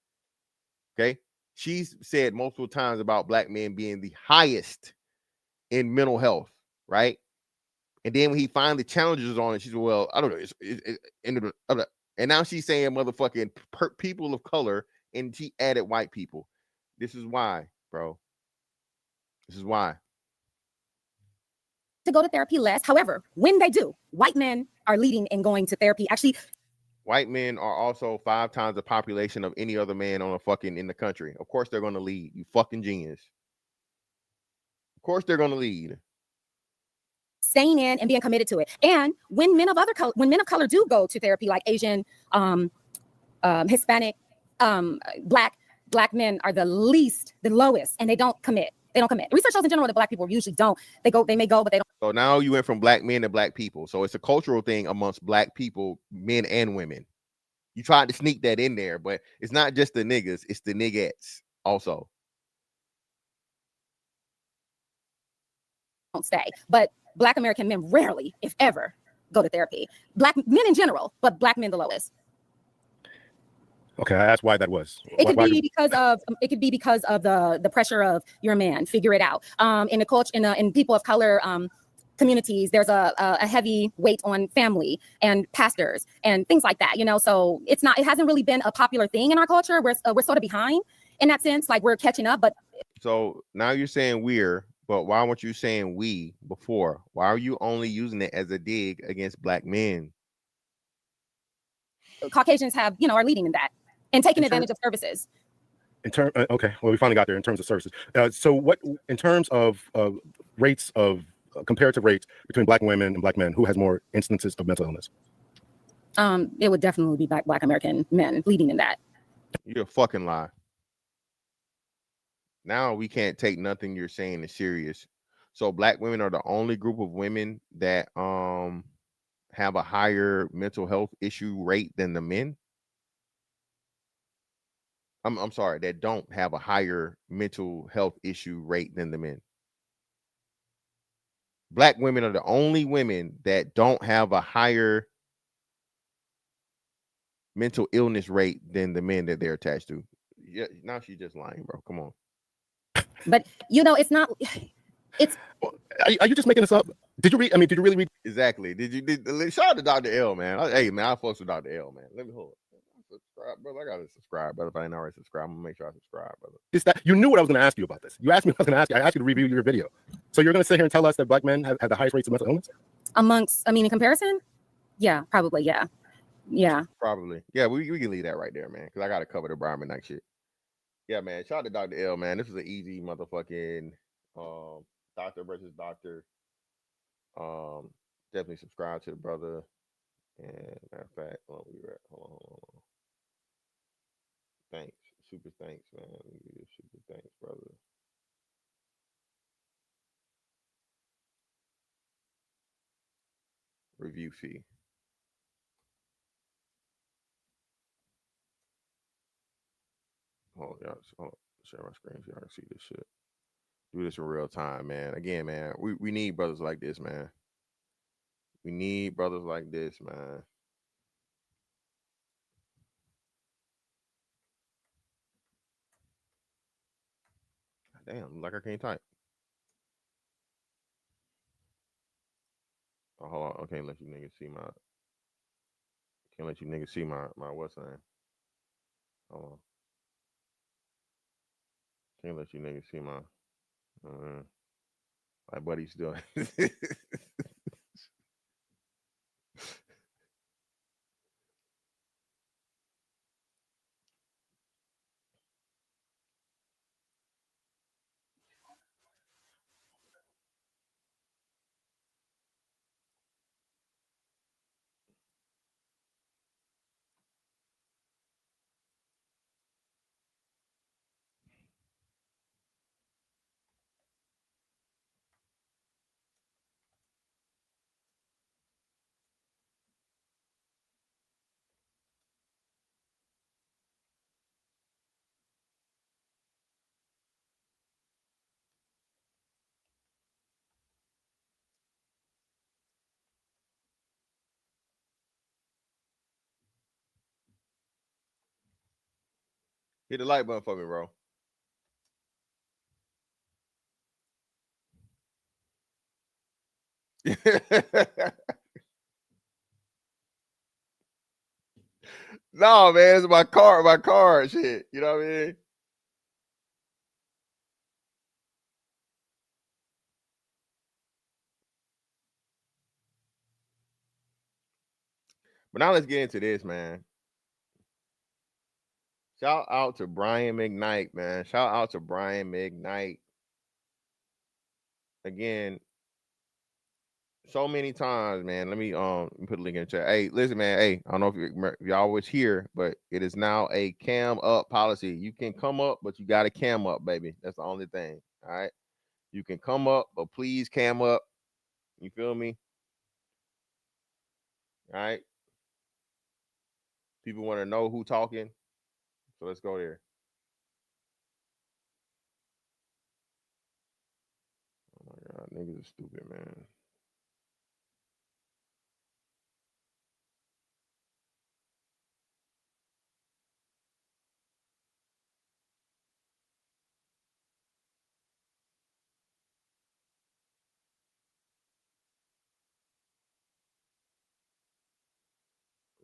Okay. She's said multiple times about Black men being the highest in mental health. Right. And then when he finally challenges on it, she said, well, I don't know. And now she's saying motherfucking people of color, and she added white people. This is why, bro. This is why. To go to therapy less. However, when they do, white men are leading in going to therapy. Actually, white men are also 5 times the population of any other man on a fucking in the country. Of course they're going to lead. You fucking genius. Of course they're going to lead. Staying in and being committed to it. And when men of color do go to therapy, like Asian, Hispanic, black men are the lowest, and they don't commit. Research shows in general that Black people usually don't. They may go, but they don't. So now you went from Black men to Black people. So it's a cultural thing amongst Black people, men and women. You tried to sneak that in there, but it's not just the niggas, it's the niggettes also. Don't stay. But Black American men rarely, if ever, go to therapy. Black men in general, but Black men the lowest. Okay, I asked why that was. It could be because of the pressure of you're a man, figure it out. In the culture, in people of color communities, there's a heavy weight on family and pastors and things like that. So it hasn't really been a popular thing in our culture. We're sort of behind in that sense, like we're catching up. But so now you're saying we're. But why weren't you saying we before? Why are you only using it as a dig against Black men? Caucasians are leading in that and taking advantage of services. Okay, well, we finally got there in terms of services. So what, in terms of rates of comparative rates between Black women and Black men, who has more instances of mental illness? It would definitely be Black American men leading in that. You're a fucking lie. Now we can't take nothing you're saying as serious. So Black women are the only group of women that have a higher mental health issue rate than the men. I'm sorry, that don't have a higher mental health issue rate than the men. Black women are the only women that don't have a higher mental illness rate than the men that they're attached to. Yeah, now she's just lying, bro. Come on. But it's not. It's. Are you just making this up? Did you read? I mean, did you really read? Exactly. Shout out to Dr. L, man. Hey, man, I fucks with Dr. L, man. Let me hold it. Subscribe, brother. I gotta subscribe, brother. If I ain't already subscribed, I'm gonna make sure I subscribe, brother. Is that you knew what I was gonna ask you about this? You asked me what I was gonna ask you. I asked you to review your video. So you're gonna sit here and tell us that Black men have the highest rates of mental illness? amongst, I mean, in comparison, yeah, probably, yeah. Yeah. Probably. Yeah, we can leave that right there, man. Because I gotta cover the Brian McKnight shit. Yeah, man. Shout out to Dr. L, man. This was an easy motherfucking doctor versus doctor. Um, definitely subscribe to the brother. And matter of fact, hold on, hold on. Thanks. Super thanks, man. Let me give you a super thanks, brother. Review fee. Oh, yeah. Hold on. Share my screen so y'all can see this shit. Do this in real time, man. Again, man, we need brothers like this, man. We need brothers like this, man. Damn, like I can't type. Oh, hold on. Okay, let you niggas see my. Can't let you niggas see my what's name. Hold on. Can't let you niggas see my. My buddy's doing. Hit the like button for me, bro. No, man, it's my car, shit. You know what I mean? But now let's get into this, man. Shout out to Brian Mcknight, man. Shout out to Brian Mcknight. Again, so many times, man. Let me put a link in the chat. Hey, listen, man. Hey, I don't know if y'all was here, but it is now a cam up policy. You can come up, but you got to cam up, baby. That's the only thing. All right. You can come up, but please cam up. You feel me? All right. People want to know who talking, so let's go there. Oh my god, niggas are stupid, man.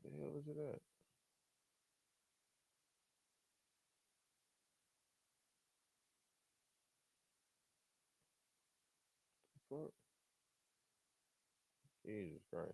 What the hell is it at? Fuck. Jesus Christ.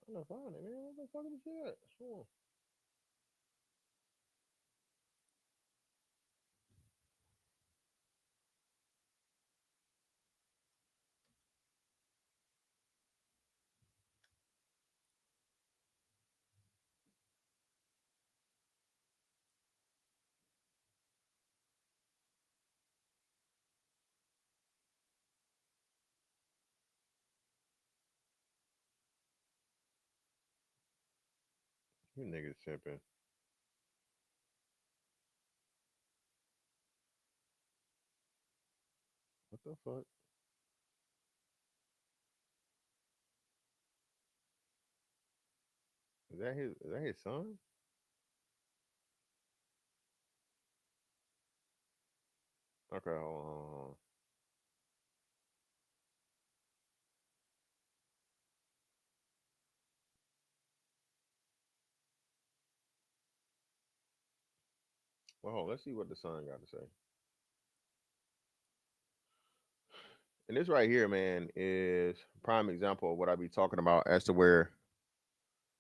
Trying to find it, man. What the fuck is it at? Sure. You niggas simping. What the fuck? Is that his son? Okay, hold on. Well, let's see what the son got to say. And this right here, man, is prime example of what I be talking about as to where,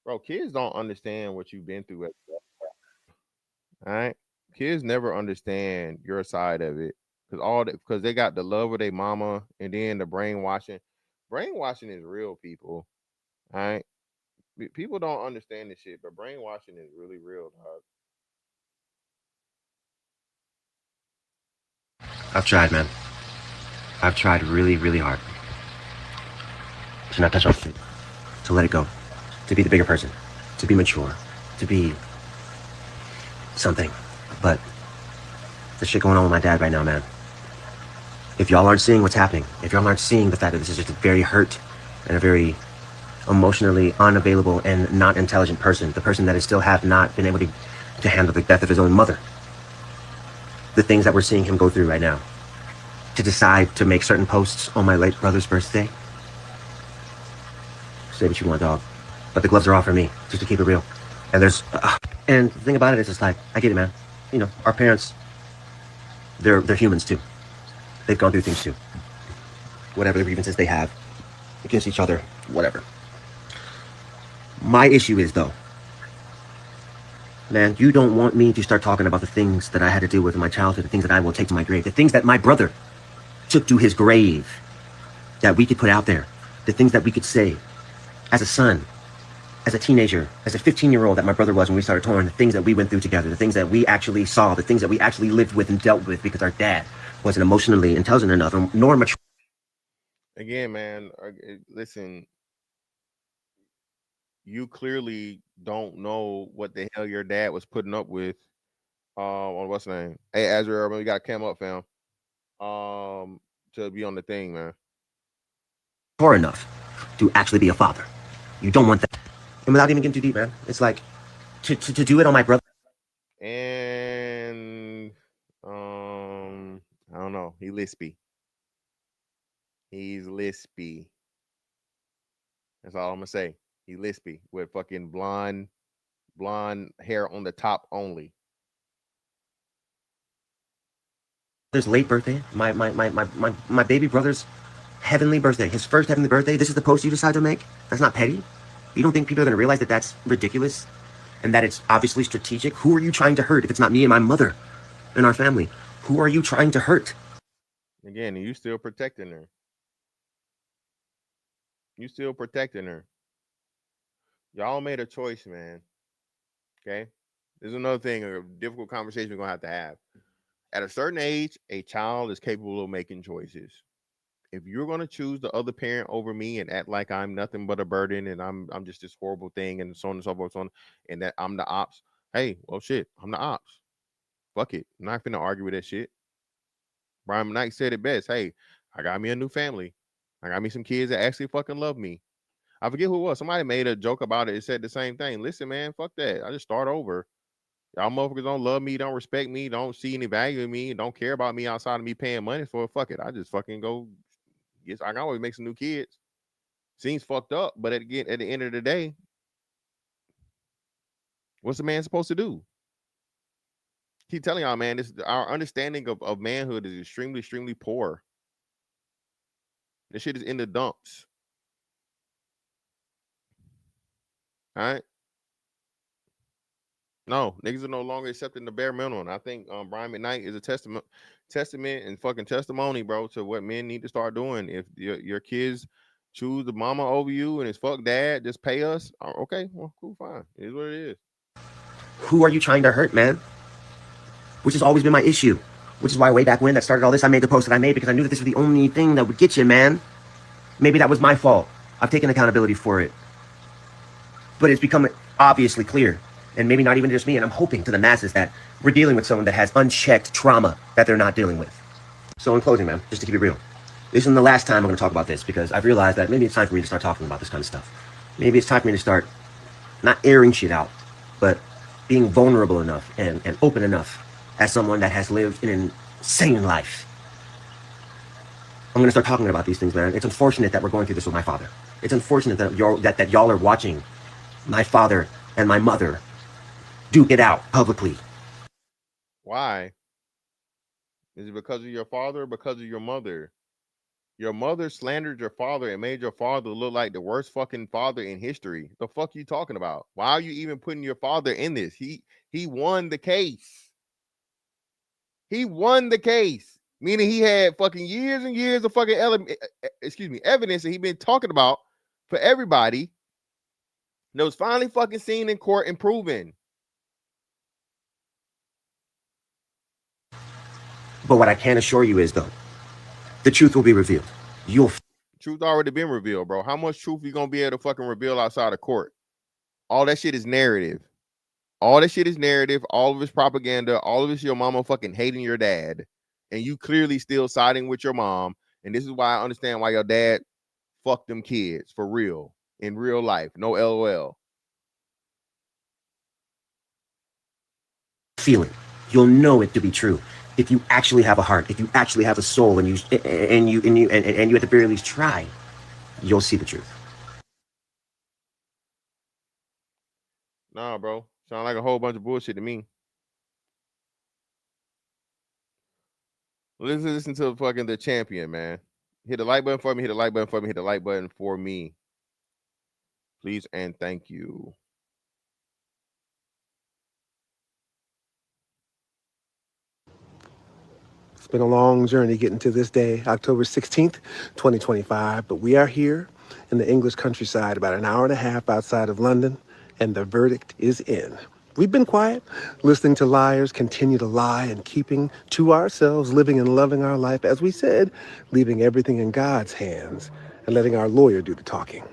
bro, kids don't understand what you've been through. All right, kids never understand your side of it because they got the love of their mama and then the brainwashing. Brainwashing is real, people. All right, people don't understand this shit, but brainwashing is really real, dog. I've tried, man. I've tried really, really hard to not touch on it, to let it go, to be the bigger person, to be mature, to be something. But the shit going on with my dad right now, man. If y'all aren't seeing what's happening, if y'all aren't seeing the fact that this is just a very hurt and a very emotionally unavailable and not intelligent person, the person that is still have not been able to handle the death of his own mother, the things that we're seeing him go through right now, to decide to make certain posts on my late brother's birthday. Say what you want, dog, but the gloves are off for me, just to keep it real. And and the thing about it is, it's like, I get it, man. You know, our parents, they're humans too. They've gone through things too. Whatever the grievances they have against each other, whatever. My issue is, though, man, you don't want me to start talking about the things that I had to deal with in my childhood, the things that I will take to my grave, the things that my brother took to his grave, that we could put out there, the things that we could say as a son, as a teenager, as a 15-year-old that my brother was when we started touring, the things that we went through together, the things that we actually saw, the things that we actually lived with and dealt with because our dad wasn't emotionally intelligent enough nor mature. Again, man, listen, you clearly don't know what the hell your dad was putting up with on what's the name? Hey, Azrael, we got Cam up, fam. To be on the thing, man. Mature enough to actually be a father. You don't want that. And without even getting too deep, man, it's like to do it on my brother. And I don't know. He lispy. He's lispy. That's all I'm gonna say. He lispy with fucking blonde hair on the top only. There's late birthday. My baby brother's heavenly birthday. His first heavenly birthday. This is the post you decide to make? That's not petty? You don't think people are gonna realize that that's ridiculous? And that it's obviously strategic? Who are you trying to hurt if it's not me and my mother and our family? Who are you trying to hurt? Again, you still protecting her. You still protecting her. Y'all made a choice, man. Okay? There's another thing, a difficult conversation we're going to have. At a certain age, a child is capable of making choices. If you're going to choose the other parent over me and act like I'm nothing but a burden and I'm just this horrible thing and so on and so forth, and that I'm the ops, hey, well, shit, I'm the ops. Fuck it. I'm not finna argue with that shit. Brian Mcknight said it best. Hey, I got me a new family. I got me some kids that actually fucking love me. I forget who it was. Somebody made a joke about it. It said the same thing. Listen, man, fuck that. I just start over. Y'all motherfuckers don't love me, don't respect me, don't see any value in me, don't care about me outside of me paying money for it. Fuck it. I just fucking go. Yes, I can always make some new kids. Seems fucked up, but at the end of the day, what's a man supposed to do? Keep telling y'all, man, our understanding of manhood is extremely, extremely poor. This shit is in the dumps. All right. No, niggas are no longer accepting the bare minimum. I think Brian Mcknight is a testament and fucking testimony, bro, to what men need to start doing. If your kids choose the mama over you and it's fuck dad, just pay us. Okay, well, cool, fine. It is what it is. Who are you trying to hurt, man? Which has always been my issue. Which is why way back when that started all this, I made the post that I made because I knew that this was the only thing that would get you, man. Maybe that was my fault. I've taken accountability for it. But it's become obviously clear, and maybe not even just me, and I'm hoping to the masses that we're dealing with someone that has unchecked trauma that they're not dealing with. So in closing, man, just to keep it real, this isn't the last time I'm going to talk about this because I've realized that maybe it's time for me to start talking about this kind of stuff. Maybe it's time for me to start not airing shit out, but being vulnerable enough and open enough as someone that has lived an insane life. I'm going to start talking about these things, man. It's unfortunate that we're going through this with my father. It's unfortunate that y'all are watching my father and my mother duke it out publicly. Why? Is it because of your father or because of your mother? Your mother slandered your father and made your father look like the worst fucking father in history. The fuck you talking about? Why are you even putting your father in this? He won the case. He won the case, meaning he had fucking years and years of fucking evidence that he been talking about for everybody. That was finally fucking seen in court and proven. But what I can assure you is, though, the truth will be revealed. Truth already been revealed, bro. How much truth you gonna be able to fucking reveal outside of court? All that shit is narrative. All that shit is narrative. All of it's propaganda. All of it's your mama fucking hating your dad, and you clearly still siding with your mom. And this is why I understand why your dad fucked them kids for real in real life. No LOL. Feel it. You'll know it to be true if you actually have a heart, if you actually have a soul, and you at the very least try. You'll see the truth. Nah, bro. Sound like a whole bunch of bullshit to me. Let's listen to fucking the champion, man. Hit the like button for me. Hit the like button for me. Hit the like button for me. Please and thank you. It's been a long journey getting to this day, October 16th, 2025, but we are here in the English countryside, about an hour and a half outside of London, and the verdict is in. We've been quiet, listening to liars continue to lie and keeping to ourselves, living and loving our life, as we said, leaving everything in God's hands and letting our lawyer do the talking.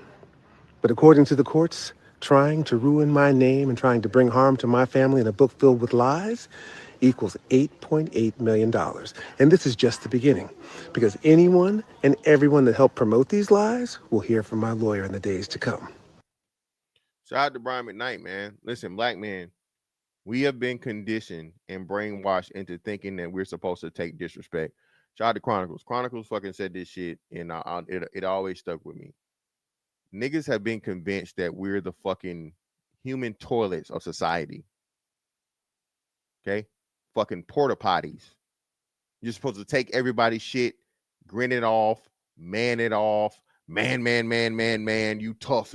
But according to the courts, trying to ruin my name and trying to bring harm to my family in a book filled with lies equals $8.8 million. And this is just the beginning, because anyone and everyone that helped promote these lies will hear from my lawyer in the days to come. Shout out to Brian Mcknight, man. Listen, black men, we have been conditioned and brainwashed into thinking that we're supposed to take disrespect. Shout out to Chronicles. Chronicles fucking said this shit, and it always stuck with me. Niggas have been convinced that we're the fucking human toilets of society. Okay? Fucking porta potties. You're supposed to take everybody's shit, grin it off, man, you tough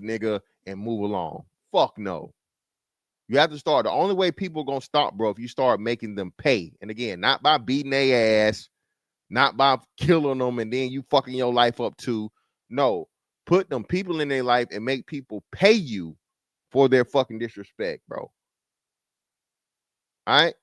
nigga, and move along. Fuck no. You have to start. The only way people gonna stop, bro, if you start making them pay. And again, not by beating their ass, not by killing them and then you fucking your life up too. No. Put them people in their life and make people pay you for their fucking disrespect, bro. All right?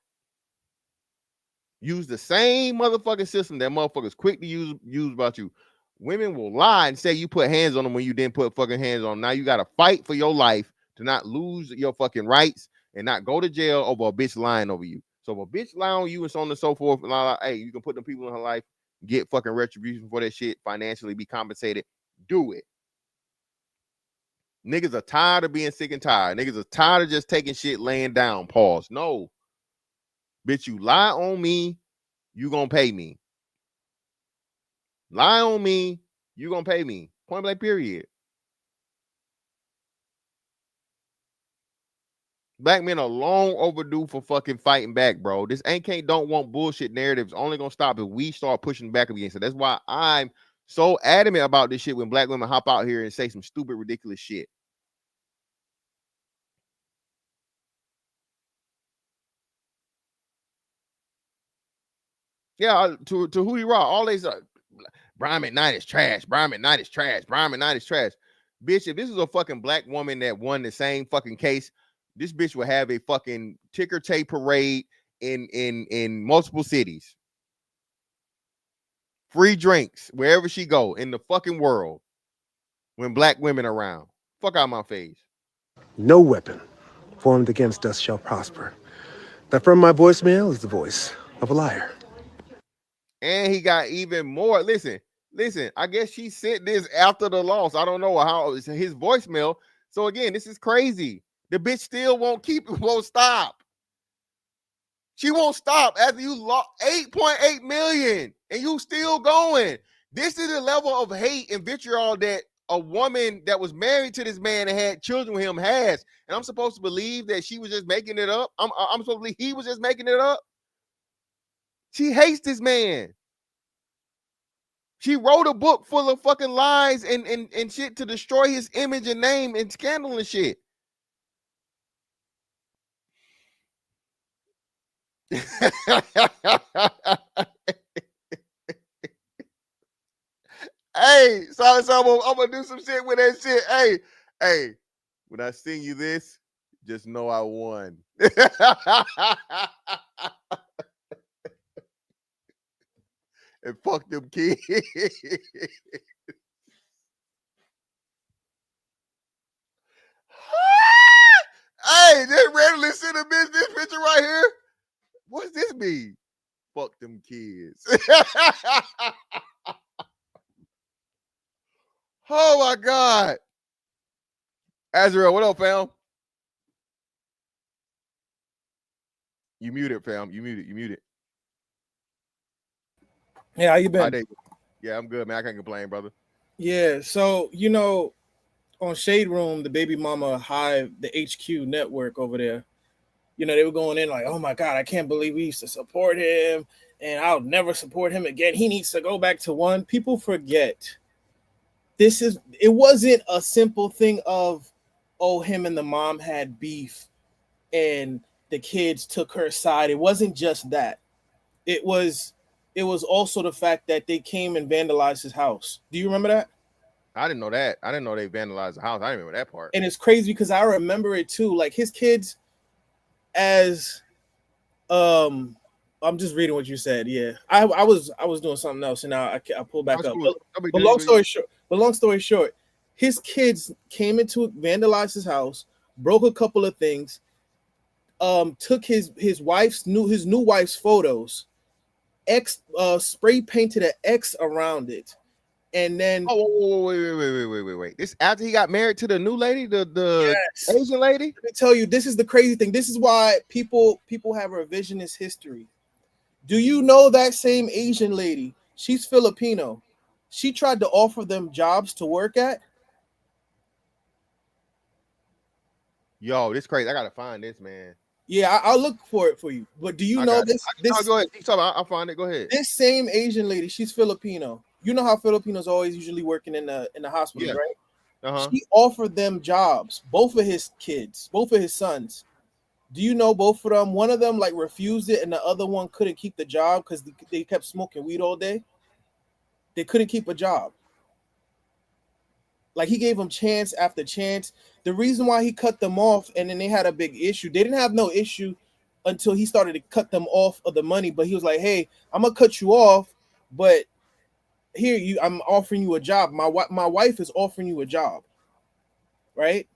Use the same motherfucking system that motherfuckers quick to use about you. Women will lie and say you put hands on them when you didn't put fucking hands on them. Now you got to fight for your life to not lose your fucking rights and not go to jail over a bitch lying over you. So if a bitch lie on you and so on and so forth, and like, hey, you can put them people in her life, get fucking retribution for that shit, financially be compensated. Do it. Niggas are tired of being sick and tired. Niggas are tired of just taking shit laying down. Pause. No. Bitch, you lie on me, you gonna pay me. Lie on me, you gonna pay me. Point blank, period. Black men are long overdue for fucking fighting back, bro. This don't want bullshit narratives only gonna stop if we start pushing back against it. That's why I'm so adamant about this shit when black women hop out here and say some stupid, ridiculous shit. Yeah, to who you are, all these Brian Mcknight is trash. Brian Mcknight is trash. Brian Mcknight is trash. Bitch, if this is a fucking black woman that won the same fucking case, this bitch will have a fucking ticker tape parade in multiple cities. Free drinks wherever she go in the fucking world when black women around. Fuck out my face. No weapon formed against us shall prosper. That from my voicemail is the voice of a liar. And he got even more. Listen. I guess she sent this after the loss. I don't know how it's his voicemail. So again, this is crazy. The bitch still won't stop. She won't stop after you lost 8.8 million and you still going. This is the level of hate and vitriol that a woman that was married to this man and had children with him has. And I'm supposed to believe that she was just making it up. I'm supposed to believe he was just making it up. She hates this man. She wrote a book full of fucking lies and shit to destroy his image and name and scandal and shit. Hey, so I'm gonna do some shit with that shit. Hey, when I sing you this, just know I won. And fuck them kids. Hey, this randomly sent a bitch this picture right here. What's this mean? Fuck them kids. Oh my God. Azrael, what up, fam? You muted, fam. You muted. Yeah, how you been? Yeah, I'm good, man. I can't complain, brother. Yeah, so on Shade Room, the baby mama Hive, the HQ network over there, they were going in like, oh my God, I can't believe we used to support him and I'll never support him again. He needs to go back to one. People forget it wasn't a simple thing of, oh, him and the mom had beef and the kids took her side. It wasn't just that. It was also the fact that they came and vandalized his house. Do you remember that? I didn't know that. I didn't know they vandalized the house. I didn't remember that part. And it's crazy because I remember it too. Like his kids, as I'm just reading what you said. Yeah, I was doing something else, and now I pulled back up. Cool. But long story short, his kids came into vandalized his house, broke a couple of things, took his new wife's photos, spray painted an X around it. And then wait. This after he got married to the new lady, the yes. Asian lady? Let me tell you, this is the crazy thing. This is why people have revisionist history. Do you know that same Asian lady? She's Filipino. She tried to offer them jobs to work at. Yo, this crazy. I gotta find this, man. Yeah, I'll look for it for you. But do you know this? Go ahead. I'll find it. Go ahead. This same Asian lady, she's Filipino. You know how Filipinos always usually working in the hospital, right? Uh-huh. She offered them jobs, both of his kids, both of his sons. Do you know both of them? One of them like refused it, and the other one couldn't keep the job because they kept smoking weed all day. They couldn't keep a job. Like he gave them chance after chance. The reason why he cut them off, and then they had a big issue. They didn't have no issue until he started to cut them off of the money. But he was like, "Hey, I'm gonna cut you off, but here I'm offering you a job. My wife is offering you a job, right?"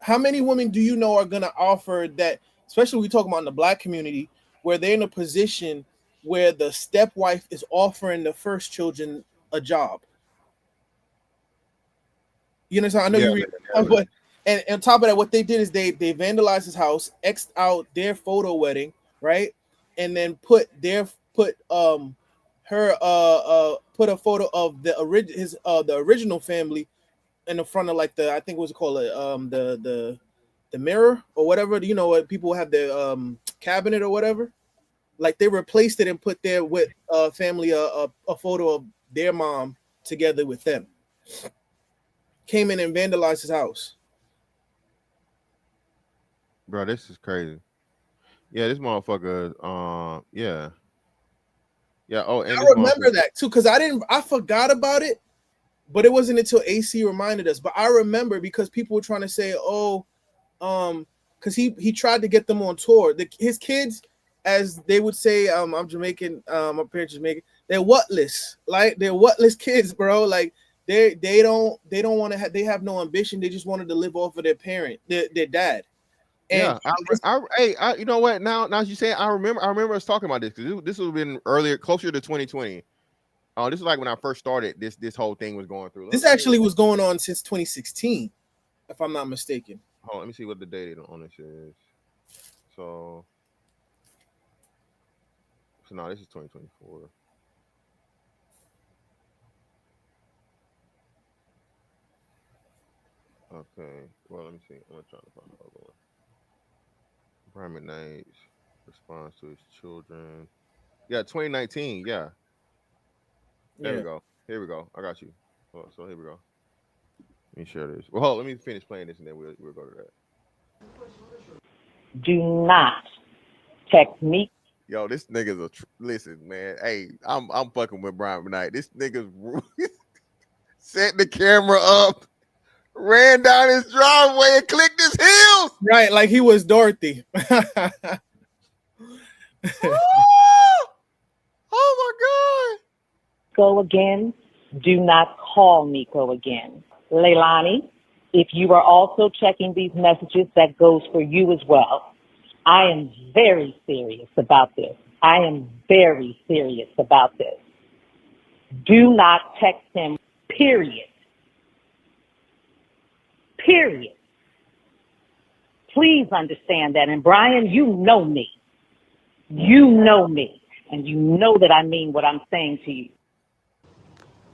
How many women do you know are gonna offer that? Especially we talk about in the Black community, where they're in a position where the stepwife is offering the first children a job. You know what I'm saying? I know you read, but and on top of that, what they did is they vandalized his house, x'd out their photo wedding, right? And then put a photo of the original family in the front of like I think what's it called, the mirror or whatever. You know what people have their cabinet or whatever. Like they replaced it and put there with family a photo of their mom together with them. Came in and vandalized his house. Bro, this is crazy. Yeah, this motherfucker. Yeah. Oh, and I remember that too because I forgot about it, but it wasn't until AC reminded us. But I remember because people were trying to say, "Oh, because he tried to get them on tour. His kids, as they would say, I'm Jamaican. My parents are Jamaican. They're whatless, like they're whatless kids, bro. Like they don't want to. They have no ambition. They just wanted to live off of their parent, their dad. And yeah, you know what? Now you say I remember us talking about this because this would have been earlier, closer to 2020. This is like when I first started. This whole thing was going through. This actually was going on since 2016, if I'm not mistaken. Hold on, let me see what the date on this is. So no, this is 2024. Okay, well, let me see. I'm trying to find the other one. Brian McKnight responds to his children. Yeah, 2019. Yeah. There Yeah. we go. Here we go. I got you. So here we go. Let me share this. Well, hold on, let me finish playing this and then we'll go to that. Do not text me. Yo, this nigga's listen, man. Hey, I'm fucking with Brian Mcknight. This nigga's set the camera up, ran down his driveway and clicked his heels. Right, like he was Dorothy. Oh my God. Go again. Do not call Nico again. Leilani, if you are also checking these messages, that goes for you as well. I am very serious about this. I am very serious about this. Do not text him, period. Period. Please understand that. And Brian, you know me. You know me. And you know that I mean what I'm saying to you.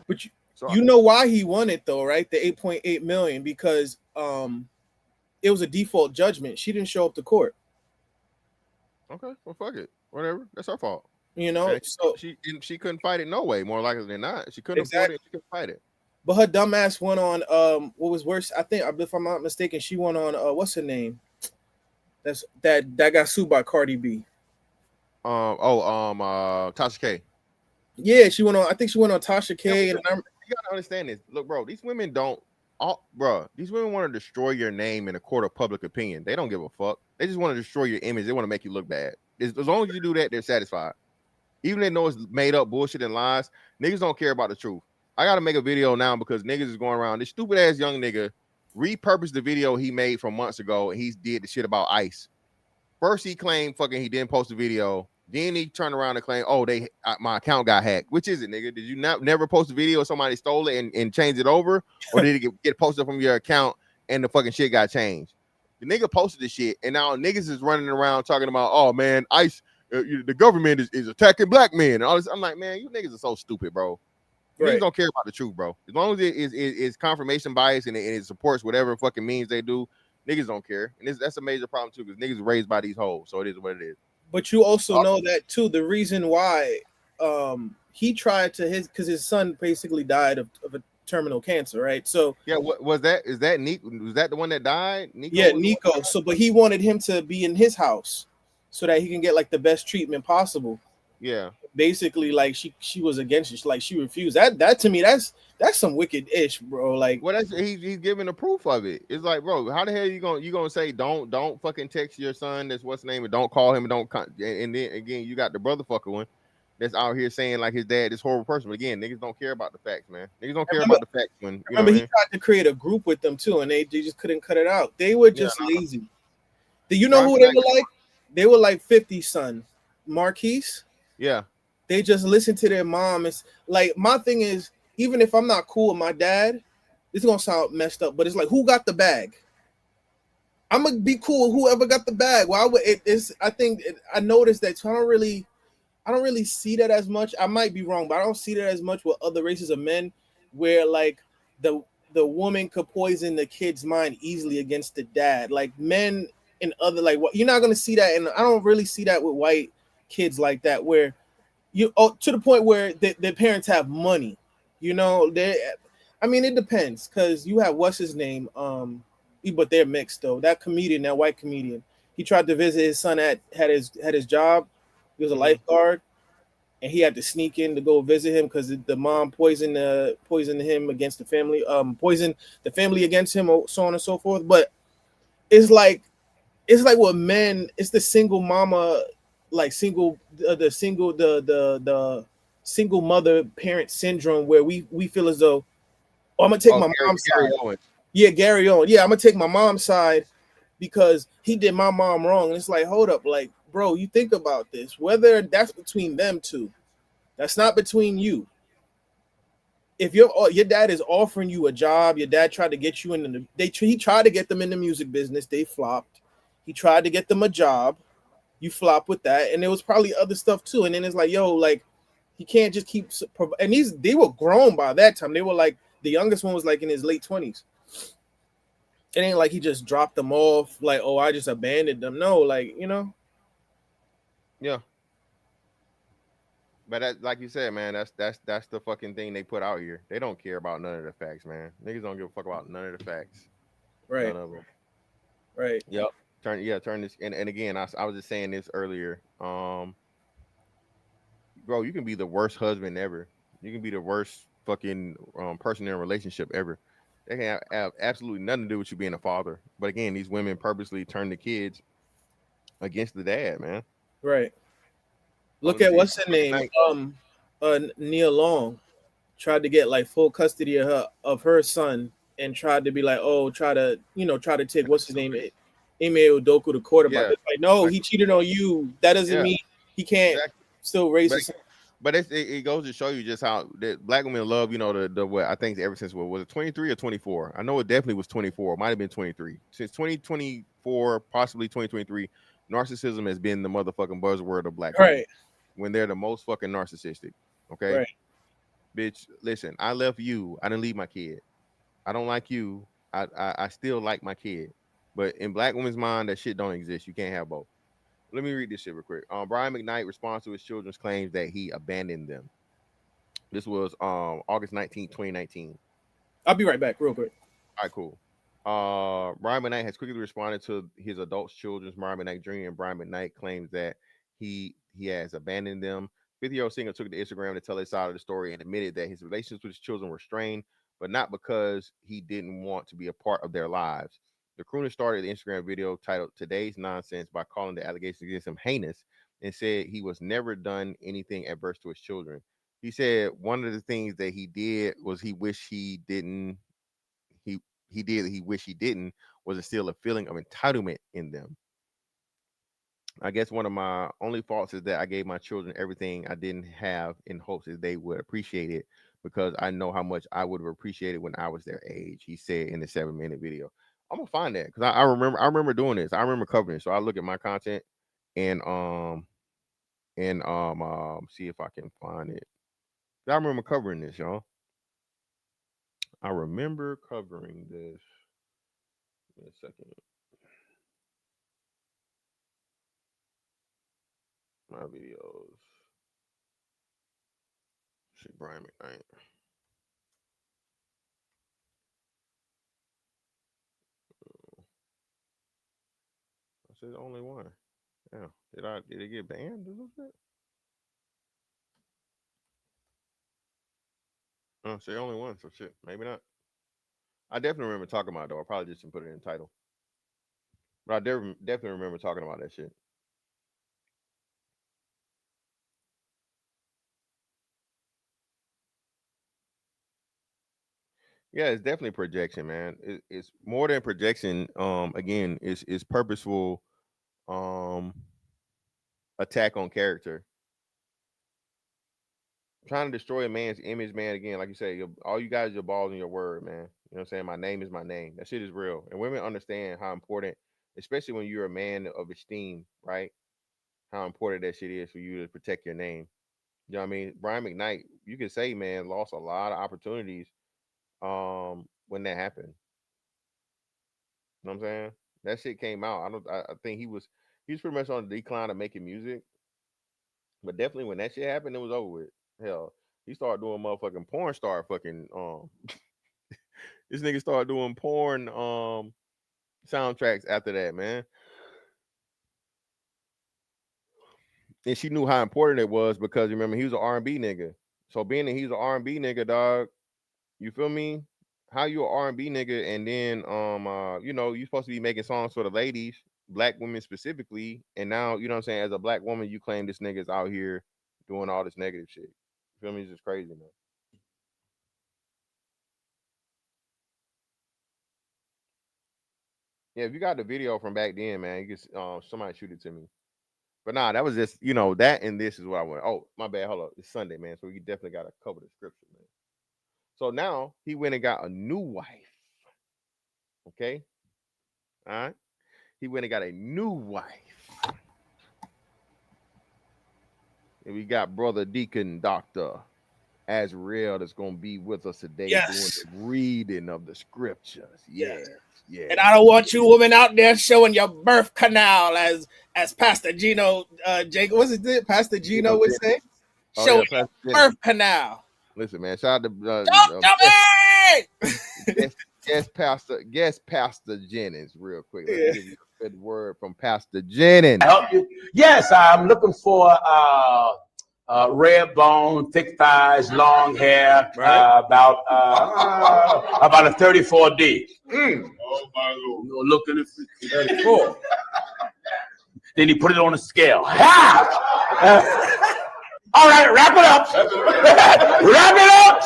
But you know why he won it though, right? The 8.8 million, because it was a default judgment. She didn't show up to court. Okay, well fuck it. Whatever. That's her fault. You know, And so she couldn't fight it no way, more likely than not. She couldn't afford it, she couldn't fight it. But her dumbass went on what was worse, I think, if I'm not mistaken, she went on what's her name? That got sued by Cardi B. Tasha K. Yeah, she went on. I think she went on Tasha K. You gotta understand this. Look, bro, these women these women want to destroy your name in a court of public opinion. They don't give a fuck. They just want to destroy your image. They want to make you look bad. As long as you do that, they're satisfied. Even if they know it's made up bullshit and lies, niggas don't care about the truth. I gotta make a video now because niggas is going around. This stupid ass young nigga repurposed the video he made from months ago, and he did the shit about ICE. First, he claimed fucking he didn't post the video. Then he turned around and claimed, "Oh, my account got hacked." Which is it, nigga? Did you never post a video? Somebody stole it and changed it over, or did it get posted from your account and the fucking shit got changed? The nigga posted the shit, and now niggas is running around talking about, "Oh man, ICE, the government is attacking black men." And all this. I'm like, man, you niggas are so stupid, bro. Niggas don't care about the truth, bro. As long as it is confirmation bias and it supports whatever fucking means they do, niggas don't care. And that's a major problem too, because niggas are raised by these hoes, so it is what it is. But you also know that too. The reason why he tried to because his son basically died of a terminal cancer, right? So yeah, what was that? Is that Nico? Was that the one that died? Nico? Yeah, Nico. So, but he wanted him to be in his house so that he can get like the best treatment possible. Yeah. Basically, like she was against it. Like she refused. That to me, that's some wicked ish, bro. Like, well, he's giving the proof of it. It's like, bro, how the hell you gonna say don't fucking text your son? That's what's name, and don't call him, and and then again you got the brother fucker one that's out here saying like his dad is horrible person. But again, niggas don't care about the facts, man. Niggas don't care about the facts when you remember he tried to create a group with them too, and they just couldn't cut it out. They were just lazy. Do you know who they were like? They were like 50's son, Marquise. Yeah. They just listen to their mom. It's like, my thing is, even if I'm not cool with my dad, this is gonna sound messed up, but it's like, who got the bag? I'm gonna be cool with whoever got the bag. Why would I noticed that. So I don't really see that as much. I might be wrong, but I don't see that as much with other races of men, where like the woman could poison the kid's mind easily against the dad. Like men and other, like, what, you're not gonna see that, and I don't really see that with white kids like that, where to the point where their parents have money, you know. I mean, it depends, because you have what's his name, but they're mixed though. That white comedian, he tried to visit his son had his job. He was a lifeguard, and he had to sneak in to go visit him because the mom poisoned him against the family, poisoned the family against him, or so on and so forth. But it's like with men, it's the single mama, like the single mother parent syndrome, where we feel as though, oh, I'm gonna take my mom's side. Owen. Yeah, Gary Owen. Yeah, I'm gonna take my mom's side because he did my mom wrong. And it's like, hold up, like, bro, you think about this. Whether that's between them two, that's not between you. If your dad is offering you a job, your dad tried to get you in he tried to get them in the music business, they flopped. He tried to get them a job, you flop with that, and there was probably other stuff too. And then it's like, yo, like, he can't just keep. And they were grown by that time. They were like, the youngest one was like in his late 20s. It ain't like he just dropped them off, like, oh, I just abandoned them. No, like, you know. Yeah. But that, like you said, man, that's the fucking thing they put out here. They don't care about none of the facts, man. Niggas don't give a fuck about none of the facts. Right. None of them. Right. Yep. Turn this. And again, I was just saying this earlier. Bro, you can be the worst husband ever. You can be the worst fucking person in a relationship ever. They can have absolutely nothing to do with you being a father. But again, these women purposely turn the kids against the dad, man. Right. I Look was at just what's her name? Nia Long tried to get like full custody of her son and tried to be like, oh, try to take what's his name, Ime Udoka to court about yeah, this. Like, no, like, he cheated on you. That doesn't yeah, mean he can't exactly. still raise But his son. but it goes to show you just how that black women love, the what I think ever since what was it 23 or 24? I know it definitely was 24. It might have been 23. Since 2024, possibly 2023, narcissism has been the motherfucking buzzword of black women Right. when they're the most fucking narcissistic. Okay, Right. bitch, listen, I left you. I didn't leave my kid. I don't like you. I still like my kid. But in black women's mind, that shit don't exist. You can't have both. Let me read this shit real quick. Brian Mcknight responds to his children's claims that he abandoned them. This was August 19th, 2019. I'll be right back real quick. All right, cool. Brian McKnight has quickly responded to his adult children's Brian McKnight Jr. and Brian McKnight claims that he has abandoned them. 50-year-old singer took to Instagram to tell his side of the story and admitted that his relationships with his children were strained, but not because he didn't want to be a part of their lives. The crooner started the Instagram video titled "Today's Nonsense" by calling the allegations against him heinous and said he was never done anything adverse to his children. He said one of the things that he did was he wished he didn't. He wished he didn't was instill a feeling of entitlement in them. I guess one of my only faults is that I gave my children everything I didn't have in hopes that they would appreciate it because I know how much I would have appreciated when I was their age, he said in the 7-minute video. I'm gonna find that because I remember doing this. I remember covering it. So I look at my content and see if I can find it. I remember covering this, y'all. I remember covering this. Wait a second. My videos. Shit, Brian McKnight. I said only one. Yeah. Did it get banned or something? Oh, say only one, so shit. Maybe not. I definitely remember talking about it though. I probably just didn't put it in the title. But I definitely remember talking about that shit. Yeah, it's definitely projection, man. It's more than projection. Again, it's purposeful um attack on character. Trying to destroy a man's image, man. Again, like you say, all you guys, your balls in your word, man. You know what I'm saying? My name is my name. That shit is real. And women understand how important, especially when you're a man of esteem, right? How important that shit is for you to protect your name. You know what I mean? Brian McKnight, you can say, man, lost a lot of opportunities when that happened. You know what I'm saying? That shit came out. I think he was pretty much on the decline of making music. But definitely when that shit happened, it was over with. Hell, he started doing motherfucking porn star fucking this nigga started doing porn soundtracks after that, man. And she knew how important it was because remember he was an R&B nigga. So being that he's an R&B nigga, dog, you feel me? How you an R&B nigga and then you supposed to be making songs for the ladies, black women specifically, and now you know what I'm saying, as a black woman, you claim this nigga's out here doing all this negative shit. You feel me? It's just crazy, man. Yeah, if you got the video from back then, man, you can somebody shoot it to me. But nah, that was just that and this is what I went. Oh, my bad. Hold up, it's Sunday, man, so we definitely got to cover the scripture, man. So now he went and got a new wife. Okay, all right. He went and got a new wife. And we got brother Deacon Doctor Azrael that's gonna be with us today doing the reading of the scriptures. Yes, yes. And I don't want you women out there showing your birth canal as Pastor Gino Jacob. What's it? Pastor Gino would say. Showing Pastor your Jennings. birth canal. Listen, man. Shout out to guest Pastor Jennings, real quick. Let me give you a good word from Pastor Jennings. Help you? Yes, I'm looking for red bone, thick thighs, long hair, about a 34D. Oh my Lord. You're looking at 34. Then he put it on a scale. Ha! All right, wrap it up. Wrap it up.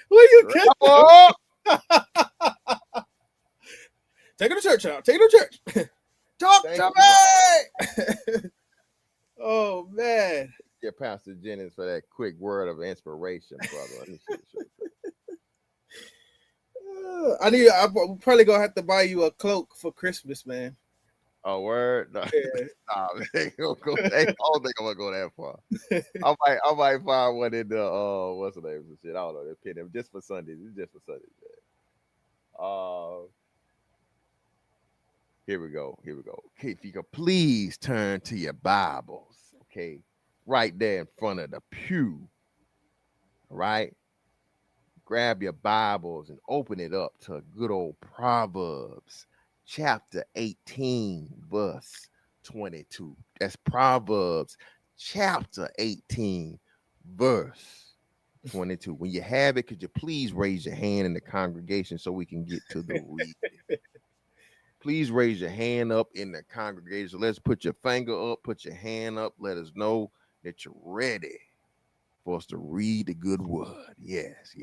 Who are you kidding? Take her to church now. Take her to church. Talk to me. Oh man. Yeah, Pastor Jennings for that quick word of inspiration, brother. I'm probably gonna have to buy you a cloak for Christmas, man. Oh, word? No. Yeah. Nah, man. I don't think I'm gonna go that far. I might find one in the what's the name of the shit? I don't know. They pin them just for Sundays. It's just for Sundays, man. Here we go. Okay, if you could please turn to your Bibles, okay, right there in front of the pew. All right. Grab your Bibles and open it up to good old Proverbs, chapter 18, verse 22. That's Proverbs, chapter 18, verse 22. When you have it, could you please raise your hand in the congregation so we can get to the reading? Please raise your hand up in the congregation. Let's put your finger up, put your hand up. Let us know that you're ready for us to read the good word. Yes.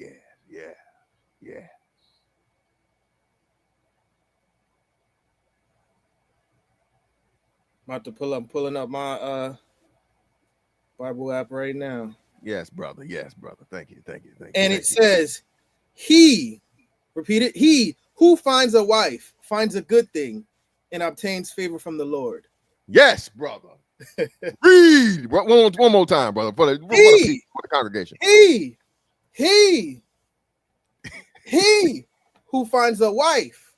I'm pulling up my Bible app right now. Yes, brother. Thank you. And it says, repeat it, he who finds a wife finds a good thing and obtains favor from the Lord. Yes, brother. Read one more time, brother, for the congregation. He who finds a wife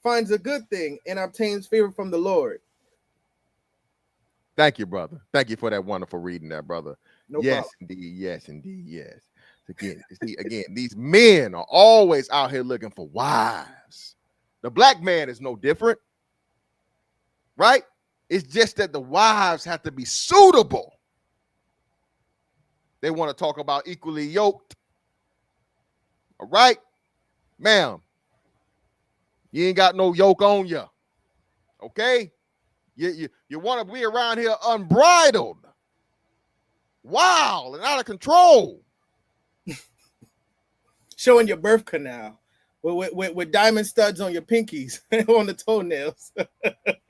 finds a good thing and obtains favor from the Lord. Thank you, brother. Thank you for that wonderful reading, there, brother. No yes, problem. indeed, yes. Again, these men are always out here looking for wives. The black man is no different, right? It's just that the wives have to be suitable. They want to talk about equally yoked. All right, ma'am. You ain't got no yoke on you. Okay? You want to be around here unbridled, wild, and out of control. Showing your birth canal with diamond studs on your pinkies on the toenails.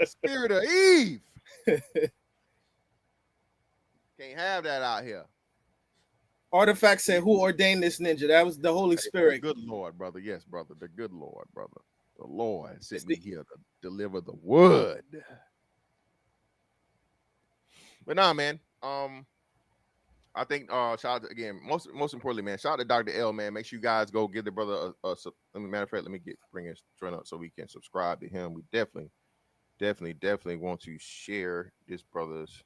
Spirit of Eve. Can't have that out here. Artifact said, who ordained this ninja? That was the Holy Spirit. The good Lord, brother. Yes, brother. The good Lord, brother. The Lord sent me here to deliver the word. But nah, man. I think shout out to, again, most importantly, man, shout out to Dr. L, man. Make sure you guys go give the brother matter of fact, let me bring his trend up so we can subscribe to him. We definitely want to share this brother's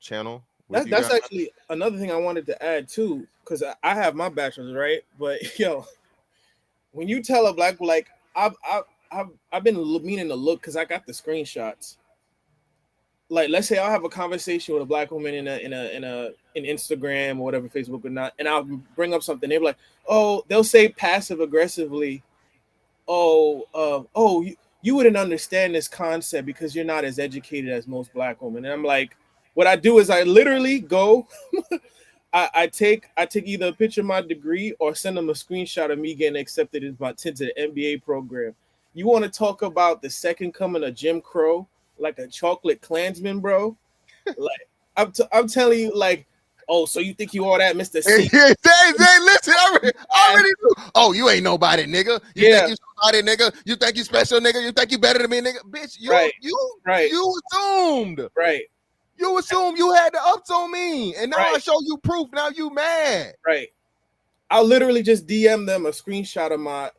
channel. That's actually another thing I wanted to add too, because I have my bachelor's, right? But yo, when you tell a black, like I've been meaning to look because I got the screenshots. Like, let's say I'll have a conversation with a black woman in Instagram or whatever, Facebook or not, and I'll bring up something. They're like, oh, they'll say passive aggressively, you wouldn't understand this concept because you're not as educated as most black women. And I'm like, what I do is I literally go, I take either a picture of my degree or send them a screenshot of me getting accepted into the MBA program. You want to talk about the second coming of Jim Crow? Like a chocolate Klansman, bro. Like I'm telling you, like, oh, so you think you all that, Mr. C? Listen, I already knew. Oh, you ain't nobody, nigga. You think you somebody, nigga? You think you special, nigga? You think you better than me, nigga? Bitch, you assumed. Right. You assumed you had the ups on me, and now I show you proof. Now you mad. Right. I'll literally just DM them a screenshot of my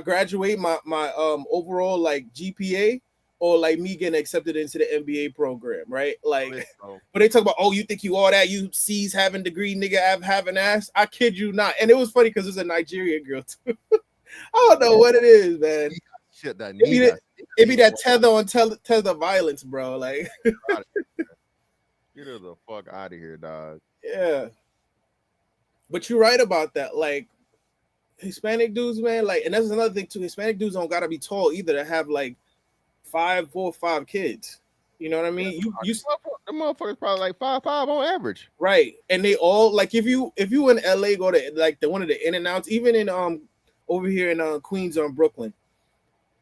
graduate, my overall like GPA. or like me getting accepted into the MBA program, right? Like, but they talk about, oh, you think you all that? You C's having degree, nigga, having ass. I kid you not. And it was funny because it's a Nigerian girl too. I don't know what it is, man. Shit, that it be that tether on tether violence, bro. Like, get the fuck out of here, dog. Yeah. But you're right about that. Like, Hispanic dudes, man, like, and that's another thing too. Hispanic dudes don't gotta be tall either to have like 4 or 5 kids. You know what I mean? You the motherfuckers probably like 5'5" on average. Right. And they all like if you in LA, go to like one of the In-N-Outs, even in over here in Queens or in Brooklyn.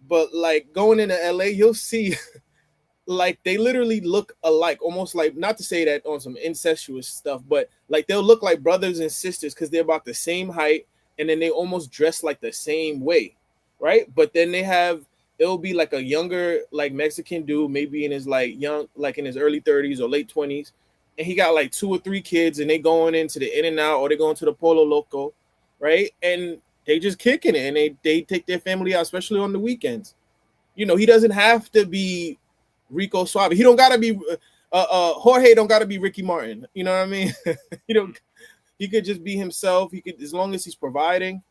But like going into LA, you'll see like they literally look alike, almost like, not to say that on some incestuous stuff, but like they'll look like brothers and sisters because they're about the same height, and then they almost dress like the same way, right? But then it'll be like a younger, like Mexican dude, maybe in his like in his early 30s or late 20s, and he got like 2 or 3 kids, and they going into the In-N-Out or they going to the Polo Loco, right? And they just kicking it, and they take their family out, especially on the weekends. You know, he doesn't have to be Rico Suave. He don't gotta be Jorge don't gotta be Ricky Martin. You know what I mean? He could just be himself. He could, as long as he's providing,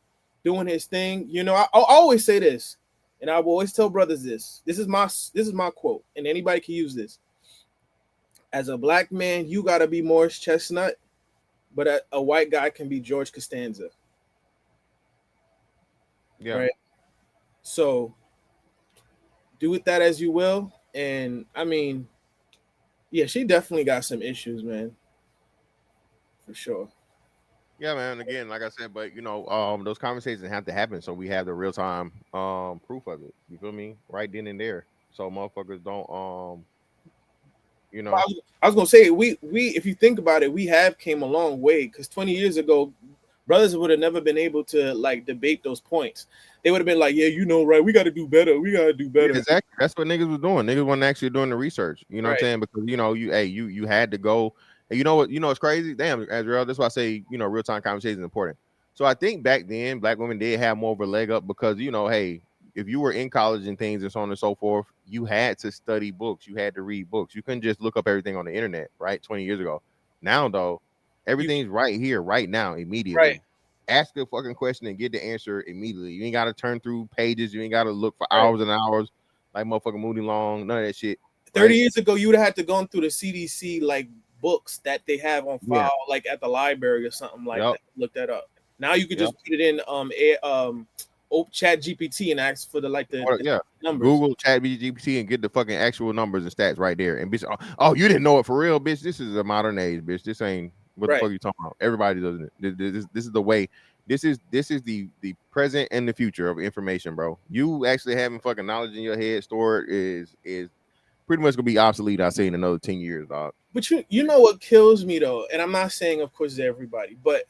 doing his thing. You know, I always say this, and I will always tell brothers this. This is my quote, and anybody can use this. As a black man, you gotta be Morris Chestnut, but a white guy can be George Costanza. Yeah. Right. So do with that as you will. And I mean, yeah, she definitely got some issues, man. For sure. Yeah, man. Again, like I said, but you know, those conversations have to happen so we have the real time proof of it. You feel me? Right then and there. So motherfuckers don't you know. I was gonna say we if you think about it, we have came a long way, because 20 years ago, brothers would have never been able to like debate those points. They would have been like, yeah, you know, right, we got to do better. We got to do better. Yeah, exactly. That's what niggas was doing. Niggas wasn't actually doing the research. You know what I'm saying? Because you know, you had to go. And you know what? You know it's crazy. Damn, Azrael. That's why I say, you know, real time conversation is important. So I think back then, black women did have more of a leg up because, you know, hey, if you were in college and things and so on and so forth, you had to study books. You had to read books. You couldn't just look up everything on the internet, right? 20 years ago. Now, though, everything's right here, right now, immediately. Right. Ask a fucking question and get the answer immediately. You ain't got to turn through pages. You ain't got to look for hours and hours like motherfucking Moody Long. None of that shit. 30 years ago, you would have had to go through the CDC like books that they have on file, like at the library or something like that. Look that up. Now you could just put it in Chat GPT and ask for the numbers. Google Chat GPT and get the fucking actual numbers and stats right there. And bitch, oh, you didn't know it for real, bitch. This is a modern age, bitch. This ain't what the fuck you talking about. Everybody does it. This is the way. This is the present and the future of information, bro. You actually having fucking knowledge in your head stored is pretty much gonna be obsolete. I say in another 10 years, dog. But you know what kills me though, and I'm not saying, of course, to everybody, but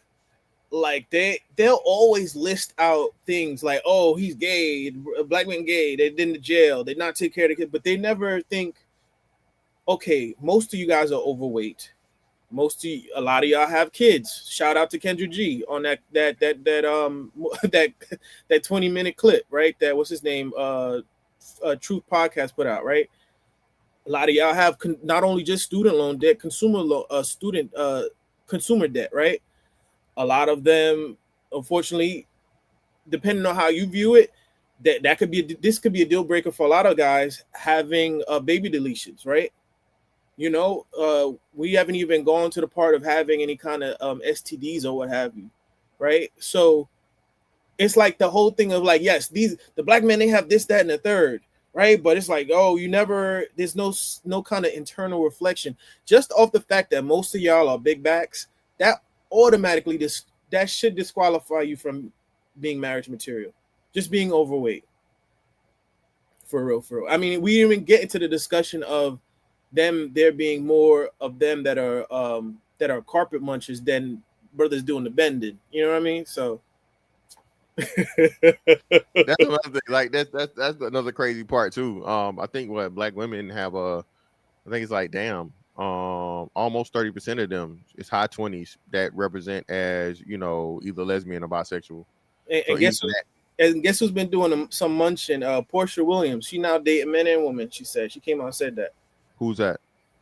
like they'll always list out things like, oh, he's gay, black man gay, they're in the jail, they not take care of the kid, but they never think, okay, most of you guys are overweight. A lot of y'all have kids. Shout out to Kendra G on that 20-minute clip, right? That what's his name? Truth Podcast put out, right? A lot of y'all have not only just student loan debt, consumer debt, right? A lot of them, unfortunately, depending on how you view it, this could be a deal breaker for a lot of guys having baby deletions, right? You know, we haven't even gone to the part of having any kind of STDs or what have you, right? So it's like the whole thing of like, yes, the black men, they have this, that, and the third, right? But it's like, oh, there's no kind of internal reflection. Just off the fact that most of y'all are big backs, that automatically that should disqualify you from being marriage material. Just being overweight. For real. I mean, we didn't even get into the discussion of there being more of them that are carpet munchers than brothers doing the bending. You know what I mean? So that's another thing. Like that's another crazy part too. I think what black women have I think it's like almost 30% of them is high 20s that represent as, you know, either lesbian or bisexual. And guess what? And guess who's been doing some munching? Portia Williams. She now dating men and women. She said she came out and said that. Who's that?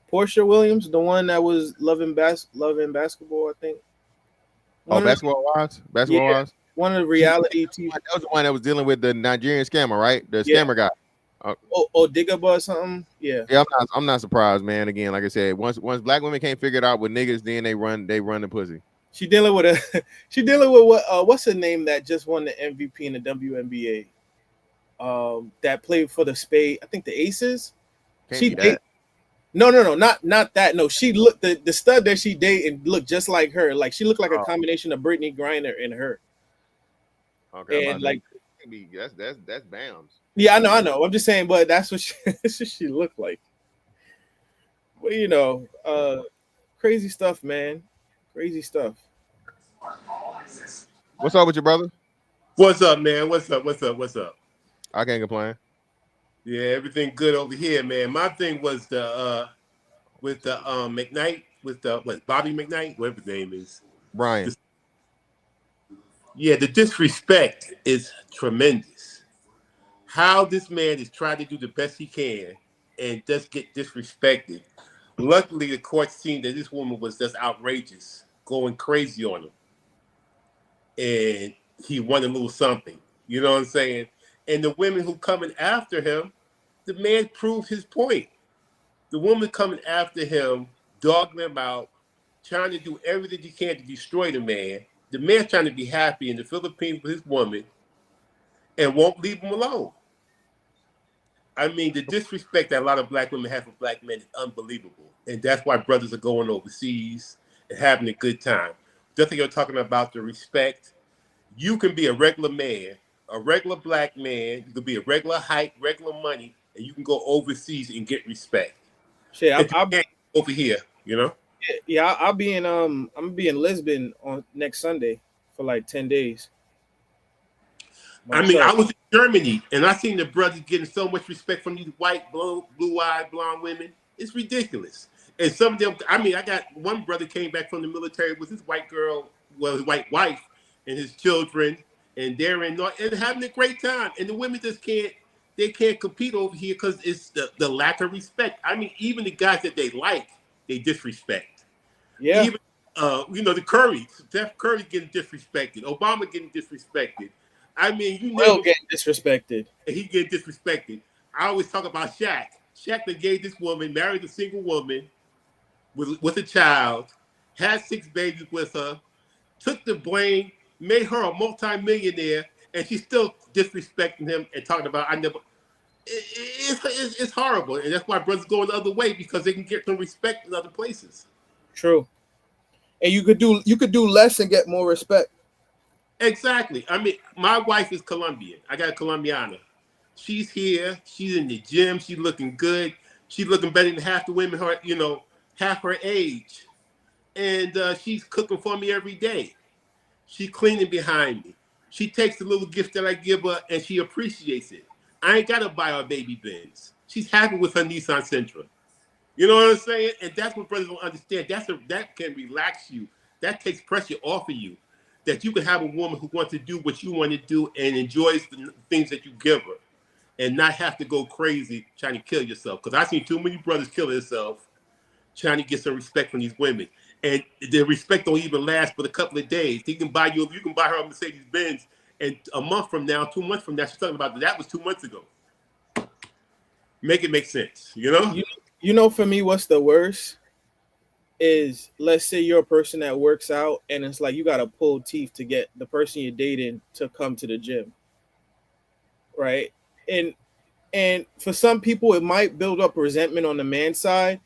Portia Williams, the one that was loving basketball, I think. Basketball Wives. Basketball Wives. One of the reality TV. That was the one that was dealing with the Nigerian scammer, right? The scammer guy. Digaba or something. Yeah. Yeah, I'm not surprised, man. Again, like I said, once black women can't figure it out with niggas, then they run the pussy. She dealing with what's her name that just won the MVP in the WNBA? That played for the Spade, I think the Aces. No, not that. No, she looked the stud that she dated looked just like her. Like she looked like a combination of Brittany Griner and her. Okay, and like that's Bams. Yeah, I know. I'm just saying, but that's what she looked like. Well, crazy stuff, man. Crazy stuff. What's up with your brother? What's up, man? What's up? I can't complain. Yeah, everything good over here, man. My thing was with the Mcknight, with the Bobby Mcknight, whatever his name is. Brian. The disrespect is tremendous. How this man is trying to do the best he can and just get disrespected. Luckily, the court seen that this woman was just outrageous, going crazy on him. And he won a little something. You know what I'm saying? And the women who coming after him, the man proved his point. The woman coming after him, dogging him out, trying to do everything he can to destroy the man. The man trying to be happy in the Philippines with his woman and won't leave him alone. I mean, the disrespect that a lot of black women have for black men is unbelievable. And that's why brothers are going overseas and having a good time. Just like you're talking about the respect, you can be a regular man, a regular black man, you can be a regular height, regular money, and you can go overseas and get respect. I'll be over here, you know? Yeah, I'll be in I'm gonna be in Lisbon on next Sunday for like 10 days. I was in Germany and I seen the brothers getting so much respect from these white, blue-eyed, blonde women. It's ridiculous. And some of them, I got one brother came back from the military with his white girl, his white wife and his children, and they're in and having a great time. And the women just can't compete over here because it's the lack of respect. I mean, even the guys that they like, they disrespect. Yeah. Even, the Curry, Steph Curry getting disrespected. Obama getting disrespected. I mean, getting disrespected. He getting disrespected. I always talk about Shaq. Shaq that gave this woman, married a single woman with a child, had 6 babies with her, took the blame, made her a multi-millionaire, and she's still disrespecting him and talking about it's horrible. And that's why brothers go the other way, because they can get some respect in other places. True. And you could do less and get more respect. Exactly. I mean, my wife is Colombian. I got a Colombiana. She's here. She's in the gym. She's looking good. She's looking better than half the women half her age. And she's cooking for me every day. She's cleaning behind me. She takes the little gift that I give her and she appreciates it. I ain't got to buy her baby Benz. She's happy with her Nissan Sentra. You know what I'm saying? And that's what brothers don't understand. That can relax you. That takes pressure off of you. That you can have a woman who wants to do what you want to do and enjoys the things that you give her and not have to go crazy trying to kill yourself. Because I've seen too many brothers kill themselves trying to get some respect from these women. And the respect don't even last but a couple of days. You can buy her a Mercedes Benz, and a month from now, 2 months from now, she's talking about that was 2 months ago. Make it make sense, you know? You know, for me, what's the worst is, let's say you're a person that works out and it's like you got to pull teeth to get the person you're dating to come to the gym. Right. And for some people, it might build up resentment on the man's side,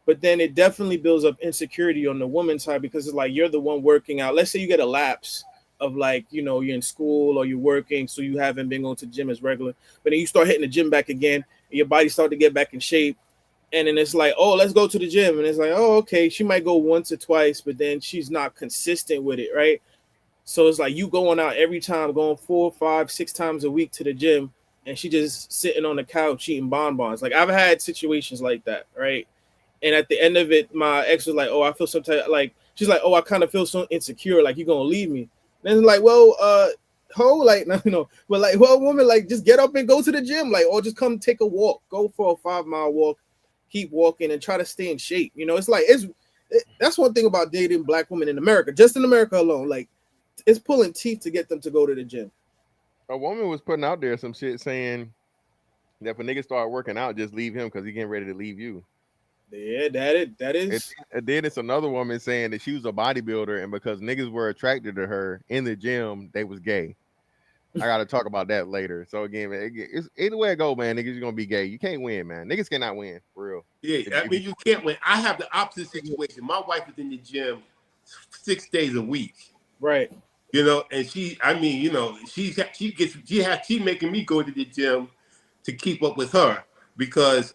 but then it definitely builds up insecurity on the woman's side, because it's like you're the one working out. Let's say you get a lapse of like, you're in school or you're working, so you haven't been going to the gym as regular, but then you start hitting the gym back again, and your body start to get back in shape. And then it's like, oh, let's go to the gym. And it's like, oh, okay. She might go once or twice, but then she's not consistent with it, right? So it's like you going out every time, going 4, 5, 6 times a week to the gym, and she just sitting on the couch eating bonbons. Like, I've had situations like that, right? And at the end of it, my ex was like, oh, I feel sometimes like, she's like, oh, I kind of feel so insecure, like you're going to leave me. And it's like, well, like no, but like well, woman, like just get up and go to the gym, like or just come take a walk, go for a 5-mile walk, keep walking and try to stay in shape. It's like that's one thing about dating black women in America, just in America alone. Like it's pulling teeth to get them to go to the gym. A woman was putting out there some shit saying that if a nigga start working out, just leave him because he getting ready to leave you. Yeah, that is. And then it's another woman saying that she was a bodybuilder, and because niggas were attracted to her in the gym, they was gay. I got to talk about that later. So again, man, it's either way it go, man. Niggas are gonna be gay. You can't win, man. Niggas cannot win for real. Yeah, I mean you can't win. I have the opposite situation. My wife is in the gym 6 days a week. Right. And she making me go to the gym to keep up with her because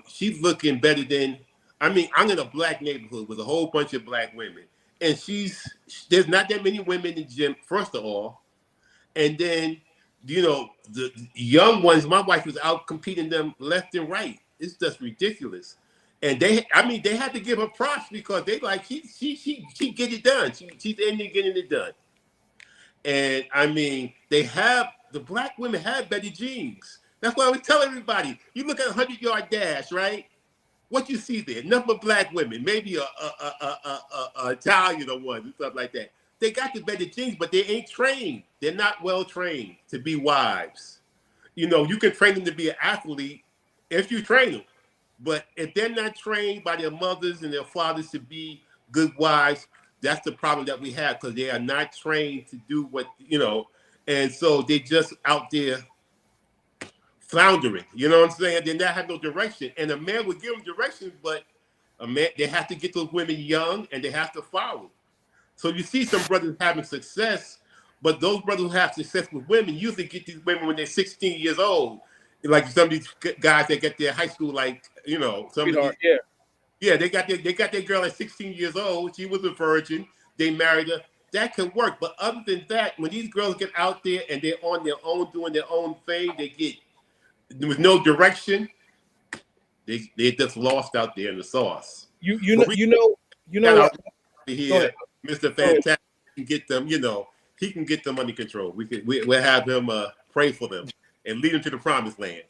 she's looking better than. I mean, I'm in a black neighborhood with a whole bunch of black women, and there's not that many women in the gym. First of all, and then the young ones. My wife was out competing them left and right. It's just ridiculous. And they had to give her props because they like she get it done. She's in there getting it done. And I mean, the black women have better genes. That's why I would tell everybody. You look at a 100-yard dash, right? What you see there? Nothing but black women, maybe a Italian or one and stuff like that. They got the better genes, but they ain't trained. They're not well trained to be wives. You can train them to be an athlete if you train them. But if they're not trained by their mothers and their fathers to be good wives, that's the problem that we have because they are not trained to do and so they just out there floundering. You know what I'm saying? They not have no direction. And a man would give them direction, but they have to get those women young and they have to follow. So you see some brothers having success, but those brothers who have success with women usually get these women when they're 16 years old. Like some of these guys that get their high school, some of these, yeah, they got their girl at 16 years old. She was a virgin. They married her. That can work. But other than that, when these girls get out there and they're on their own, doing their own thing, with no direction. They just lost out there in the sauce. You know what? Here, Mr. Fantastic can get them. He can get them under control. We'll have him pray for them and lead them to the promised land.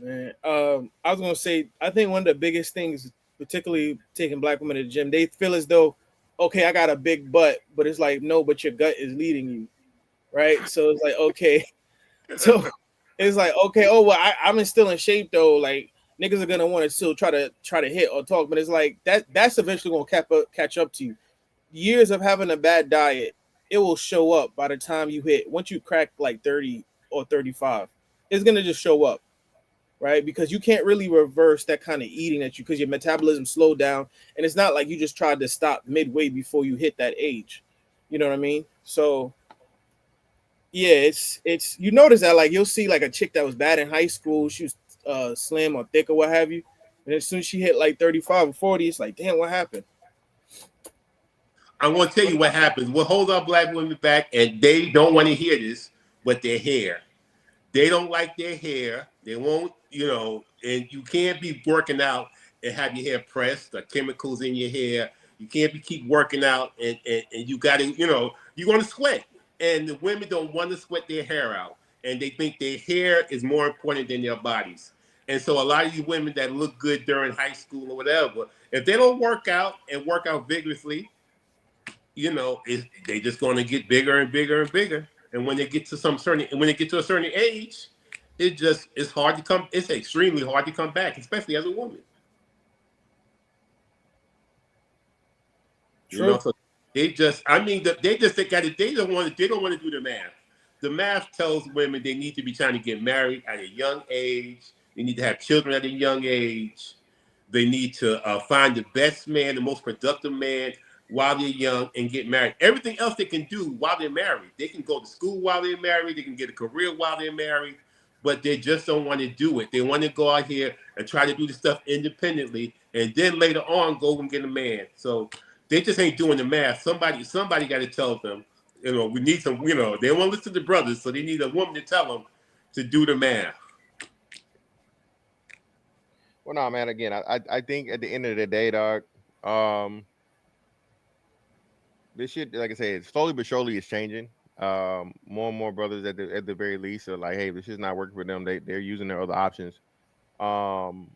Man, I was gonna say, I think one of the biggest things, particularly taking black women to the gym, they feel as though, okay, I got a big butt, but it's like, no, but your gut is leading you, right? So it's like, okay, so it's like, okay, oh well, I'm still in shape though. Like niggas are gonna want to still try to hit or talk, but it's like that's eventually gonna catch up to you. Years of having a bad diet, it will show up by the time you hit. Once you crack like 30 or 35, it's gonna just show up. Right, because you can't really reverse that kind of eating because your metabolism slowed down, and it's not like you just tried to stop midway before you hit that age. You know what I mean? So, yeah, it's you notice that like you'll see like a chick that was bad in high school, she was slim or thick or what have you, and as soon as she hit like 35 or 40, it's like, damn, what happened? I'm going to tell you what happens. What holds our black women back, and they don't want to hear this, but their hair. They don't like their hair. They won't, and you can't be working out and have your hair pressed or chemicals in your hair. You can't keep working out and you got to, you want to sweat. And the women don't want to sweat their hair out. And they think their hair is more important than their bodies. And so a lot of you women that look good during high school or whatever, if they don't work out and work out vigorously, they just going to get bigger and bigger and bigger. And when they get to a certain age, it's hard to come. It's extremely hard to come back, especially as a woman. True. So they don't want to do the math. The math tells women they need to be trying to get married at a young age. They need to have children at a young age. They need to find the best man, the most productive man while they're young and get married. Everything else they can do while they're married. They can go to school while they're married. They can get a career while they're married, but they just don't want to do it. They want to go out here and try to do the stuff independently and then later on go and get a man. So they just ain't doing the math. Somebody got to tell them, we need some, they won't listen to brothers, so they need a woman to tell them to do the math. Well, no, man, again, I think at the end of the day, dog, this shit, like I said, slowly but surely is changing. More and more brothers at the very least are like, hey, this shit's not working for them. They're using their other options. Um,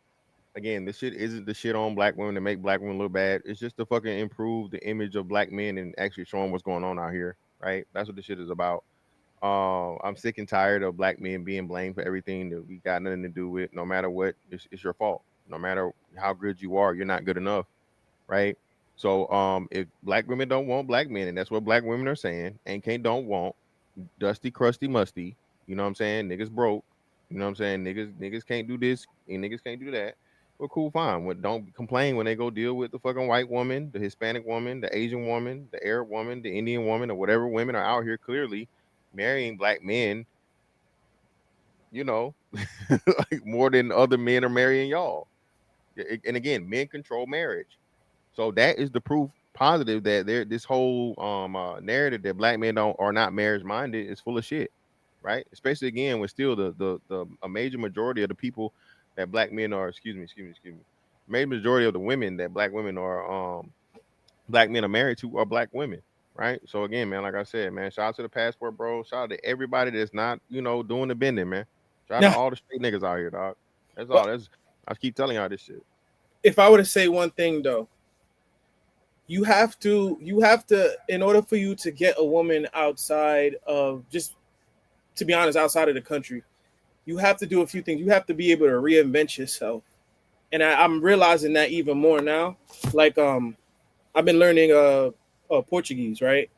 Again, this shit isn't the shit on black women to make black women look bad. It's just to fucking improve the image of black men and actually showing what's going on out here, right? That's what this shit is about. I'm sick and tired of black men being blamed for everything that we got nothing to do with. No matter what, it's your fault. No matter how good you are, you're not good enough, right? So, if black women don't want black men, and that's what black women are saying, and can't don't want dusty, crusty, musty. You know what I'm saying? Niggas broke. You know what I'm saying? Niggas can't do this and niggas can't do that. Well, cool, fine. Well, don't complain when they go deal with the fucking white woman, the Hispanic woman, the Asian woman, the Arab woman, the Indian woman, or whatever women are out here clearly marrying black men. You know, like more than other men are marrying y'all. And again, men control marriage. So that is the proof positive that there this whole narrative that black men don't are not marriage minded is full of shit, right? Especially again when still the a major majority of the people that black men are excuse me, major majority of the women that black men are married to are black women, right? So again, man, like I said, man, shout out to the passport, bro. Shout out to everybody that's not doing the bending, man. Shout out to Now, all the straight niggas out here, dog. That's all. but That's I keep telling y'all this shit. if I were to say one thing though, you have to in order for you to get a woman outside of, just to be honest, outside of the country, you have to do a few things. You have to be able to reinvent yourself. And I'm realizing that even more now. Like I've been learning Portuguese, right?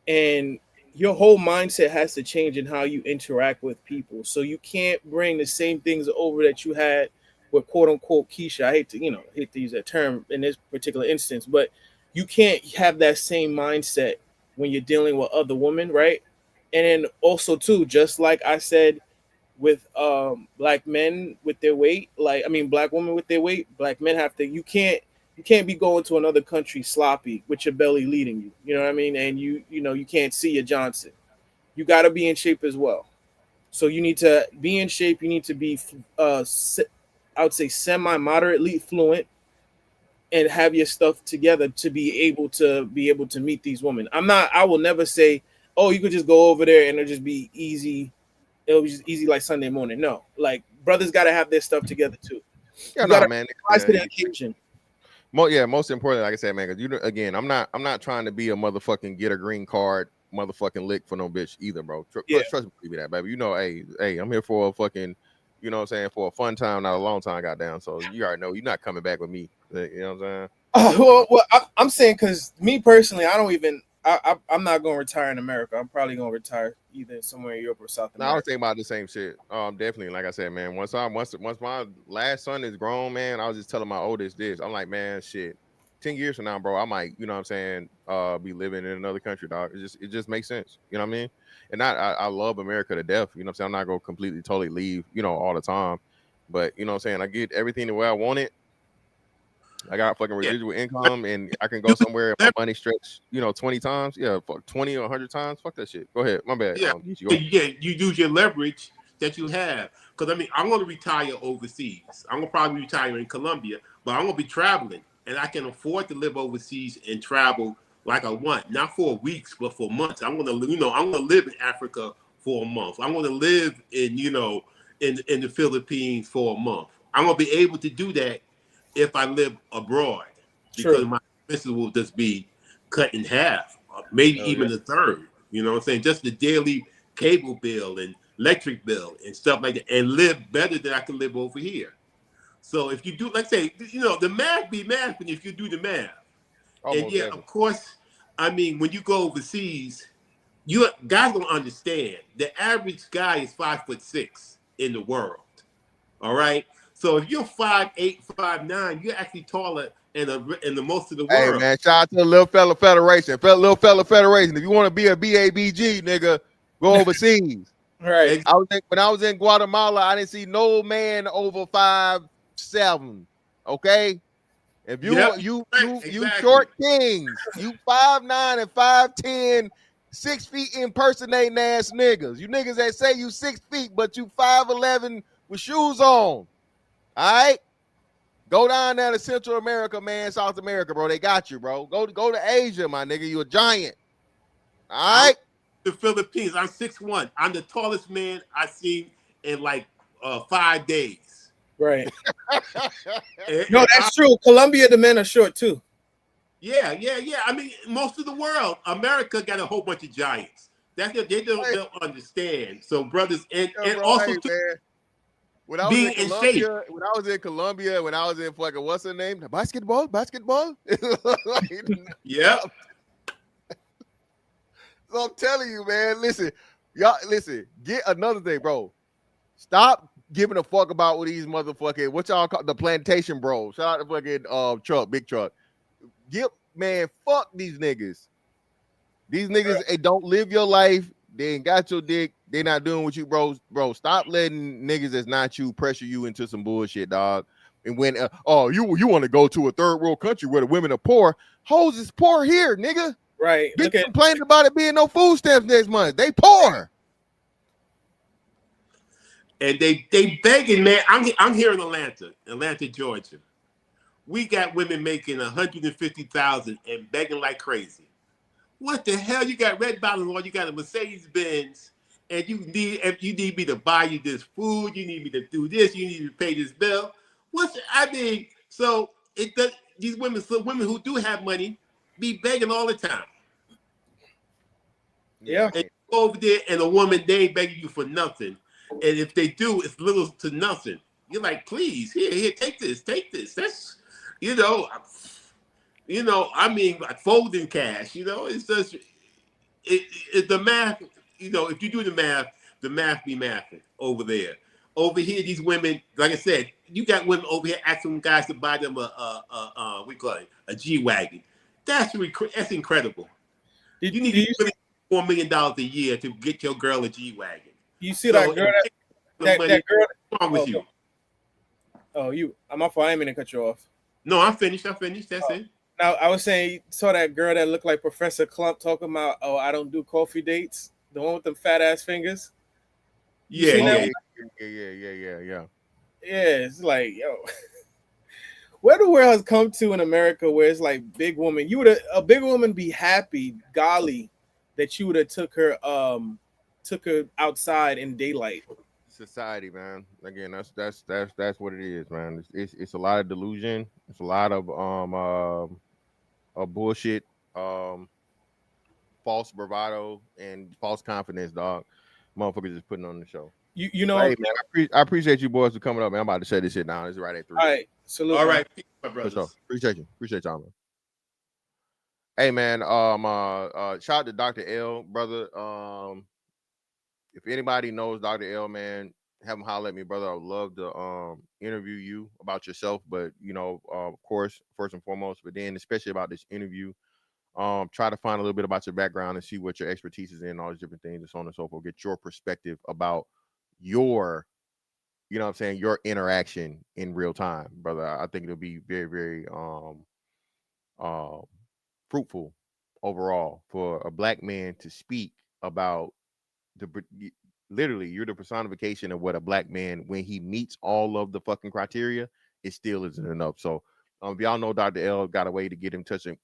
And your whole mindset has to change in how you interact with people. So you can't bring the same things over that you had with quote unquote Keisha. I hate to use that term in this particular instance, but you can't have that same mindset when you're dealing with other women, right? And then also too, just like I said with black men with their weight, like I mean black women with their weight, black men have to you can't be going to another country sloppy with your belly leading you. You know what I mean? And you can't see your Johnson. You got to be in shape as well. So you need to be in shape. You need to be, I would say, semi-moderately fluent, and have your stuff together to be able to meet these women. I will never say, oh, you could just go over there and it'll just be easy. It'll be just easy like Sunday morning. No, like brothers got to have their stuff together too. Yeah, You no, got to man. rise to the occasion. Most importantly, like I said, man, because again, I'm not trying to be a motherfucking get a green card, motherfucking lick for no bitch either, bro. Yeah. Trust me, that baby. Hey, I'm here for a fucking, you know what I'm saying, for a fun time, not a long time, goddamn. So you already know you're not coming back with me. You know what I'm saying? I'm saying because me personally, I don't even. I'm not going to retire in America. I'm probably going to retire either somewhere in Europe or South No, I was America. thinking about the same shit. Definitely, like I said, man. Once my last son is grown, man, I was just telling my oldest this. I'm like, man, shit. 10 years from now, bro, I might, you know what I'm saying, be living in another country, dog. It just makes sense. You know what I mean? And I love America to death. You know what I'm saying? I'm not gonna completely totally leave, all the time. But you know what I'm saying? I get everything the way I want it. I got fucking residual income and I can go somewhere if my money stretch, 20 times. Yeah, fuck 20 or 100 times. Fuck that shit. Go ahead. My bad. Yeah, you use your leverage that you have. Because I mean, I'm going to retire overseas. I'm going to probably retire in Colombia, but I'm going to be traveling, and I can afford to live overseas and travel like I want, not for weeks, but for months. I'm going to, I'm going to live in Africa for a month. I'm going to live in, in the Philippines for a month. I'm going to be able to do that if I live abroad, because my expenses will just be cut in half, maybe even a third. You know what I'm saying? Just the daily cable bill and electric bill and stuff like that, and live better than I can live over here. So if you do, like say, the math be math, and if you do the math, and yeah, of course, I mean, when you go overseas, you guys don't understand. The average guy is 5'6" in the world. All right. So if you're 5'8", 5'9", you're actually taller in the most of the Hey world. man, shout out to the Little Fella Federation. Little Fella Federation. If you want to be a BABG, nigga, go overseas. Right. When I was in Guatemala, I didn't see no man over 5'7". Okay. If you short kings, you 5'9" and 5'10", 6 feet impersonating ass niggas. You niggas that say you 6 feet, but you 5'11" with shoes on. All right. Go down there to Central America, man, South America, bro. They got you, bro. Go to Asia, my nigga. You a giant. All right. The Philippines. I'm 6'1". I'm the tallest man I've seen in like 5 days. Right. No, that's true. Colombia, the men are short too. Yeah. I mean, most of the world, America got a whole bunch of giants. That's what they don't understand. So, brothers, and bro, also hey, too, man. When I was being in shape. Colombia, when I was in fucking what's her name? Basketball? Yeah. So I'm telling you, man. Listen, y'all. Listen. Get another thing, bro. Stop giving a fuck about what these motherfucking what y'all call the plantation bros. Shout out to fucking truck, big truck. Man, fuck these niggas. These niggas don't live your life. They ain't got your dick. They not doing what you, bro. Stop letting niggas that's not you pressure you into some bullshit, dog. And when you want to go to a third world country where the women are poor, hoes is poor here, nigga. Right. Bitch complaining about it being no food stamps next month. They poor. And they begging, man. I'm here in Atlanta, Georgia. We got women making $150,000 and begging like crazy. What the hell? You got red bottoms on, you got a Mercedes Benz, and you need me to buy you this food, you need me to do this, you need me to pay this bill. So it does. These women who do have money be begging all the time. Yeah. And you go over there and a woman, they ain't begging you for nothing. And if they do, it's little to nothing. You're like, please, here, take this. That's, I mean, like folding cash. It's just the math. If you do the math be mathing over there. Over here, these women, like I said, you got women over here asking guys to buy them a G-Wagon. That's incredible. You need $4 million a year to get your girl a G-Wagon. You see that girl that girl. What's wrong with you? Oh, I'm off. I didn't mean to cut you off. No, I'm finished. That's it. Now I was saying, you saw that girl that looked like Professor Clump talking about, I don't do coffee dates. The one with them fat ass fingers. Yeah. Yeah, it's like, yo, where the world has come to in America where it's like big woman. A big woman be happy, golly, that you would have took her outside in daylight. Society, man. Again, that's what it is, man. It's a lot of delusion. It's a lot of bullshit, false bravado and false confidence, dog. Motherfuckers just putting on the show. You know, hey man, I appreciate you boys for coming up, man. I'm about to shut this shit down. It's right at 3. All right, salute. All right, my brothers. So, appreciate y'all, man. Hey man, shout out to Dr. L, brother. If anybody knows Dr. L, man, have him holler at me, brother. I would love to interview you about yourself, but of course, first and foremost, but then especially about this interview. Try to find a little bit about your background and see what your expertise is in, all these different things, and so on and so forth. Get your perspective about your, your interaction in real time, brother. I think it'll be very, very fruitful overall for a black man to speak about literally, you're the personification of what a black man, when he meets all of the fucking criteria, it still isn't enough. So if y'all know Dr. L got a way to get him touch with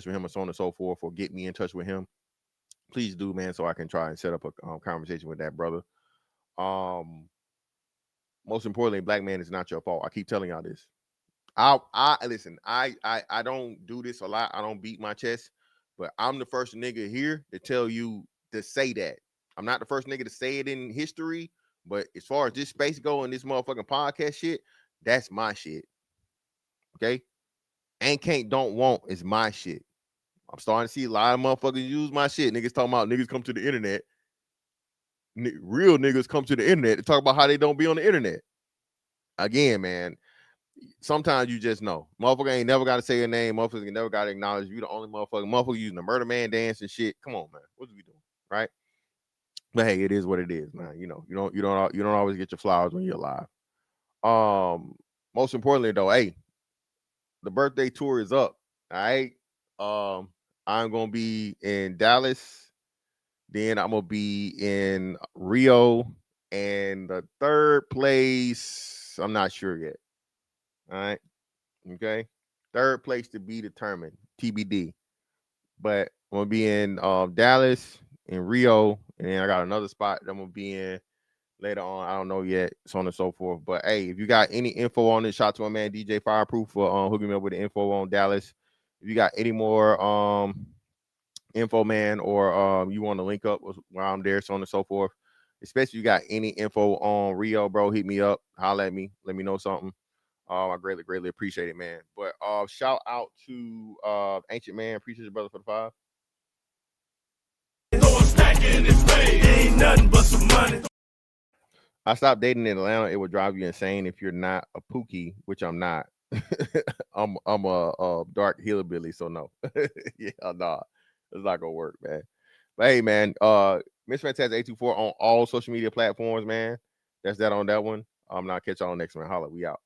him and so on and so forth, or get me in touch with him, please do, man, so I can try and set up a conversation with that brother. Most importantly, black man, is not your fault. I keep telling y'all this. I listen, I don't do this a lot. I don't beat my chest, but I'm the first nigga here to tell you to say that. I'm not the first nigga to say it in history, but as far as this space go and this motherfucking podcast shit, that's my shit. Okay? Ain't, can't, don't, won't is my shit. I'm starting to see a lot of motherfuckers use my shit. Niggas talking about niggas come to the internet. Real niggas come to the internet to talk about how they don't be on the internet. Again, man, sometimes you just know. Motherfucker ain't never got to say your name. Motherfucker ain't never got to acknowledge you the only motherfucker using the murder man dance and shit. Come on, man. What are we doing? Right? But hey, it is what it is, man. You don't always get your flowers when you're alive. Most importantly though, hey, the birthday tour is up. All right. I'm gonna be in Dallas, then I'm gonna be in Rio, and the third place, I'm not sure yet. All right. Okay. Third place to be determined, TBD. But I'm gonna be in Dallas, in Rio, and then I got another spot that I'm gonna be in later on. I don't know yet, so on and so forth. But hey, if you got any info on this, shout out to my man DJ Fireproof for hooking me up with the info on Dallas. If you got any more info, man, or you want to link up while I'm there, so on and so forth. Especially if you got any info on Rio, bro, hit me up, holla at me, let me know something. I greatly appreciate it, man. But shout out to Ancient Man, appreciate your brother for the 5. Ain't nothing but some money. I stopped dating in Atlanta. It would drive you insane if you're not a Pookie, which I'm not. I'm a dark hillbilly, so no. Yeah, nah, it's not gonna work, man. But hey, man, Miss Fantastic 824 on all social media platforms, man. That's that on that one. Now catch y'all next one. Holla, we out.